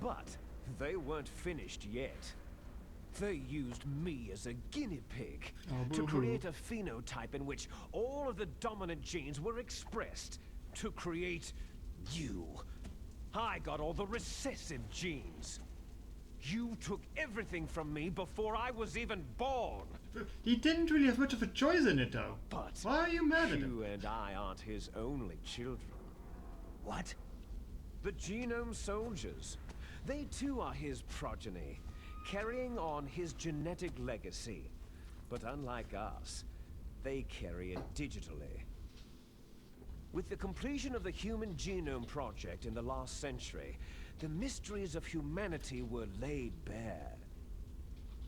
But they weren't finished yet. They used me as a guinea pig to create a phenotype in which all of the dominant genes were expressed to create you. I got all the recessive genes. You took everything from me before I was even born. He didn't really have much of a choice in it, though. But why are you mad at him? You and I aren't his only children. What? The Genome Soldiers. They too are his progeny, carrying on his genetic legacy. But unlike us, they carry it digitally. With the completion of the Human Genome Project in the last century, the mysteries of humanity were laid bare.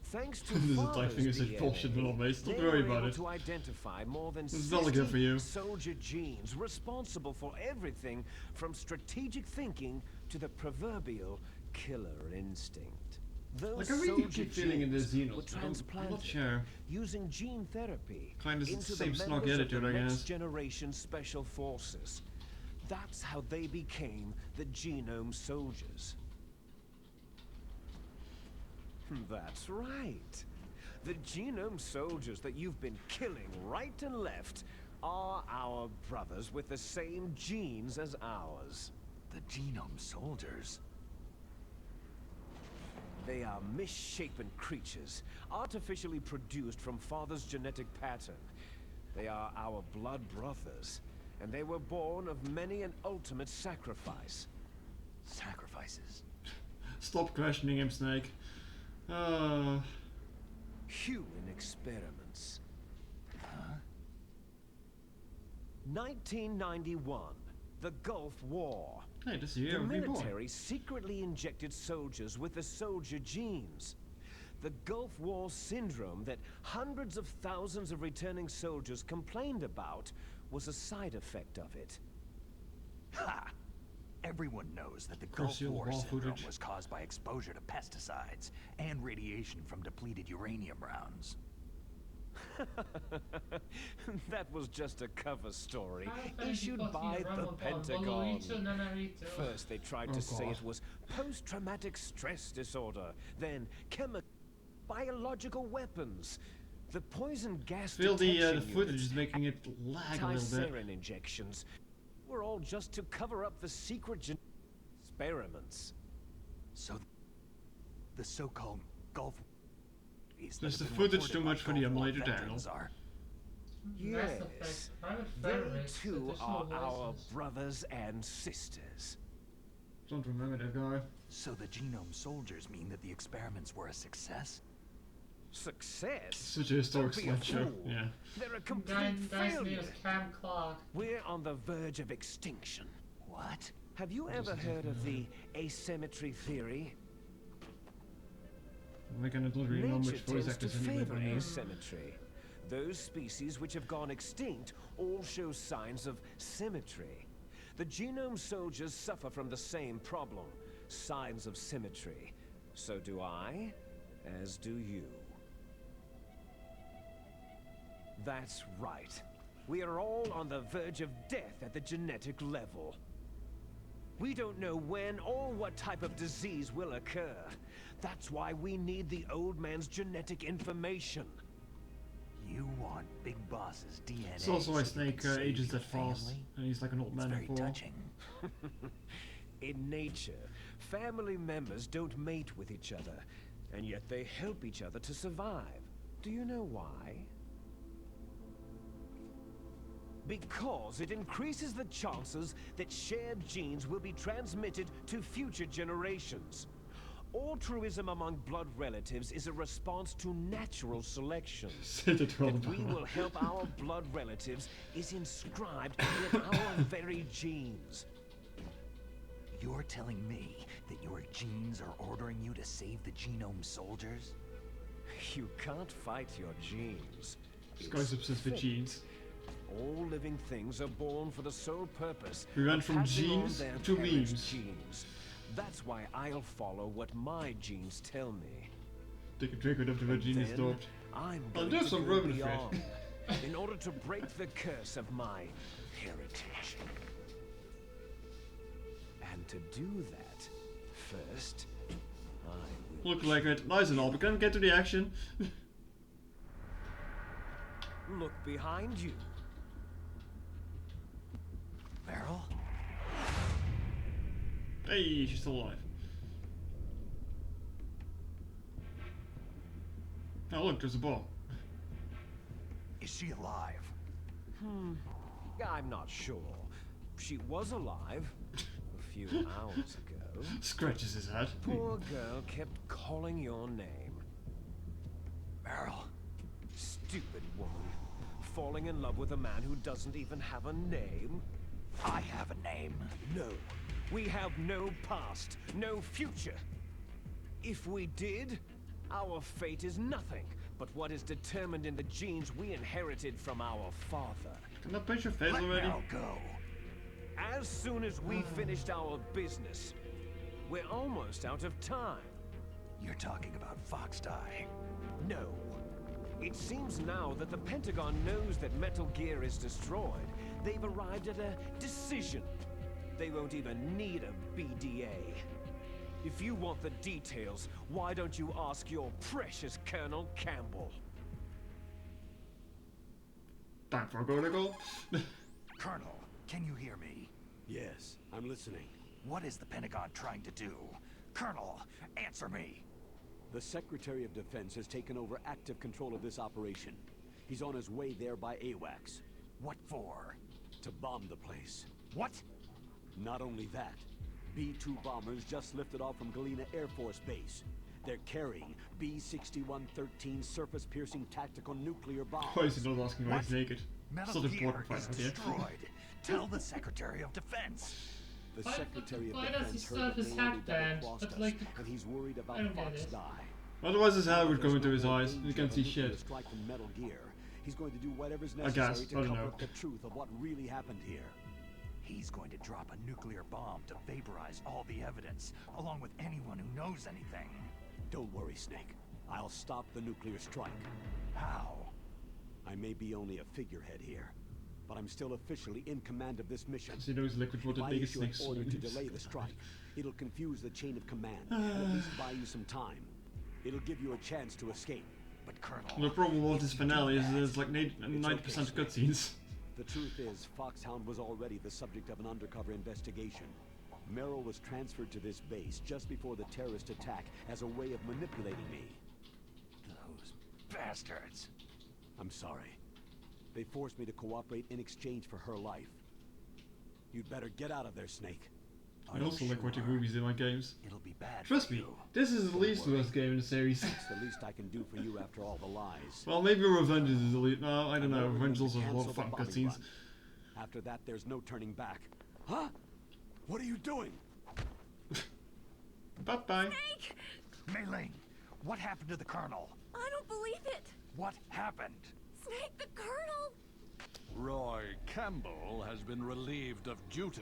Thanks to This Father's thing is such DNA, bullshit, but always. Don't they worry were about able it. to identify more than This is all good for you. 60 soldier genes responsible for everything from strategic thinking to the proverbial killer instinct. Those Like, I really soldier keep feeling in this genes were Xenos, but I'm transplanted not sure. using gene therapy Kind of the into same the snarky members of attitude, the I next guess. generation special forces. That's how they became the Genome Soldiers. That's right. The Genome Soldiers that you've been killing right and left are our brothers with the same genes as ours. The Genome Soldiers? They are misshapen creatures, artificially produced from Father's genetic pattern. They are our blood brothers, and they were born of many an ultimate sacrifice. Sacrifices? Stop questioning him, Snake. Human experiments. Huh? 1991, the Gulf War. Hey, this is the year The of being born. military secretly injected soldiers with the soldier genes. The Gulf War syndrome that hundreds of thousands of returning soldiers complained about was a side effect of it. Ha! Everyone knows that the course, Gulf you'll War wall syndrome footage. was caused by exposure to pesticides and radiation from depleted uranium rounds. That was just a cover story How issued fancy by fucking the Ramon Pentagon. Bolorito, Nanarito. First, they tried Oh, to say God. it was post-traumatic stress disorder, then biological weapons. The poison gas Feel the detection footage units, is making it lag a little bit. anti-sarin injections were all just to cover up the secret experiments. So, the so-called Gulf... Is the footage too much for the emulator channel? Mass Yes, Effect, Private they Frederick's too are additional our license. brothers and sisters. Don't remember that guy. So the Genome Soldiers mean that the experiments were a success? Success? Such a historic Don't be a slideshow. fool. Yeah. They're a complete Guy's name failure. is Cam Clark. We're on the verge of extinction. What? Have you ever heard of the asymmetry theory? We cannot really know Nature which voice tends to actors anyway, favor but yeah. asymmetry. Those species which have gone extinct all show signs of symmetry. The Genome Soldiers suffer from the same problem, signs of symmetry. So do I, as do you. That's right. We are all on the verge of death at the genetic level. We don't know when or what type of disease will occur. That's why we need the old man's genetic information. You want Big Boss's DNA? It's also why so you Snake can save ages your that fast, family? and he's like an old It's man very in full. touching. In nature, family members don't mate with each other, and yet they help each other to survive. Do you know why? Because it increases the chances that shared genes will be transmitted to future generations. Altruism among blood relatives is a response to natural selection. That we will help our blood relatives is inscribed in our very genes. You're telling me that your genes are ordering you to save the genome soldiers? You can't fight your genes. This guy's obsessed with genes. All living things are born for the sole purpose. We went from passing on genes their to parents' memes. Genes. That's why I'll follow what my genes tell me. Take a drink of the gene is doped. I'm I'll going do to some go Roman beyond in order to break the curse of my heritage. And to do that, first, I will Look like it. Nice and all, but can't get to the action. look behind you. Meryl? Hey, she's still alive. Oh look, there's a ball. Is she alive? I'm not sure. She was alive a few hours ago. Scratches his head. Poor girl kept calling your name. Meryl? Stupid woman. Falling in love with a man who doesn't even have a name? I have a name. No. We have no past, no future. If we did, our fate is nothing but what is determined in the genes we inherited from our father. Can I punch your face Let already? Meryl go. As soon as we finished our business, we're almost out of time. You're talking about Fox Die. No. It seems now that the Pentagon knows that Metal Gear is destroyed. They've arrived at a decision. They won't even need a BDA. If you want the details, why don't you ask your precious Colonel Campbell? Time for a go. Colonel, can you hear me? Yes, I'm listening. What is the Pentagon trying to do? Colonel, answer me! The Secretary of Defense has taken over active control of this operation. He's on his way there by AWACS. What for? To bomb the place. What? Not only that, B-2 bombers just lifted off from Galena Air Force Base. They're carrying B-6113 surface-piercing tactical nuclear bombs. Why is he not asking why he's naked? Metal It's not Gear important is right now, yeah. destroyed. Tell the Secretary of Defense. The Why- Secretary of why does he Defense still heard have that his they hat only band? double-crossed That's us, like- and he's worried I about don't get Fox it. Die. Otherwise his hair would go There's into no his more eyes and you danger can't of see a nuclear shit. strike from Metal Gear. He's going to do whatever's I necessary guess, to I don't cover know. up the truth of what really happened here. He's going to drop a nuclear bomb to vaporize all the evidence, along with anyone who knows anything. Don't worry, Snake. I'll stop the nuclear strike. How? I may be only a figurehead here, but I'm still officially in command of this mission. Because he knows Liquid was the If I biggest issue an snake order to sleuths. delay the strike, it'll confuse the chain of command, and at least buy you some time. It'll give you a chance to escape. But Colonel... The problem with if this you do finale is that- there's like 90% cutscenes. The truth is, Foxhound was already the subject of an undercover investigation. Merrill was transferred to this base just before the terrorist attack as a way of manipulating me. Those bastards. I'm sorry. They forced me to cooperate in exchange for her life. You'd better get out of there, Snake. I also like watching movies in my games. It'll be bad Trust for me, you. this is the least worst game in the series. It's the least I can do for you after all the lies. Well, maybe Revenge is the least. No, I don't know. I'm Revenge ordering also has a lot to of fun cancel the cutscenes. bombing run. After that, there's no turning back. Huh? What are you doing? Bye-bye. Snake! Mei Ling, what happened to the Colonel? I don't believe it! What happened? Snake, the Colonel! Roy Campbell has been relieved of duty.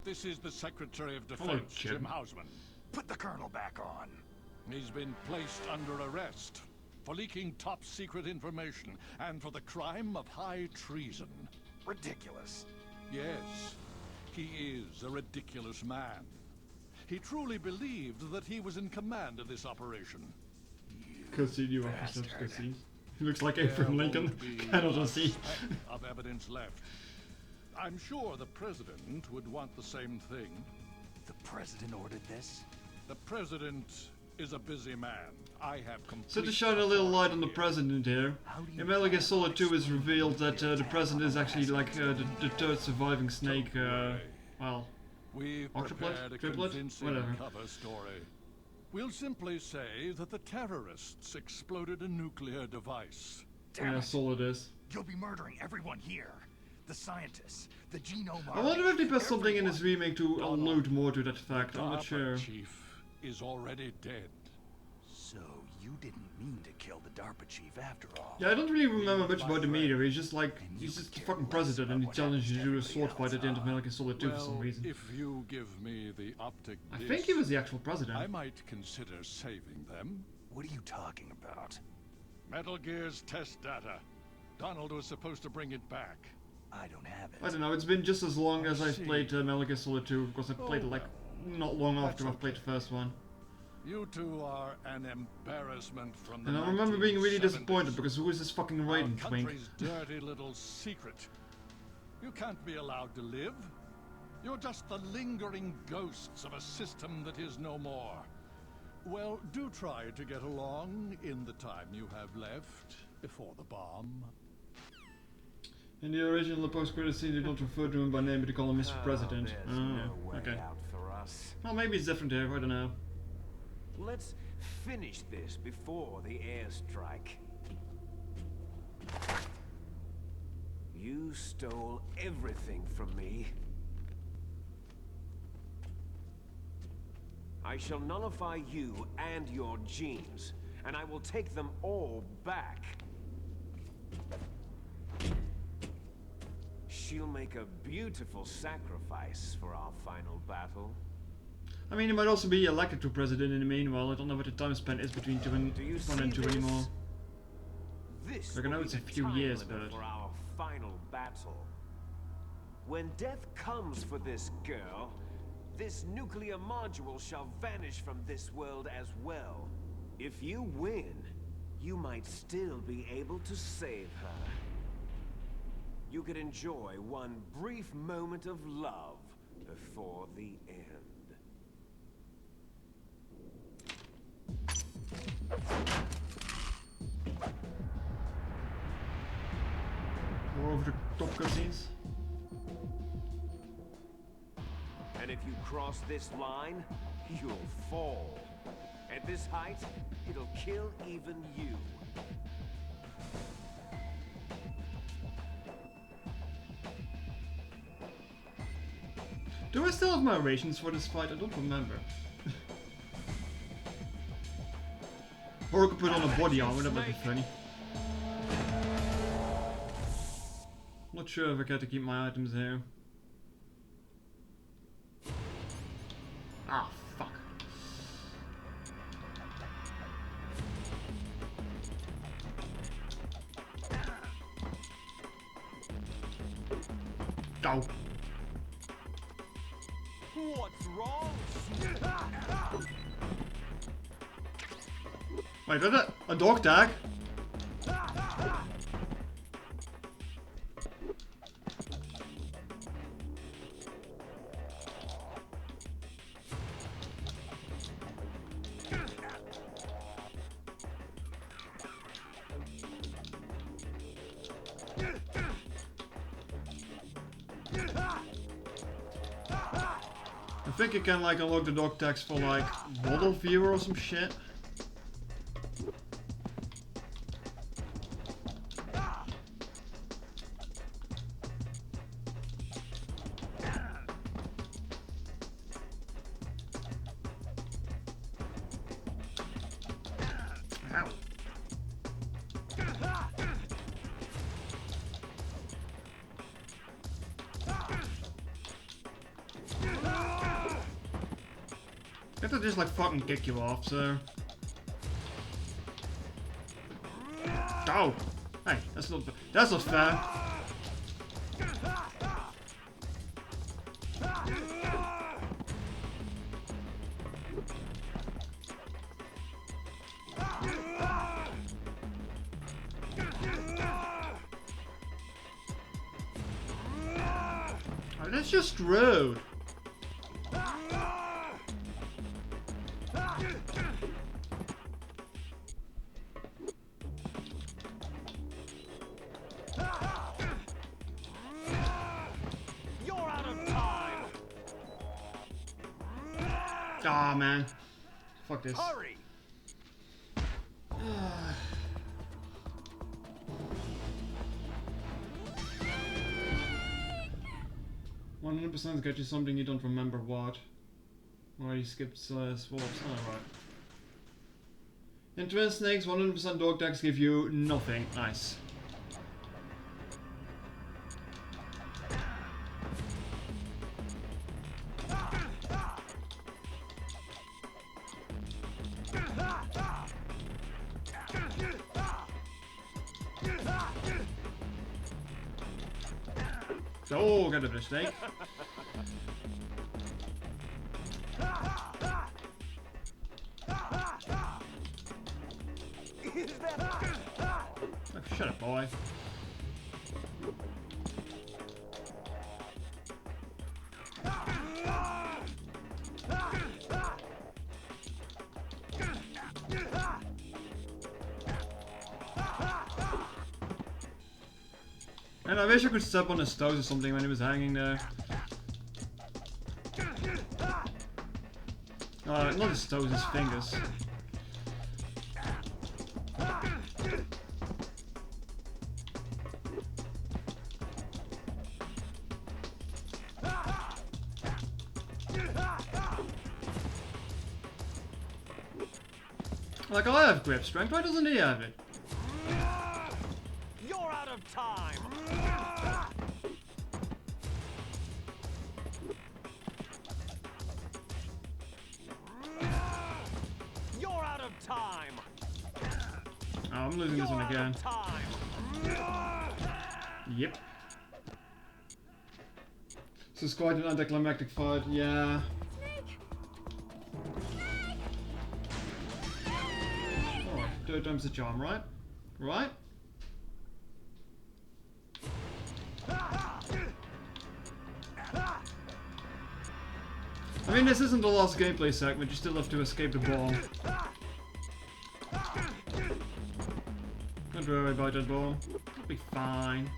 This is the Secretary of Hello, Defense, Jim. Jim Hausman. Put the Colonel back on. He's been placed under arrest for leaking top-secret information and for the crime of high treason. Ridiculous. Yes, he is a ridiculous man. He truly believed that he was in command of this operation. Cutscene, you want to cutscenes. He looks like There Abraham Lincoln. won't be Cannot a see. speck of evidence left. I'm sure the President would want the same thing. The President ordered this? The President is a busy man. I have complete So to shine a little light on the authority. President here, in Metal Gear Solid 2 is revealed that the President is actually like the third surviving Snake, well, We've octopus? prepared a Triplet? convincing Whatever. cover story. We'll simply say that the terrorists exploded a nuclear device. Yeah, that's all it is. You'll be murdering everyone here. The scientists, the genome I wonder if they put something in this remake to allude more to that fact. I'm not sure. DARPA chief is already dead. So you didn't mean to kill the DARPA chief after all. Yeah, I don't really remember much about the media. He's just like, he's just the fucking president and he challenges you to do a sword fight at the end of Metal Gear Solid 2 for some reason. If you give me the optic I disc, think he was the actual president. I might consider saving them. What are you talking about? Metal Gear's test data. Donald was supposed to bring it back. I don't have it. I don't know, it's been just as long as I've played Metal Gear Solid 2, because I played it like not long after I played the first one. You two are an embarrassment from the And I remember being really 1970s. disappointed because who is this fucking Raiden Our twink? country's dirty little secret. You can't be allowed to live. You're just the lingering ghosts of a system that is no more. Well, do try to get along in the time you have left before the bomb. In the original post-credit scene, they don't refer to him by name, but they call him Mr. President. There's no way okay. out for us. Well, maybe it's different here, I don't know. Let's finish this before the airstrike. You stole everything from me. I shall nullify you and your genes, and I will take them all back. She'll make a beautiful sacrifice for our final battle. I mean, he might also be elected to president in the meanwhile. I don't know what the time span is between 1 and 2 anymore. This Like, I know will it's be a the few time years, limit but... for our final battle. When death comes for this girl, this nuclear module shall vanish from this world as well. If you win, you might still be able to save her. You could enjoy one brief moment of love before the end. More over the top cutscenes. And if you cross this line, you'll fall. At this height, it'll kill even you. Do I still have my rations for this fight? I don't remember. Or I could put on a body armor, that would be funny. Not sure if I get to keep my items here. Ah, fuck. Go. What's wrong? Wait, is it a dog tag? I think you can like unlock the dog tags for like model viewer or some shit. Ow. I have to just like fucking kick you off, so. Oh! Hey, that's not fair. Oh, that's just rude. Ah, man. Fuck this. Hurry! 100% get you something you don't remember what. Or you skipped swaps. Alright. In Twin Snakes, 100% dog tags give you nothing. Nice. Oh, get rid of the snake. Oh, shut up, boy. And I wish I could step on his toes or something when he was hanging there. Not his toes, his fingers. Like, I have grip strength, why doesn't he have it? You're out of time! You're out of time! Oh, I'm losing this one again. Yep. This is quite an anticlimactic fight, yeah. Alright, third time's the charm, right? Right? I mean, this isn't the last gameplay segment, you still have to escape the bomb. Don't worry about that bomb. It'll be fine.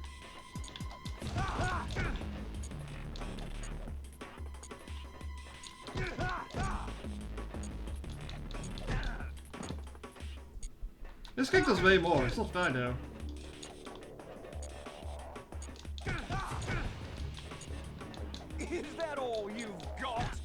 This kick does way more, it's not bad though. Is that all you've got?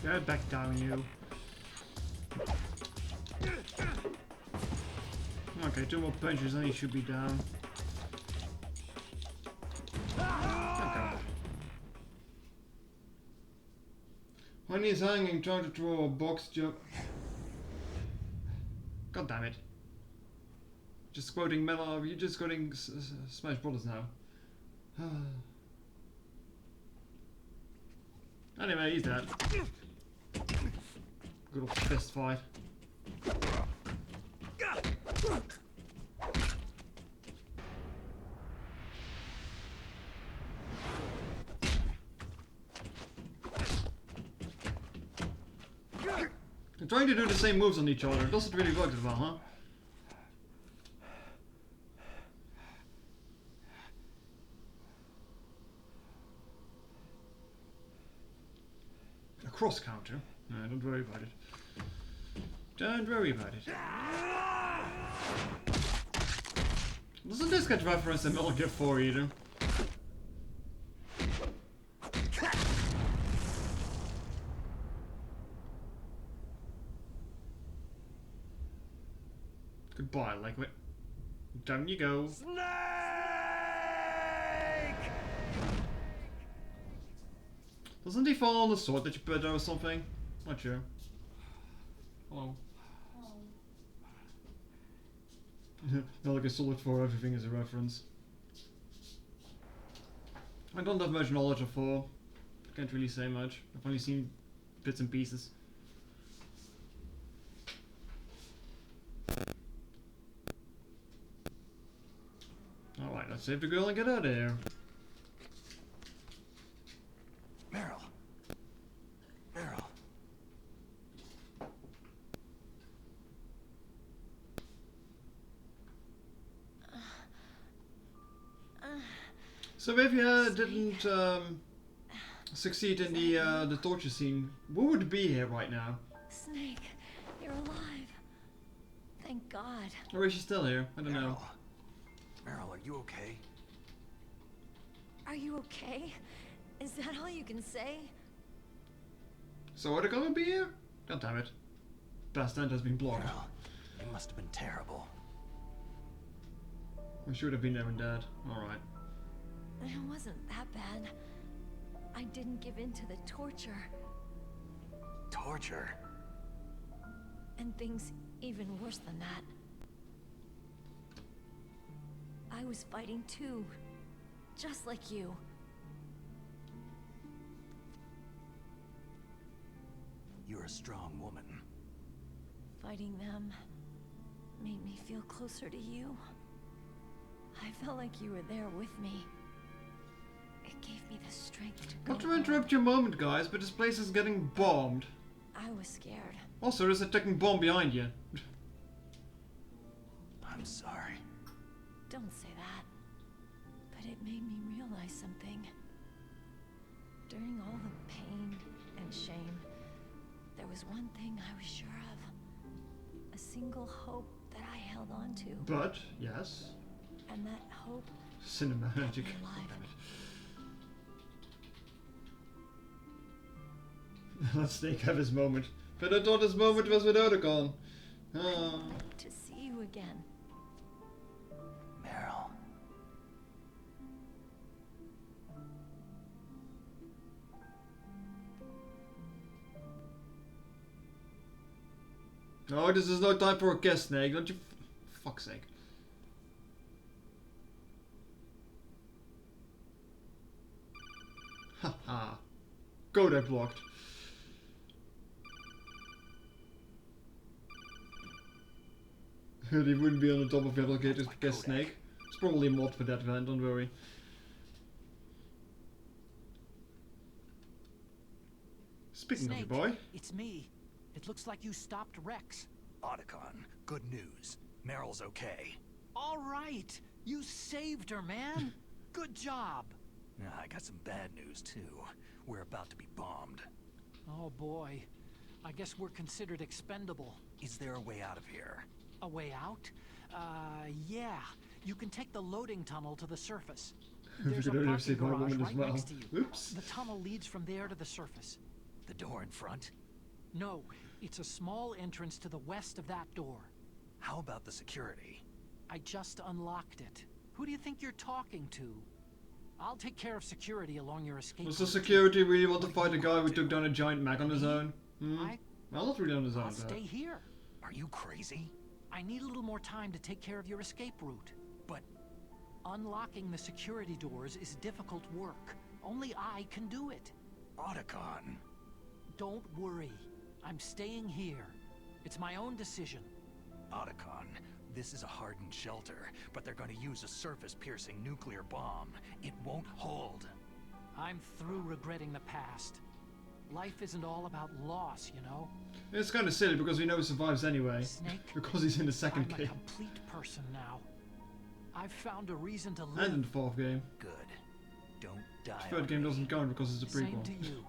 Get back down, you. Okay, 2 more punches and he should be down. Okay. When he's hanging, trying to throw a box jump. God damn it. Just quoting Metal, you're just quoting Smash Brothers now. Anyway, he's dead. Good old fist fight. They're trying to do the same moves on each other. It doesn't really work as well, huh? A cross counter? No, don't worry about it. Don't worry about it. Doesn't this get referenced in Metal Gear 4 either? Goodbye, Liquid. Down you go. Snake! Doesn't he fall on the sword that you put there or something? Not sure. Hello. Metal Gear Solid 4, everything is a reference. I don't have much knowledge of 4. Can't really say much. I've only seen bits and pieces. Alright, let's save the girl and get out of here. Meryl. Meryl. So if you didn't succeed in the torture scene, what would be here right now? Snake, you're alive. Thank God. Or is she still here? I don't know. Meryl, are you okay? Are you okay? Is that all you can say? So are they gonna be here? God damn it. Past end has been blocked. Meryl, it must have been terrible. We should have been there and dead. Alright. It wasn't that bad. I didn't give in to the torture. Torture? And things even worse than that. I was fighting too. Just like you. You're a strong woman. Fighting them made me feel closer to you. I felt like you were there with me. It gave me the strength to go Not to interrupt your moment, guys, but this place is getting bombed. I was scared. Also, there's a ticking bomb behind you. I'm sorry. Don't say that. But it made me realize something. During all the pain and shame, there was one thing I was sure of. A single hope that I held on to. But, yes. And that hope Cinematic. Let Snake have his moment. But I thought his moment was with Otakon. Oh. To see you again. Meryl. Oh, this is no time for a kiss, Snake. Don't you... fuck's sake. Haha. Codec blocked. He wouldn't be on the top of Metal Gear to kiss Snake. It's probably a mod for that event, don't worry. Speaking Snake, of your boy. It's me. It looks like you stopped Rex. Otacon, good news. Meryl's okay. All right. You saved her, man. Good job. I got some bad news, too. We're about to be bombed. Oh, boy. I guess we're considered expendable. Is there a way out of here? A way out? Yeah. You can take the loading tunnel to the surface. There's a parking garage right next to you. Oops. The tunnel leads from there to the surface. The door in front? No, it's a small entrance to the west of that door. How about the security? I just unlocked it. Who do you think you're talking to? I'll take care of security along your escape. Does the security really want to fight a guy who took down a giant mech on his own? Well, not really on his own. I'll stay here. Are you crazy? I need a little more time to take care of your escape route. But unlocking the security doors is difficult work. Only I can do it. Otacon. Don't worry. I'm staying here. It's my own decision. Otacon, this is a hardened shelter, but they're going to use a surface-piercing nuclear bomb. It won't hold. I'm through regretting the past. Life isn't all about loss, you know? It's kind of silly because we know he survives anyway. Snake, because he's in the second I'm game. a complete person now. I've found a reason to live. And in the fourth game. Good. Don't die. The third game doesn't count because it's a prequel. Same to you.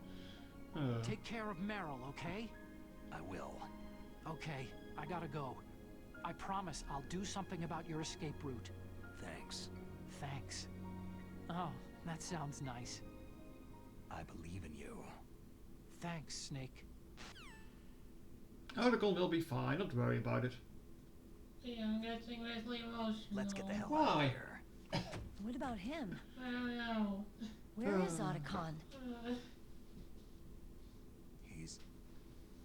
Take care of Meryl, okay? I will. Okay, I gotta go. I promise I'll do something about your escape route. Thanks. Thanks. Oh, that sounds nice. I believe in you. Thanks, Snake. Otakon will be fine, don't worry about it. Yeah, I'm getting really emotional. Let's get the hell Why? out of here. What about him? I don't know. Where is Otacon? He's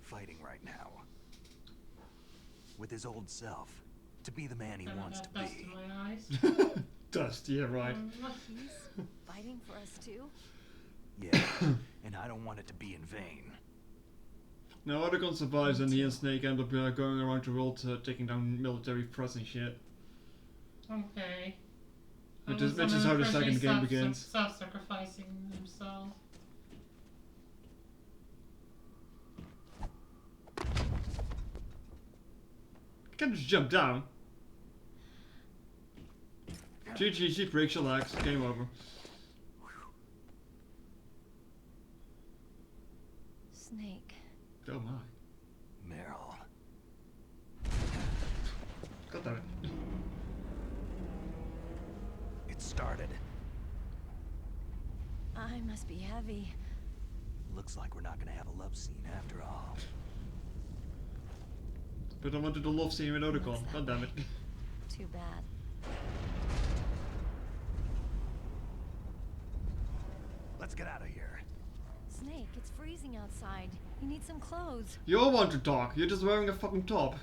fighting right now. With his old self. to be the man he wants to Dust be. in my eyes. Dust, yeah, right. He's fighting for us too? Yeah, and I don't want it to be in vain. Now, Otacon survives and he and Snake end up going around the world taking down military threats and shit. Okay. Which is how the second game begins. Self-sacrificing himself. You can't just jump down. GG, she breaks your legs. Game over. Snake. Oh my. Meryl. God damn it. It started. I must be heavy. Looks like we're not gonna have a love scene after all. But I wanted the love scene with Otacon. God damn it. Too bad. Let's get out of here. Snake, it's freezing outside. You need some clothes. You all want to talk. You're just wearing a fucking top.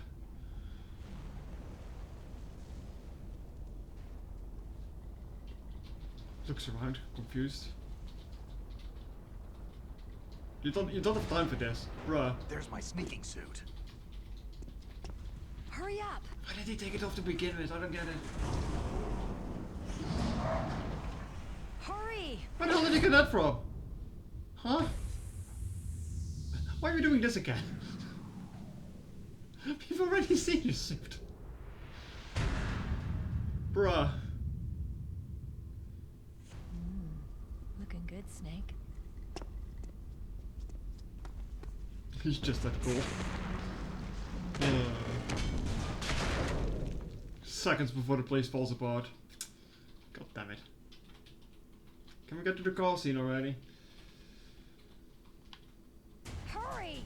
Looks around, confused. You don't have time for this, bruh. There's my sneaking suit. Hurry up! Why did he take it off to begin with? I don't get it. Hurry! Where the hell did he get that from? Huh? Why are we doing this again? We've already seen your suit. Bruh. Looking good, Snake. He's just that cool. Seconds before the place falls apart. God damn it. Can we get to the car scene already? Hurry!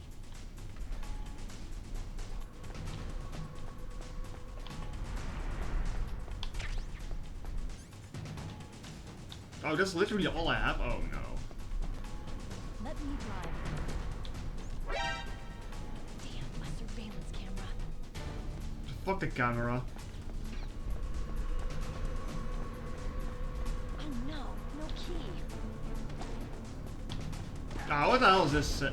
Oh, that's literally all I have? Oh no. Let me drive. Damn, my surveillance camera. Fuck the camera. Oh no, no key. Ah, what the hell is this?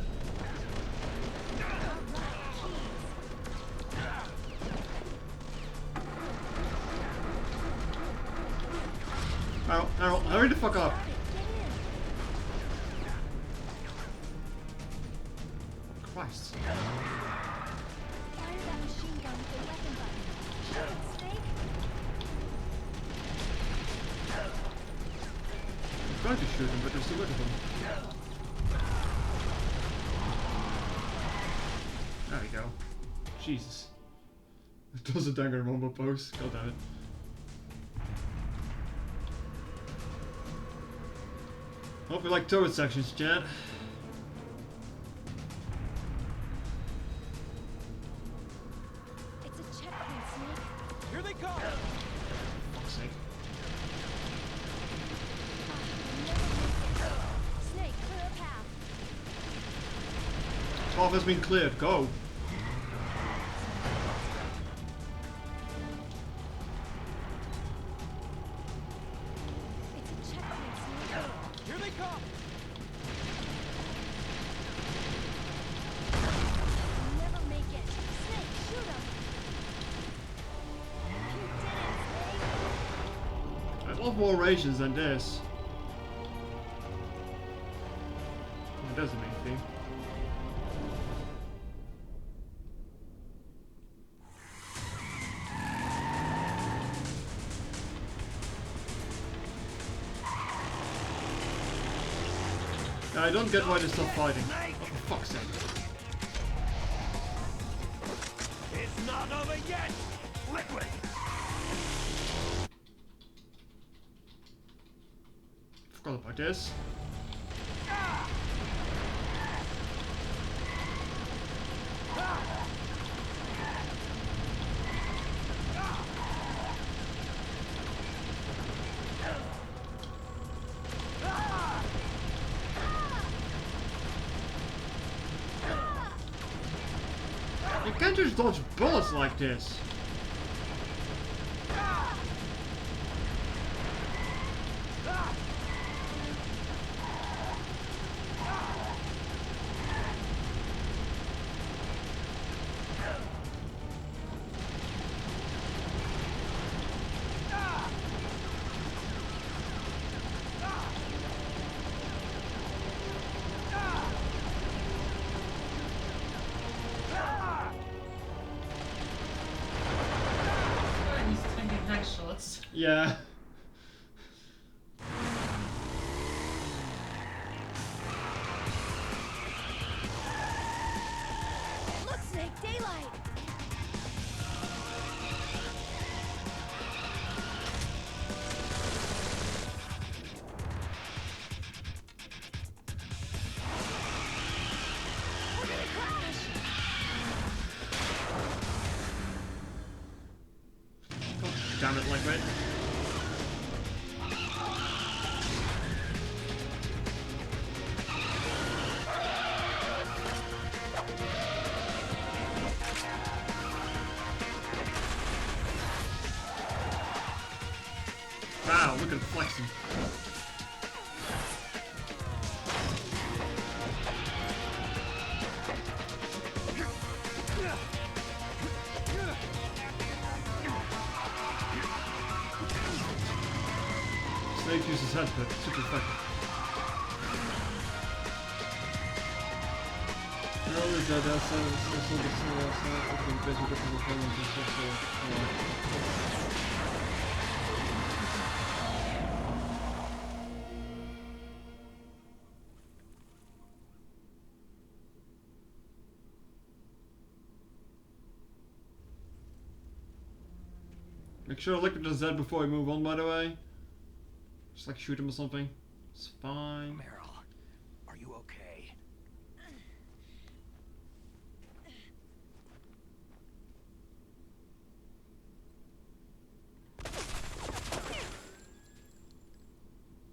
Errol, hurry the fuck up. Christ. Fire that machine gun with the weapon button. Shoot it, Snake. I'm trying to shoot him, but there's too much of him. There we go. Jesus. It does a dagger rumble post. God damn it. Hope you like turret sections, chat. It's a checkpoint, Snake. Here they come! For fuck's sake. Snake, clear a path. Path has been cleared. Go. It's a checkpoint, Snake. Here they come! You'll never make it. Snake, shoot him. You did it, Snake. I love more rations than this. It doesn't make anything. I don't get why they stop fighting. Oh, for fuck's sake. It's not over yet! Liquid! Forgot about this. You can't just dodge bullets like this. Yeah. Look, Snake, daylight! We're gonna crash! Oh, damn it, lightweight. Wow, look at him flexing. Snake uses head, but super effective. Make sure Liquid is dead before we move on, by the way. Just like shoot him or something. It's fine. Meryl, are you okay?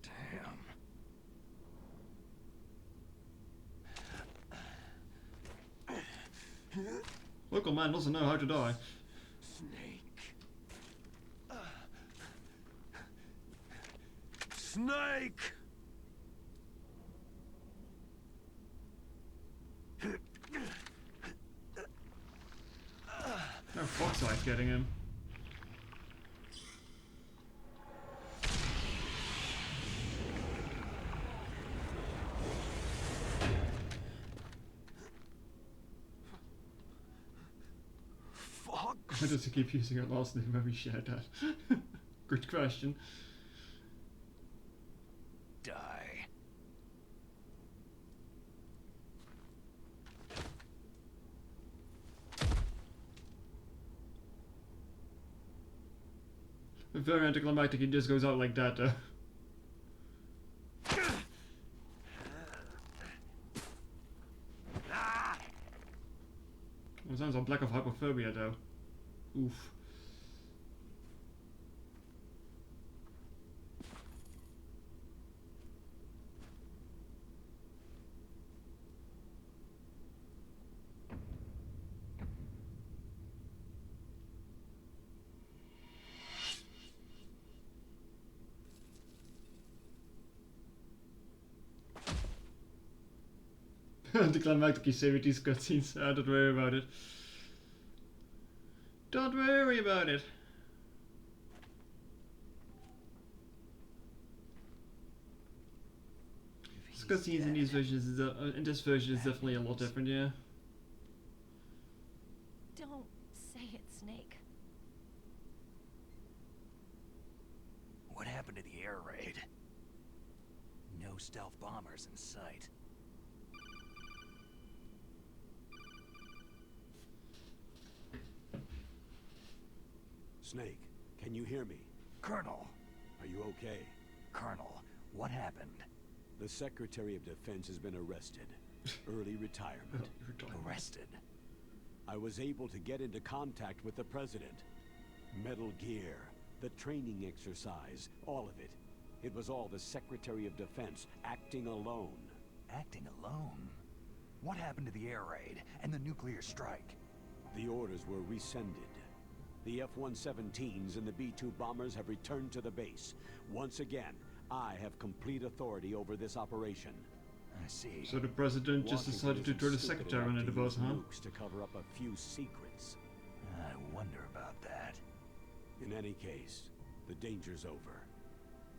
Damn. Local man doesn't know how to die. Snake! No Foxite's getting him. Fox? Why does he keep using her last name when we share that? Good question. Die. Very anticlimactic, he just goes out like that though. It sounds like black of hypophobia though. Oof. Anticlimactic, you say with these cutscenes. Don't worry about it. Don't worry about it. This cutscenes in these versions, in this version, is definitely a lot different. Yeah. Don't say it, Snake. What happened to the air raid? No stealth bombers in sight. Snake, can you hear me? Colonel! Are you okay? Colonel, what happened? The Secretary of Defense has been arrested. Early retirement. Arrested? I was able to get into contact with the President. Metal Gear, the training exercise, all of it. It was all the Secretary of Defense acting alone. Acting alone? What happened to the air raid and the nuclear strike? The orders were rescinded. The F-117s and the B-2 bombers have returned to the base. Once again, I have complete authority over this operation. I see. So the president just decided to throw the secretary under the bus, huh? To cover up a few secrets. I wonder about that. In any case, the danger's over.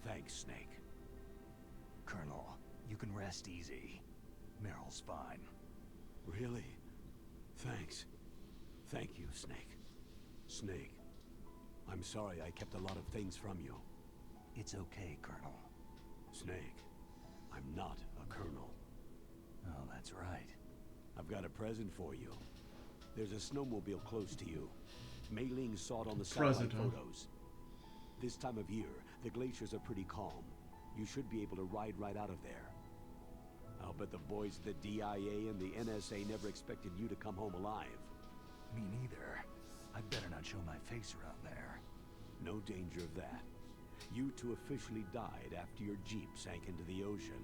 Thanks, Snake. Colonel, you can rest easy. Meryl's fine. Really? Thanks. Thank you, Snake. Snake, I'm sorry I kept a lot of things from you. It's okay, Colonel. Snake, I'm not a colonel. Oh, that's right. I've got a present for you. There's a snowmobile close to you. Mei Ling saw it on the satellite photos. This time of year, the glaciers are pretty calm. You should be able to ride right out of there. I'll bet the boys at the DIA and the NSA never expected you to come home alive. Me neither. I'd better not show my face around there. No danger of that. You two officially died after your Jeep sank into the ocean.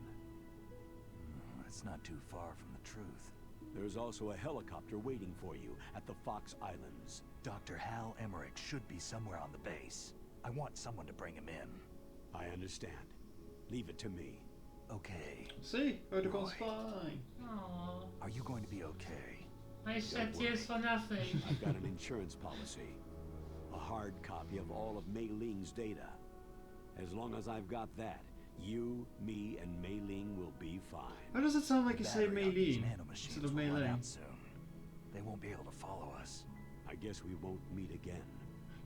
That's not too far from the truth. There's also a helicopter waiting for you at the Fox Islands. Dr. Hal Emmerich should be somewhere on the base. I want someone to bring him in. I understand. Leave it to me. Okay. See? Protocol's fine. Aww. Are you going to be okay? I shed tears for nothing. I've got an insurance policy. A hard copy of all of Mei Ling's data. As long as I've got that, you, me, and Mei Ling will be fine. Why does it sound like you say Mei Ling instead instead of Mei Ling? Soon. They won't be able to follow us. I guess we won't meet again.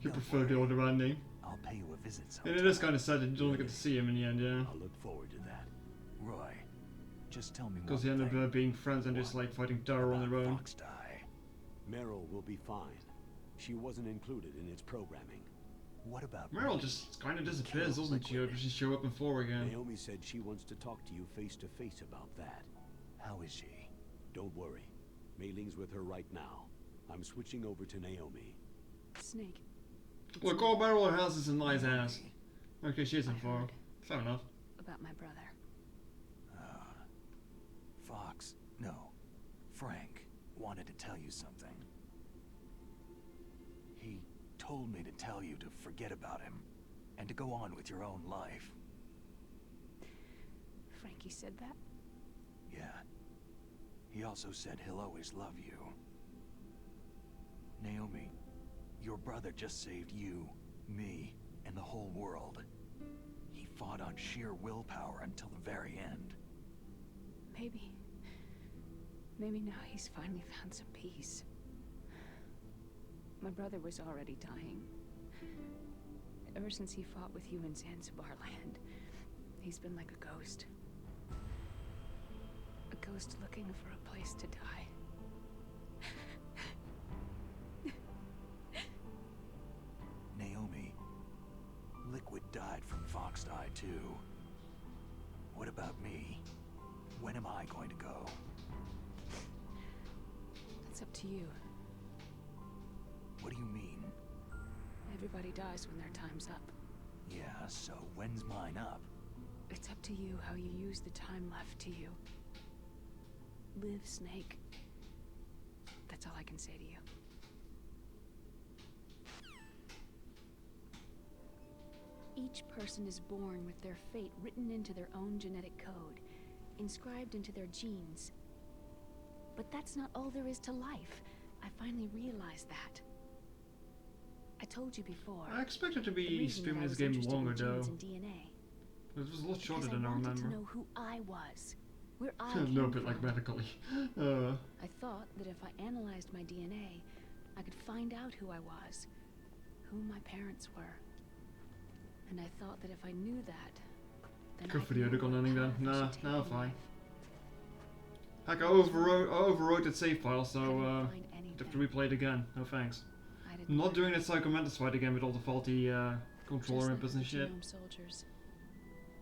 You prefer the older branding. I'll pay you a visit sometime. And it is kind of sad that you don't get to see him in the end, yeah. I'll look forward to that. Roy, just tell me because they end up being friends and just like fighting terror on their own. Meryl will be fine. She wasn't included in its programming. What about Meryl just kind of disappears, doesn't she? Or does she show up in 4 again? Naomi said she wants to talk to you face to face about that. How is she? Don't worry. Mei Ling's with her right now. I'm switching over to Naomi. Snake. Look, all Meryl has is a nice ass. Okay, she's in 4. Fair enough. About my brother. Fox, no, Frank wanted to tell you something. He told me to tell you to forget about him and to go on with your own life. Frankie said that? Yeah. He also said he'll always love you. Naomi, your brother just saved you, me, and the whole world. He fought on sheer willpower until the very end. Maybe now he's finally found some peace. My brother was already dying. Ever since he fought with you in Zanzibar land, he's been like a ghost. A ghost looking for a place to die. Naomi, Liquid died from Fox Eye too. What about me? When am I going to go? That's up to you. What do you mean? Everybody dies when their time's up. Yeah, so when's mine up? It's up to you how you use the time left to you. Live, Snake. That's all I can say to you. Each person is born with their fate written into their own genetic code, inscribed into their genes. But that's not all there is to life. I finally realized that. I told you before. I expected to be streaming this game longer though. DNA, it was a lot shorter because than I wanted remember. to know who I was, where I A came little bit from. like medically. I thought that if I analyzed my DNA, I could find out who I was, who my parents were. And I thought that if I knew that, then Good I'd for the know article what ending then. path I Nah, should nah, take in fine. life. Heck, I overwrote that save file, so Couldn't find have to replay it again. No thanks. I didn't I'm not learn. doing that Psycho Mantis fight again with all the faulty controller Just inputs and like shit. genome soldiers,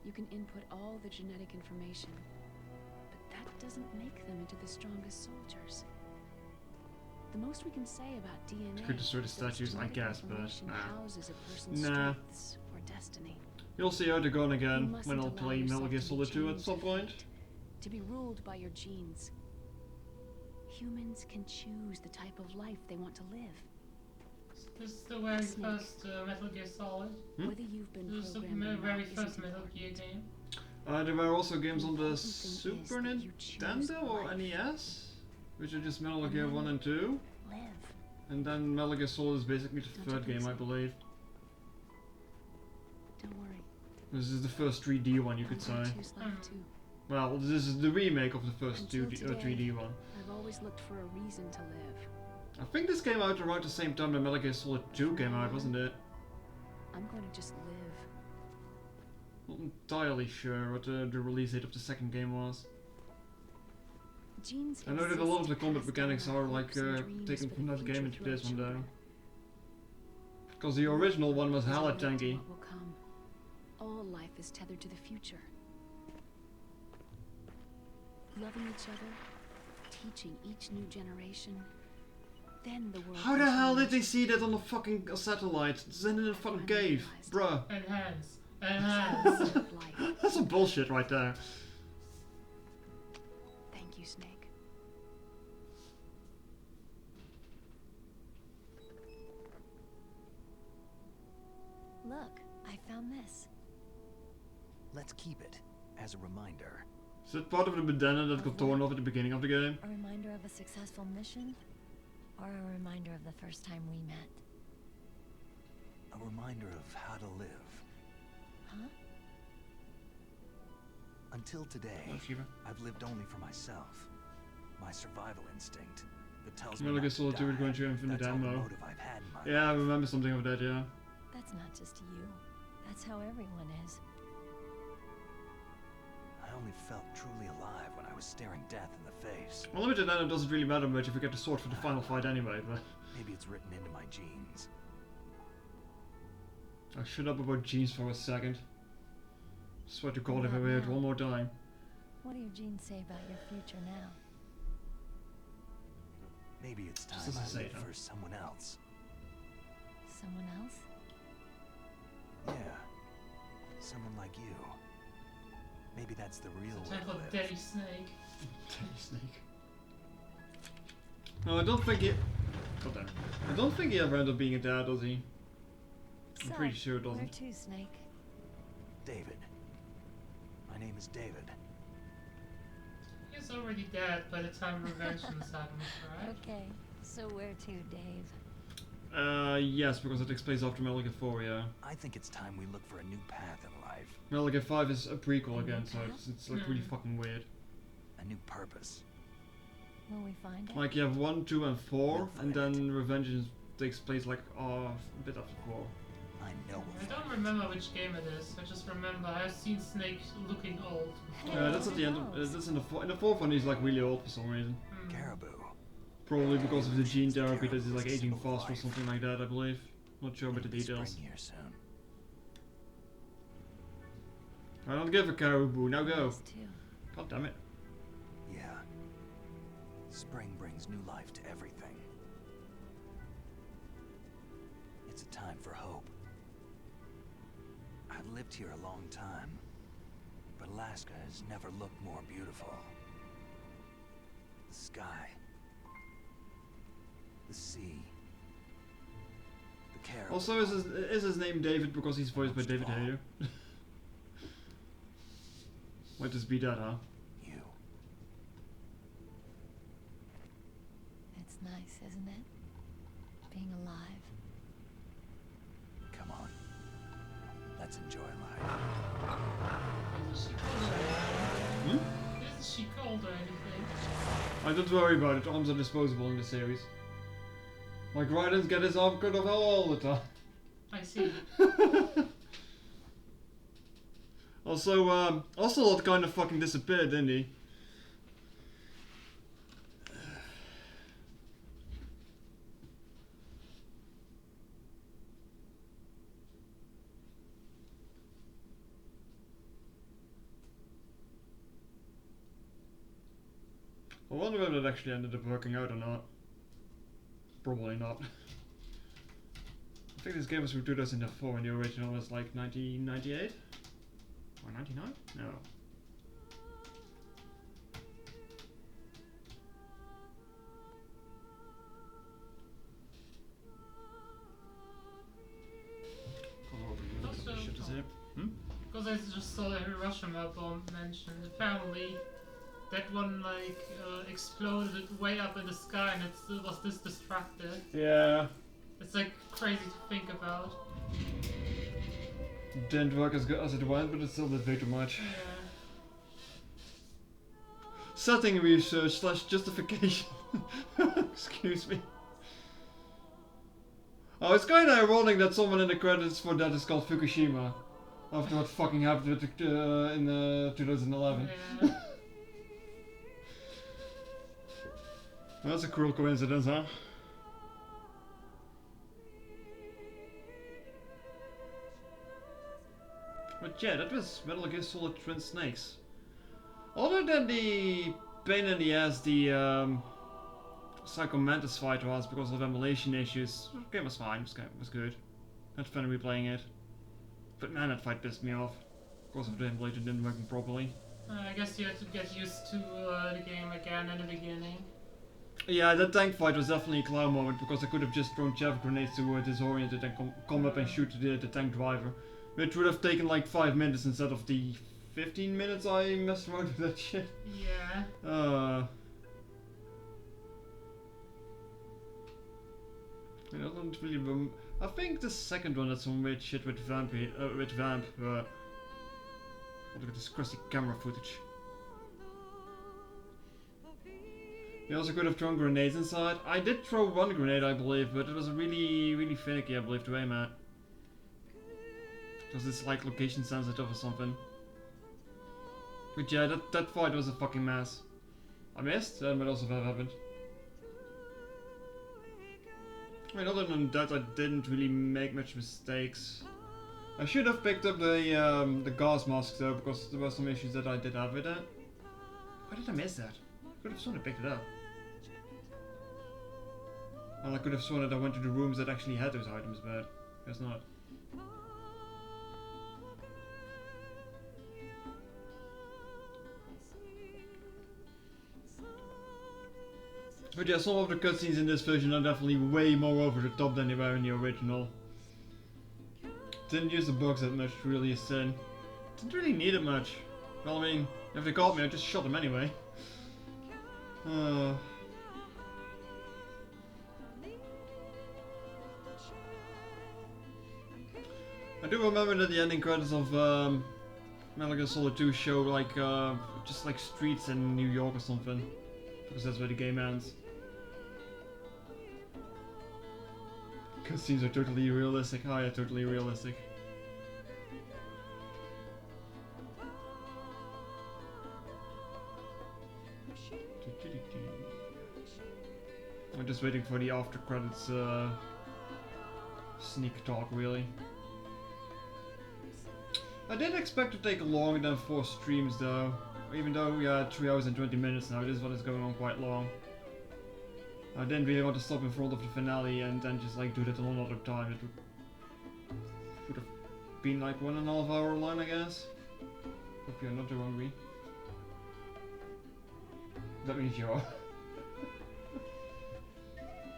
you can input all the genetic information, but that doesn't make them into the strongest soldiers. The most we can say about DNA Could destroy the is that its statues, I genetic guess, but information nah. houses a person's Nah. strengths or destiny. You'll see how they're going You again mustn't when I'll allow play Metal yourself Gear to be Solid 2 at chained some to point. fate, to be ruled by your genes. Humans can choose the type of life they want to live. This is the very first Metal Gear Solid. Whether you've been This is the programmed or very not first isn't Metal important. Gear game. There were also games on the important thing is Super that you choose Nintendo or life. NES, which are just Metal And Gear then 1 and 2. Live. And then Metal Gear Solid is basically the Don't you third think game, I so? believe. Don't worry. This is the first 3D one, you could say. I'm gonna choose life too. Well, this is the remake of the first Until 2D, today, 3D one. I've always looked for a reason to live. I think this came out around the same time that Metal Gear Solid 2 came out, wasn't it? I'm going to just live. Not entirely sure what the release date of the second game was. Genes I know that a lot of the combat exist to mechanics pass down are our like hopes and dreams taken for from the that game future into through our this one though. children. Because the original one was There's a hella limit to tanky. what will come. All life is tethered to the future. Loving each other, teaching each new generation. Then the world. How the hell did they see that on the fucking satellite? It's in a fucking cave, bruh. Enhance. Enhance. That's some bullshit right there. Thank you, Snake. Look, I found this. Let's keep it as a reminder. Is that part of the bandana that got torn off at the beginning of the game? A reminder of a successful mission? Or a reminder of the first time we met? A reminder of how to live. Huh? Until today, I've lived only for myself. My survival instinct that tells me Well, I not guess to I'll die. do it going through Infinite That's all the Ammo. motive I've had in my Yeah, I life. remember something of that, yeah. That's not just you. That's how everyone is. I only felt truly alive when I was staring death in the face. Well, limited ammo doesn't really matter much if you get the sword for the final fight anyway, but... Maybe it's written into my genes. I shut up about genes for a second. Swear to God if I Not hear it now. one more time. What do your genes say about your future now? Maybe it's time Just doesn't I say live it, huh? for someone else. Someone else? Yeah. Someone like you. Maybe that's the real way Time to for live. Daddy Snake. Daddy Snake. No, I don't think he... God damn. I don't think he ever ended up being a dad, does he? I'm So, pretty sure it where doesn't. to, Snake? David. My name is David. He's already dead by the time Revengeance happens, right? Okay, so where to, Dave? Yes, because it takes place after Metal Gear 4, yeah. I think it's time we look for a new path in life. Metal Gear 5 is a prequel again, so path? it's like really fucking weird. A new purpose. Will we find it? Like you have 1, 2 and 4, We'll and find then Revengeance takes place like a bit after 4. I know I don't remember which game it is. I just remember I've seen Snake looking old. That's at the end of, that's in the fourth one he's like really old for some reason. Caribou. Probably because of the gene therapy that is like aging fast or something like that, I believe. Not sure about the details. Spring here soon. I don't give a caribou, now go. Us too. God damn it. Yeah. Spring brings new life to everything. It's a time for hope. I've lived here a long time, but Alaska has never looked more beautiful. The sky. The sea. The caribou. Also, is his name David because he's voiced by Most of David all. Hayter? Might just be that, huh? You. It's nice, isn't it? Being alive. Come on. Let's enjoy life. Isn't she cold or anything? Hmm? Isn't she cold or anything? Don't worry about it, arms are disposable in this series. Like Rydens get his arm cut off all the time. I see. Also, Ocelot kind of fucking disappeared, didn't he? I wonder if it actually ended up working out or not. Probably not. I think this game was from 2004 and the original was like 1998? Or 99? No. Also, Shit is here. Hmm? because I just saw the Hiroshima bomb mentioned, apparently that one like exploded way up in the sky and it was this destructive. Yeah. It's like crazy to think about. Didn't work as good as it went, but it still did way too much. Yeah. Setting research / justification. Excuse me. Oh, it's kind of ironic that someone in the credits for that is called Fukushima. After what fucking happened with the, in 2011. Yeah. That's a cruel coincidence, huh? But yeah, that was Metal Gear Solid Twin Snakes. Other than the pain in the ass the Psycho Mantis fight was because of emulation issues, the game was fine, it was good. Had fun replaying it. But man, that fight pissed me off. Because of the emulator didn't work properly. I guess you have to get used to the game again in the beginning. Yeah, that tank fight was definitely a clown moment because I could have just thrown chaff grenades to disorient it and come up and shoot the tank driver. Which would have taken like 5 minutes instead of the 15 minutes I messed around with that shit. Yeah. I don't really remember. I think the second one had some weird shit with Vamp, but look at this crusty camera footage. You also could have thrown grenades inside. I did throw one grenade, I believe, but it was really finicky, I believe, to aim at. Because it's like location sensitive or something. But yeah, that fight was a fucking mess. I missed, that might also have happened. I mean, other than that, I didn't really make much mistakes. I should have picked up the gas mask though, because there were some issues that I did have with that. Why did I miss that? I could have sworn I picked it up. And I could have sworn that I went to the rooms that actually had those items, but guess not. But yeah, some of the cutscenes in this version are definitely way more over the top than they were in the original. Didn't use the bugs that much, really, a sin. Didn't really need it much. Well, I mean, if they caught me, I just shot them anyway. I do remember that the ending credits of Metal Gear Solid 2 show like just like streets in New York or something, because that's where the game ends. Cutscenes are totally realistic. Oh yeah, totally realistic. I'm just waiting for the after credits sneak talk, really. I didn't expect to take longer than 4 streams though. Even though we are 3 hours and 20 minutes now, this one is going on quite long. I didn't really want to stop in front of the finale and then just like do that another time. It would have been like 1.5 hour long, I guess. Hope you're not too hungry. That means you are.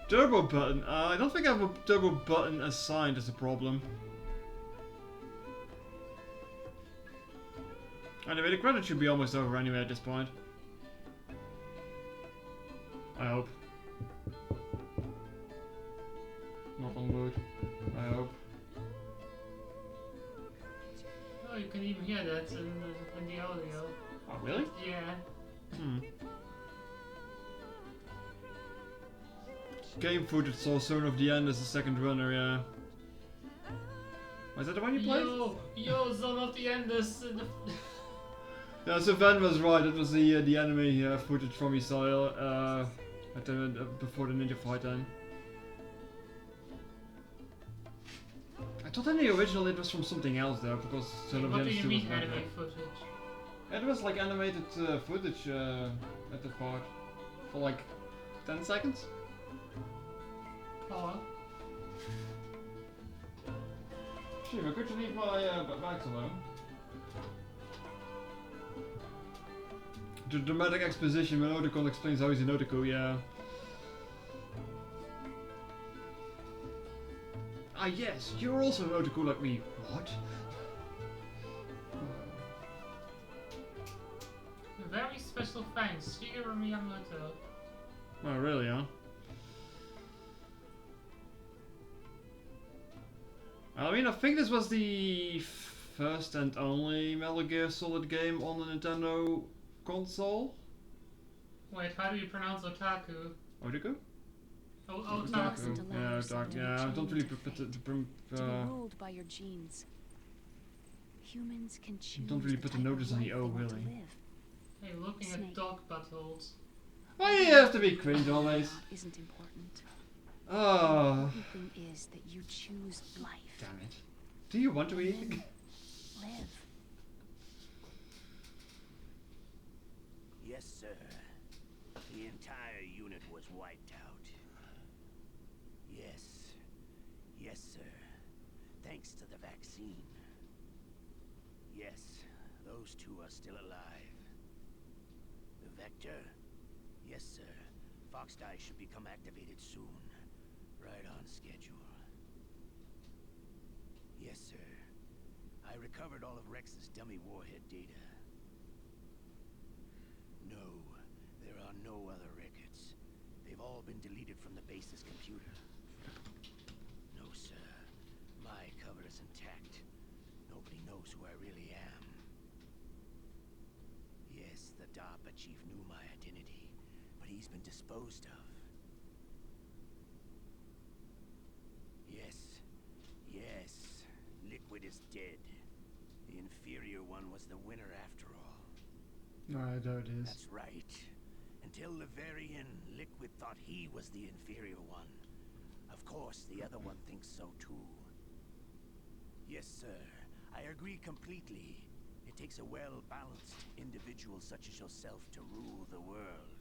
Turbo button. I don't think I have a turbo button assigned as a problem. Anyway, the credit should be almost over anyway at this point. I hope. Knock on wood. I hope. Oh, you can even hear that in the audio. Oh, really? Yeah. Game footage saw Zone of the End as the second runner, yeah. Was that the one you played? Yo, Zone of the End is... Yeah, so Van was right, it was the anime footage from Israel at before the ninja fight then. I thought in the original it was from something else though, because Zone of the End What do is you mean anime footage? It was like animated footage at that part. For like 10 seconds. Oh. Shiva, could you leave my bags alone? The dramatic exposition when Otakon explains how he's an otaku, yeah. Ah yes, you're also an otaku like me. What? Very special thanks, Shigeru Miyamoto. Oh really, huh? I mean, I think this was the first and only Metal Gear Solid game on the Nintendo console. Wait, how do you pronounce otaku? Otaku? Oh, He dark. mustn't allow Yeah, yourself dark. to be Yeah, I don't chained really to put fate, the to be ruled by your genes. Humans can choose don't really put the type of notice on the life O, they want to really. live. Hey, looking at Snake. dog buttholes. Why do you have to be cringe always? Isn't important. The Oh, important thing is that you choose life. damn it. Do you want to eat? Live. Yes, sir. The entire unit was wiped out. Yes. Yes, sir. Thanks to the vaccine. Yes, those two are still alive. The Vector? Yes, sir. Foxdie should become activated soon. Right on schedule. Yes, sir. I recovered all of Rex's dummy warhead data. No, there are no other records. They've all been deleted from the base's computer. No, sir. My cover is intact. Nobody knows who I really am. Yes, the DARPA chief knew my identity, but he's been disposed of. Yes. Yes. Liquid is dead. The inferior one was the winner after all. No, there it is. That's right. Until the very end, Liquid thought he was the inferior one. Of course, the other one thinks so too. Yes, sir. I agree completely. It takes a well-balanced individual such as yourself to rule the world.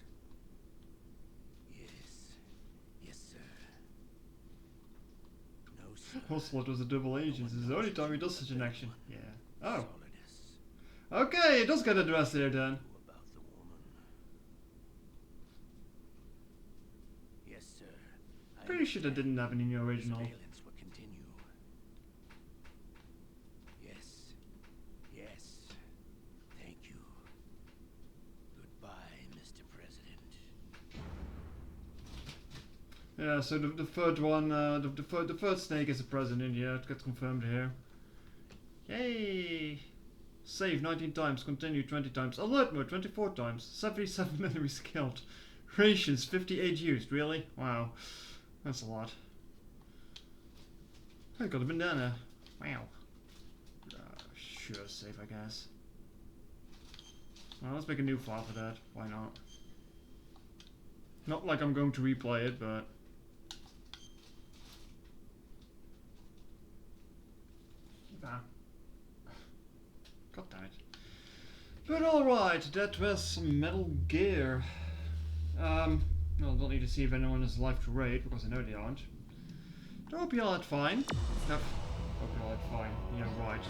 Yes. Yes, sir. No, sir. Ocelot was a double agent. This is the only time he does such an action. Yeah. Oh. Solidus. Okay, it does get addressed here then. About the woman. Yes, sir. Pretty sure that didn't happen in the original. Surveillance will continue. Yes. Yes. Thank you. Goodbye, Mr. President. Yeah, so the third one, the third Snake is the president. Yeah, it gets confirmed here. Yay! Save 19 times, continue 20 times, alert mode 24 times, 77 enemies killed, rations 58 used. Really? Wow, that's a lot. I got a bandana. Wow. Sure, save I guess. Well, let's make a new file for that. Why not? Not like I'm going to replay it, but. Ah. God damn it. But alright, that was Metal Gear. Well, don't need to see if anyone is alive to raid, because I know they aren't. I hope you all had fine. Hope you all had fine. Yeah, right.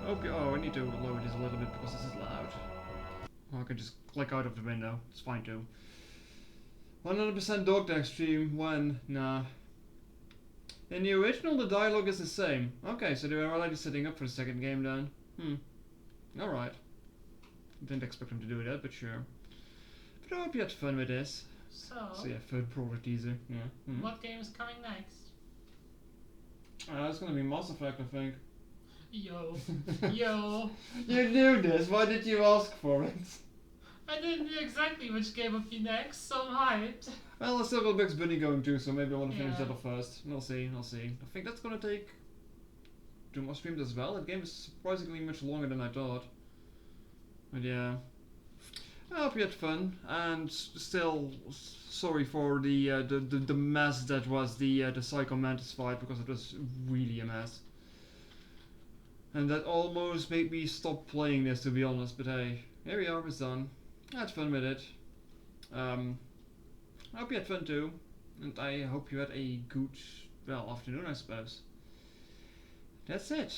Oh, I need to lower this a little bit because this is loud. Or I can just click out of the window. It's fine too. 100% dog tag stream when? Nah. In the original, the dialogue is the same. Okay, so they were already setting up for the second game then. Alright. Didn't expect them to do that, but sure. But I hope you had fun with this. So yeah, third product teaser. Yeah. What game is coming next? It's gonna be Mass Effect, I think. Yo. Yo. You knew this, why did you ask for it? I didn't know exactly which game would be next, so I'm hyped. Well, I still got Bugs Bunny going too, so maybe I want to finish Yeah. that off first. We'll see, I'll see. I think that's gonna take 2 more streams as well. That game is surprisingly much longer than I thought. But yeah. I hope you had fun, and still sorry for the mess that was the Psycho Mantis fight, because it was really a mess. And that almost made me stop playing this, to be honest, but hey, here we are, it's done. I had fun with it. I hope you had fun too, and I hope you had a good, well, afternoon, I suppose. That's it.